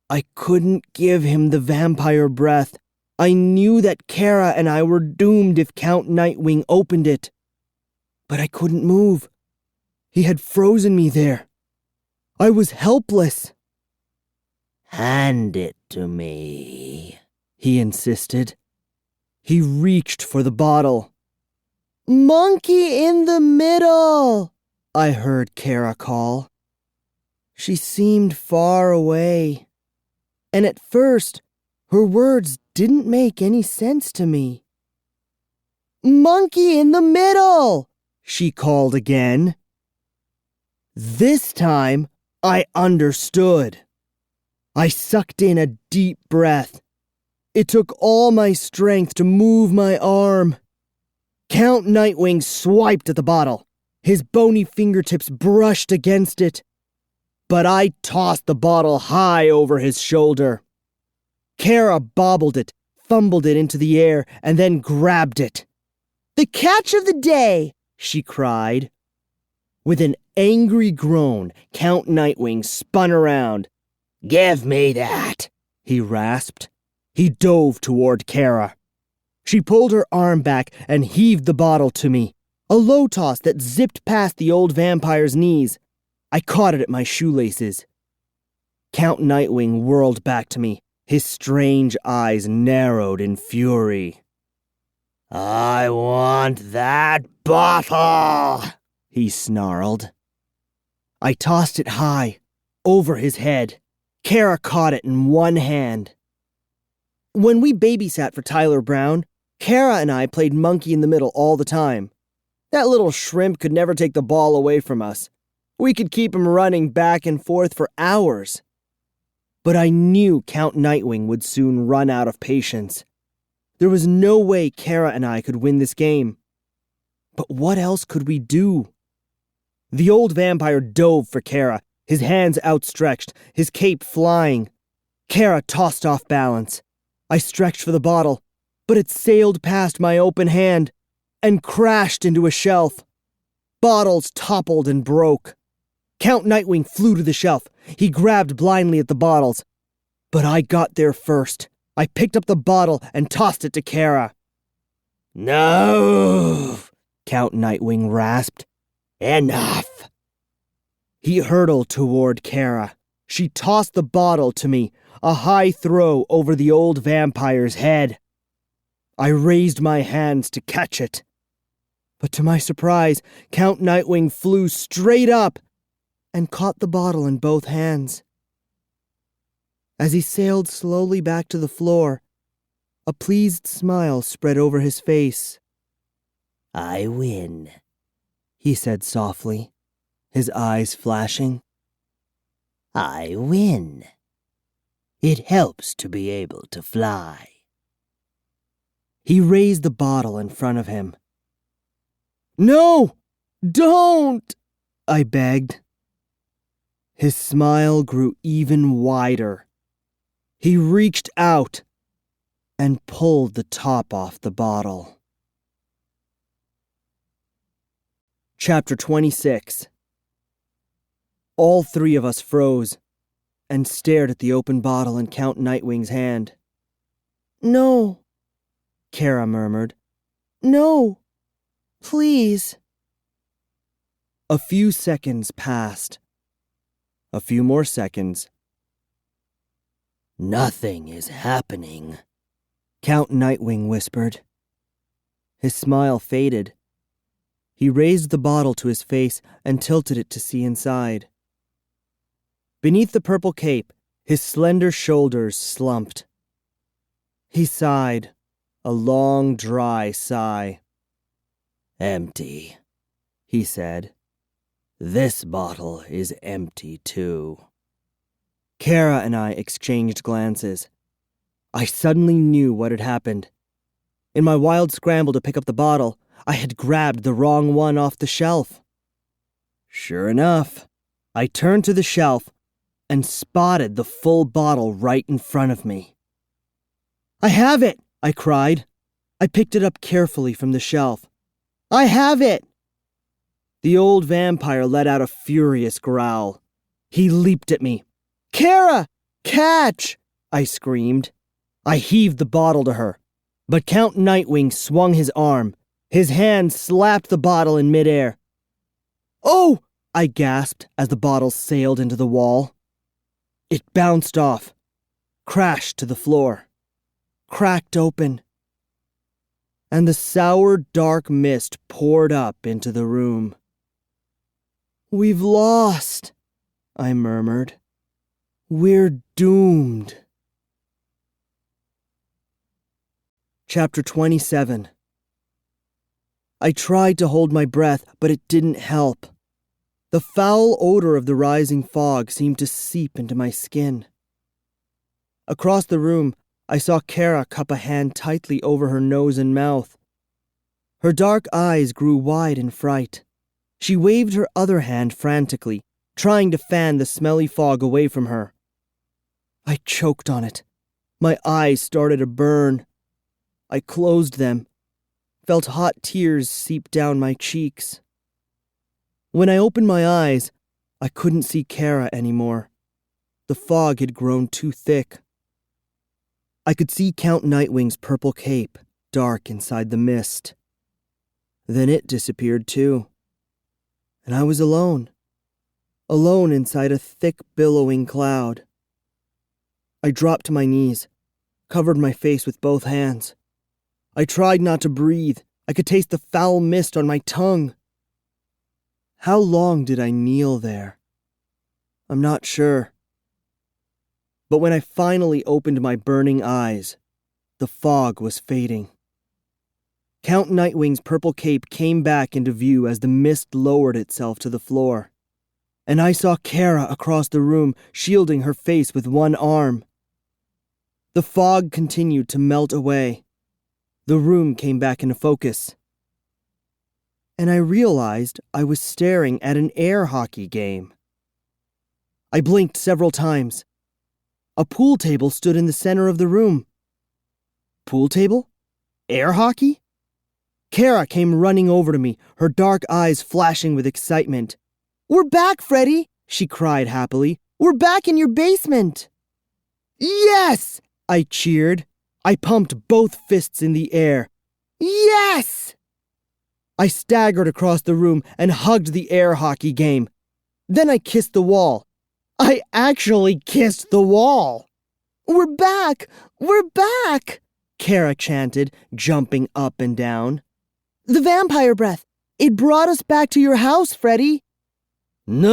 I couldn't give him the vampire breath. I knew that Cara and I were doomed if Count Nightwing opened it. But I couldn't move. He had frozen me there. I was helpless. Hand it to me, he insisted. He reached for the bottle. Monkey in the middle, I heard Cara call. She seemed far away, and at first, her words didn't make any sense to me. Monkey in the middle, she called again. This time, I understood. I sucked in a deep breath. It took all my strength to move my arm. Count Nightwing swiped at the bottle. His bony fingertips brushed against it. But I tossed the bottle high over his shoulder. Cara bobbled it, fumbled it into the air, and then grabbed it. The catch of the day, she cried. With an angry groan, Count Nightwing spun around. Give me that, he rasped. He dove toward Cara. She pulled her arm back and heaved the bottle to me, a low toss that zipped past the old vampire's knees. I caught it at my shoelaces. Count Nightwing whirled back to me, his strange eyes narrowed in fury. I want that bottle, he snarled. I tossed it high, over his head. Cara caught it in one hand. When we babysat for Tyler Brown, Cara and I played monkey in the middle all the time. That little shrimp could never take the ball away from us. We could keep him running back and forth for hours. But I knew Count Nightwing would soon run out of patience. There was no way Cara and I could win this game. But what else could we do? The old vampire dove for Cara, his hands outstretched, his cape flying. Cara tossed off balance. I stretched for the bottle, but it sailed past my open hand and crashed into a shelf. Bottles toppled and broke. Count Nightwing flew to the shelf. He grabbed blindly at the bottles. But I got there first. I picked up the bottle and tossed it to Cara. No, Count Nightwing rasped. Enough. He hurtled toward Cara. She tossed the bottle to me, a high throw over the old vampire's head. I raised my hands to catch it. But to my surprise, Count Nightwing flew straight up and caught the bottle in both hands. As he sailed slowly back to the floor, a pleased smile spread over his face. "I win," he said softly, his eyes flashing. "I win. It helps to be able to fly." He raised the bottle in front of him. "No! Don't!" I begged. His smile grew even wider. He reached out and pulled the top off the bottle. Chapter 26. All three of us froze and stared at the open bottle in Count Nightwing's hand. "No," Cara murmured. "No, please." A few seconds passed. A few more seconds. "Nothing is happening," Count Nightwing whispered. His smile faded. He raised the bottle to his face and tilted it to see inside. Beneath the purple cape, his slender shoulders slumped. He sighed, a long, dry sigh. "Empty," he said. "This bottle is empty too." Cara and I exchanged glances. I suddenly knew what had happened. In my wild scramble to pick up the bottle, I had grabbed the wrong one off the shelf. Sure enough, I turned to the shelf and spotted the full bottle right in front of me. "I have it!" I cried. I picked it up carefully from the shelf. "I have it!" The old vampire let out a furious growl. He leaped at me. "Cara! Catch!" I screamed. I heaved the bottle to her, but Count Nightwing swung his arm. His hand slapped the bottle in midair. "Oh!" I gasped as the bottle sailed into the wall. It bounced off, crashed to the floor, cracked open, and the sour, dark mist poured up into the room. "We've lost," I murmured. "We're doomed." Chapter 27. I tried to hold my breath, but it didn't help. The foul odor of the rising fog seemed to seep into my skin. Across the room, I saw Cara cup a hand tightly over her nose and mouth. Her dark eyes grew wide in fright. She waved her other hand frantically, trying to fan the smelly fog away from her. I choked on it. My eyes started to burn. I closed them, felt hot tears seep down my cheeks. When I opened my eyes, I couldn't see Cara anymore. The fog had grown too thick. I could see Count Nightwing's purple cape, dark inside the mist. Then it disappeared too. And I was alone. Alone inside a thick, billowing cloud. I dropped to my knees, covered my face with both hands. I tried not to breathe. I could taste the foul mist on my tongue. How long did I kneel there? I'm not sure. But when I finally opened my burning eyes, the fog was fading. Count Nightwing's purple cape came back into view as the mist lowered itself to the floor. And I saw Cara across the room, shielding her face with one arm. The fog continued to melt away. The room came back into focus. And I realized I was staring at an air hockey game. I blinked several times. A pool table stood in the center of the room. Pool table? Air hockey? Cara came running over to me, her dark eyes flashing with excitement. "We're back, Freddy!" she cried happily. "We're back in your basement!" "Yes!" I cheered. I pumped both fists in the air. "Yes!" I staggered across the room and hugged the air hockey game. Then I kissed the wall. I actually kissed the wall. "We're back! We're back!" Cara chanted, jumping up and down. "The vampire breath! It brought us back to your house, Freddy. No!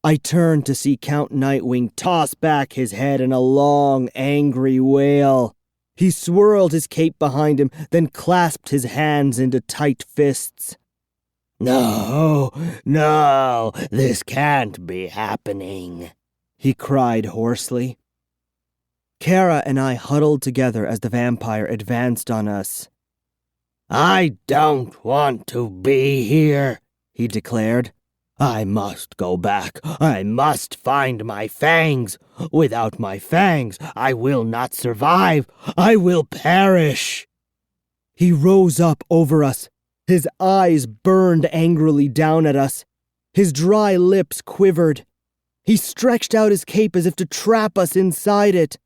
I turned to see Count Nightwing toss back his head in a long, angry wail. He swirled his cape behind him, then clasped his hands into tight fists. No, this can't be happening, he cried hoarsely. Cara and I huddled together as the vampire advanced on us. I don't want to be here, he declared. I must go back. I must find my fangs. Without my fangs, I will not survive. I will perish. He rose up over us. His eyes burned angrily down at us. His dry lips quivered. He stretched out his cape as if to trap us inside it.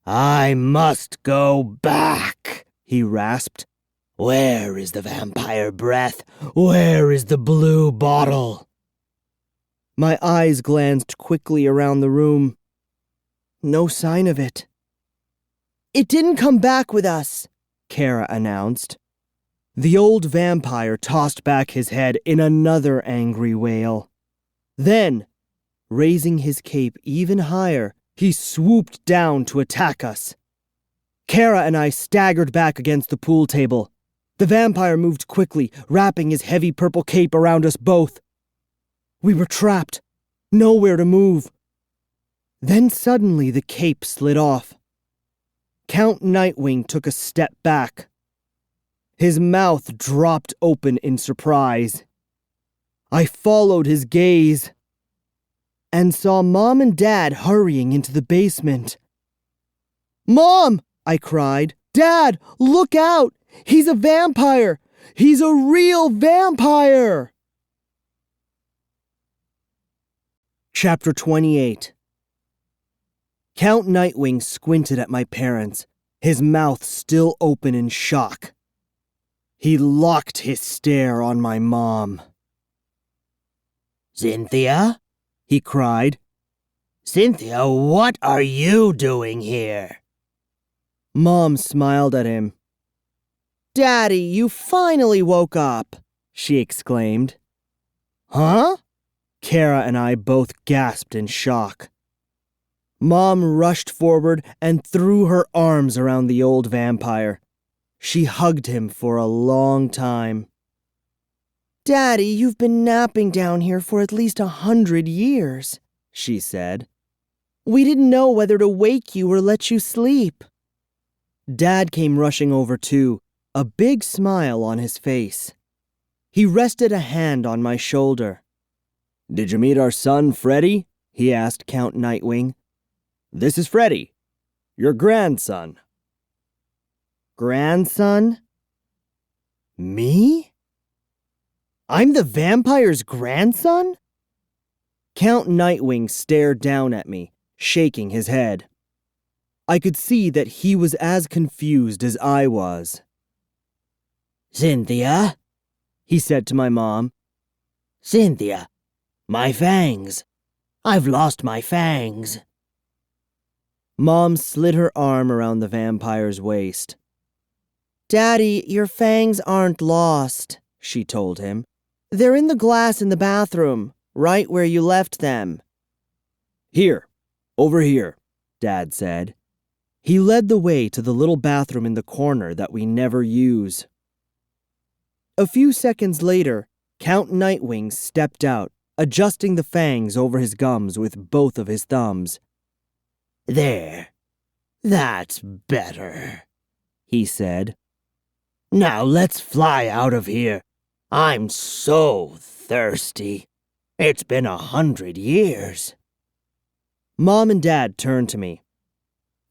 I must go back, he rasped. Where is the vampire breath? Where is the blue bottle? My eyes glanced quickly around the room. No sign of it. It didn't come back with us, Cara announced. The old vampire tossed back his head in another angry wail. Then, raising his cape even higher, he swooped down to attack us. Cara and I staggered back against the pool table. The vampire moved quickly, wrapping his heavy purple cape around us both. We were trapped, nowhere to move. Then suddenly the cape slid off. Count Nightwing took a step back. His mouth dropped open in surprise. I followed his gaze and saw Mom and Dad hurrying into the basement. Mom! I cried. Dad, look out! He's a vampire! He's a real vampire! Chapter 28. Count Nightwing squinted at my parents, his mouth still open in shock. He locked his stare on my mom. Cynthia? He cried. Cynthia, what are you doing here? Mom smiled at him. Daddy, you finally woke up, she exclaimed. Huh? Cara and I both gasped in shock. Mom rushed forward and threw her arms around the old vampire. She hugged him for a long time. Daddy, you've been napping down here for at least 100 years, she said. We didn't know whether to wake you or let you sleep. Dad came rushing over too, a big smile on his face. He rested a hand on my shoulder. Did you meet our son, Freddy? He asked Count Nightwing. This is Freddy, your grandson. Grandson? Me? I'm the vampire's grandson? Count Nightwing stared down at me, shaking his head. I could see that he was as confused as I was. Cynthia, he said to my mom. Cynthia, my fangs. I've lost my fangs. Mom slid her arm around the vampire's waist. Daddy, your fangs aren't lost, she told him. They're in the glass in the bathroom, right where you left them. Here, over here, Dad said. He led the way to the little bathroom in the corner that we never use. A few seconds later, Count Nightwing stepped out, adjusting the fangs over his gums with both of his thumbs. There, that's better, he said. Now let's fly out of here. I'm so thirsty. It's been 100 years. Mom and Dad turned to me.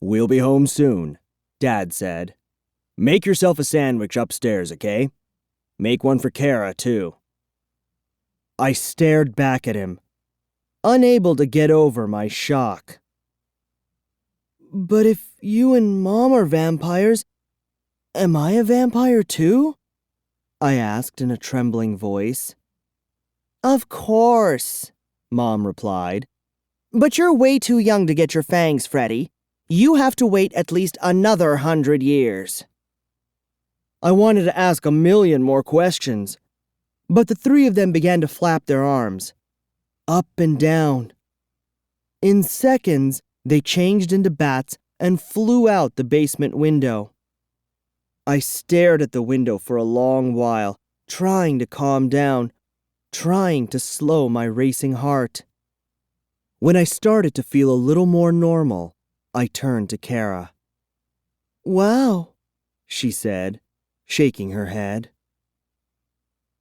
We'll be home soon, Dad said. Make yourself a sandwich upstairs, okay? Make one for Cara, too. I stared back at him, unable to get over my shock. But if you and Mom are vampires, am I a vampire too? I asked in a trembling voice. Of course, Mom replied. But you're way too young to get your fangs, Freddy. You have to wait at least another 100 years. I wanted to ask a million more questions, but the three of them began to flap their arms, up and down. In seconds, they changed into bats and flew out the basement window. I stared at the window for a long while, trying to calm down, trying to slow my racing heart. When I started to feel a little more normal, I turned to Cara. "Wow," she said, shaking her head.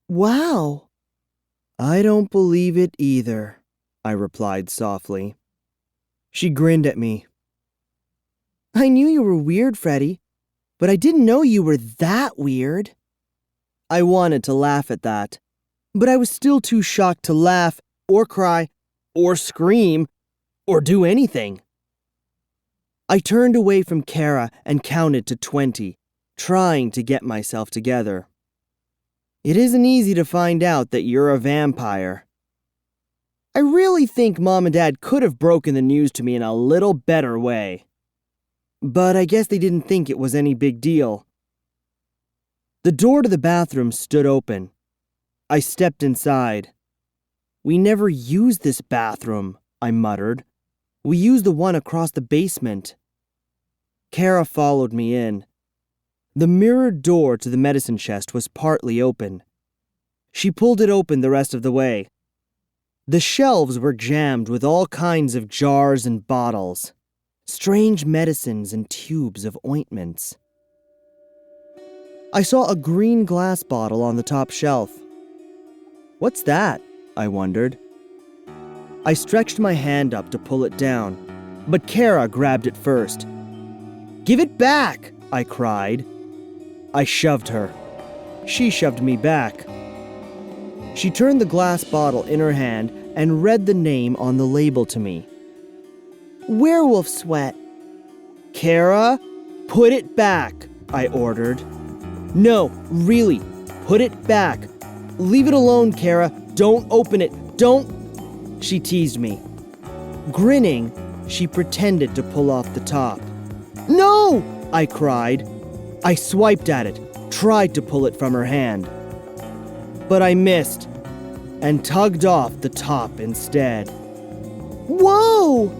"Wow." "I don't believe it either," I replied softly. She grinned at me. "I knew you were weird, Freddy, but I didn't know you were that weird." I wanted to laugh at that, but I was still too shocked to laugh, or cry, or scream, or do anything. I turned away from Cara and counted to 20, trying to get myself together. It isn't easy to find out that you're a vampire. I really think Mom and Dad could have broken the news to me in a little better way. But I guess they didn't think it was any big deal. The door to the bathroom stood open. I stepped inside. "We never use this bathroom," I muttered. "We use the one across the basement." Cara followed me in. The mirrored door to the medicine chest was partly open. She pulled it open the rest of the way. The shelves were jammed with all kinds of jars and bottles, strange medicines and tubes of ointments. I saw a green glass bottle on the top shelf. "What's that?" I wondered. I stretched my hand up to pull it down, but Cara grabbed it first. "Give it back!" I cried. I shoved her. She shoved me back. She turned the glass bottle in her hand and read the name on the label to me. "Werewolf sweat." "Cara, put it back," I ordered. "No, really, put it back. Leave it alone, Cara. Don't open it. Don't..." She teased me. Grinning, she pretended to pull off the top. "No!" I cried. I swiped at it, tried to pull it from her hand. But I missed, and tugged off the top instead. "Whoa!"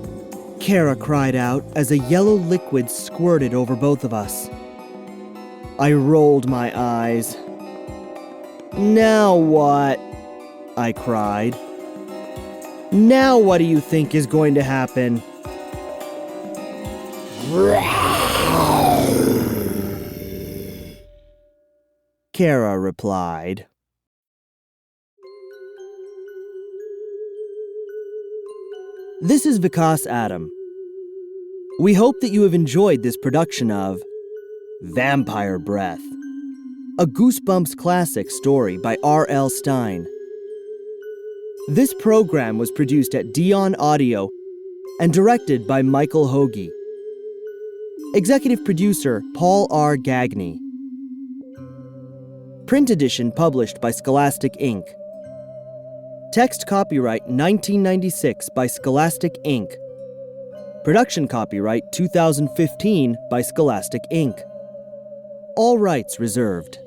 Cara cried out as a yellow liquid squirted over both of us. I rolled my eyes. "Now what?" I cried. "Now what do you think is going to happen?" Cara replied. This is Vikas Adam. We hope that you have enjoyed this production of Vampire Breath, a Goosebumps classic story by R.L. Stine. This program was produced at Dion Audio and directed by Michael Hoagie. Executive producer Paul R. Gagney. Print edition published by Scholastic Inc. Text copyright 1996 by Scholastic Inc. Production copyright 2015 by Scholastic Inc. All rights reserved.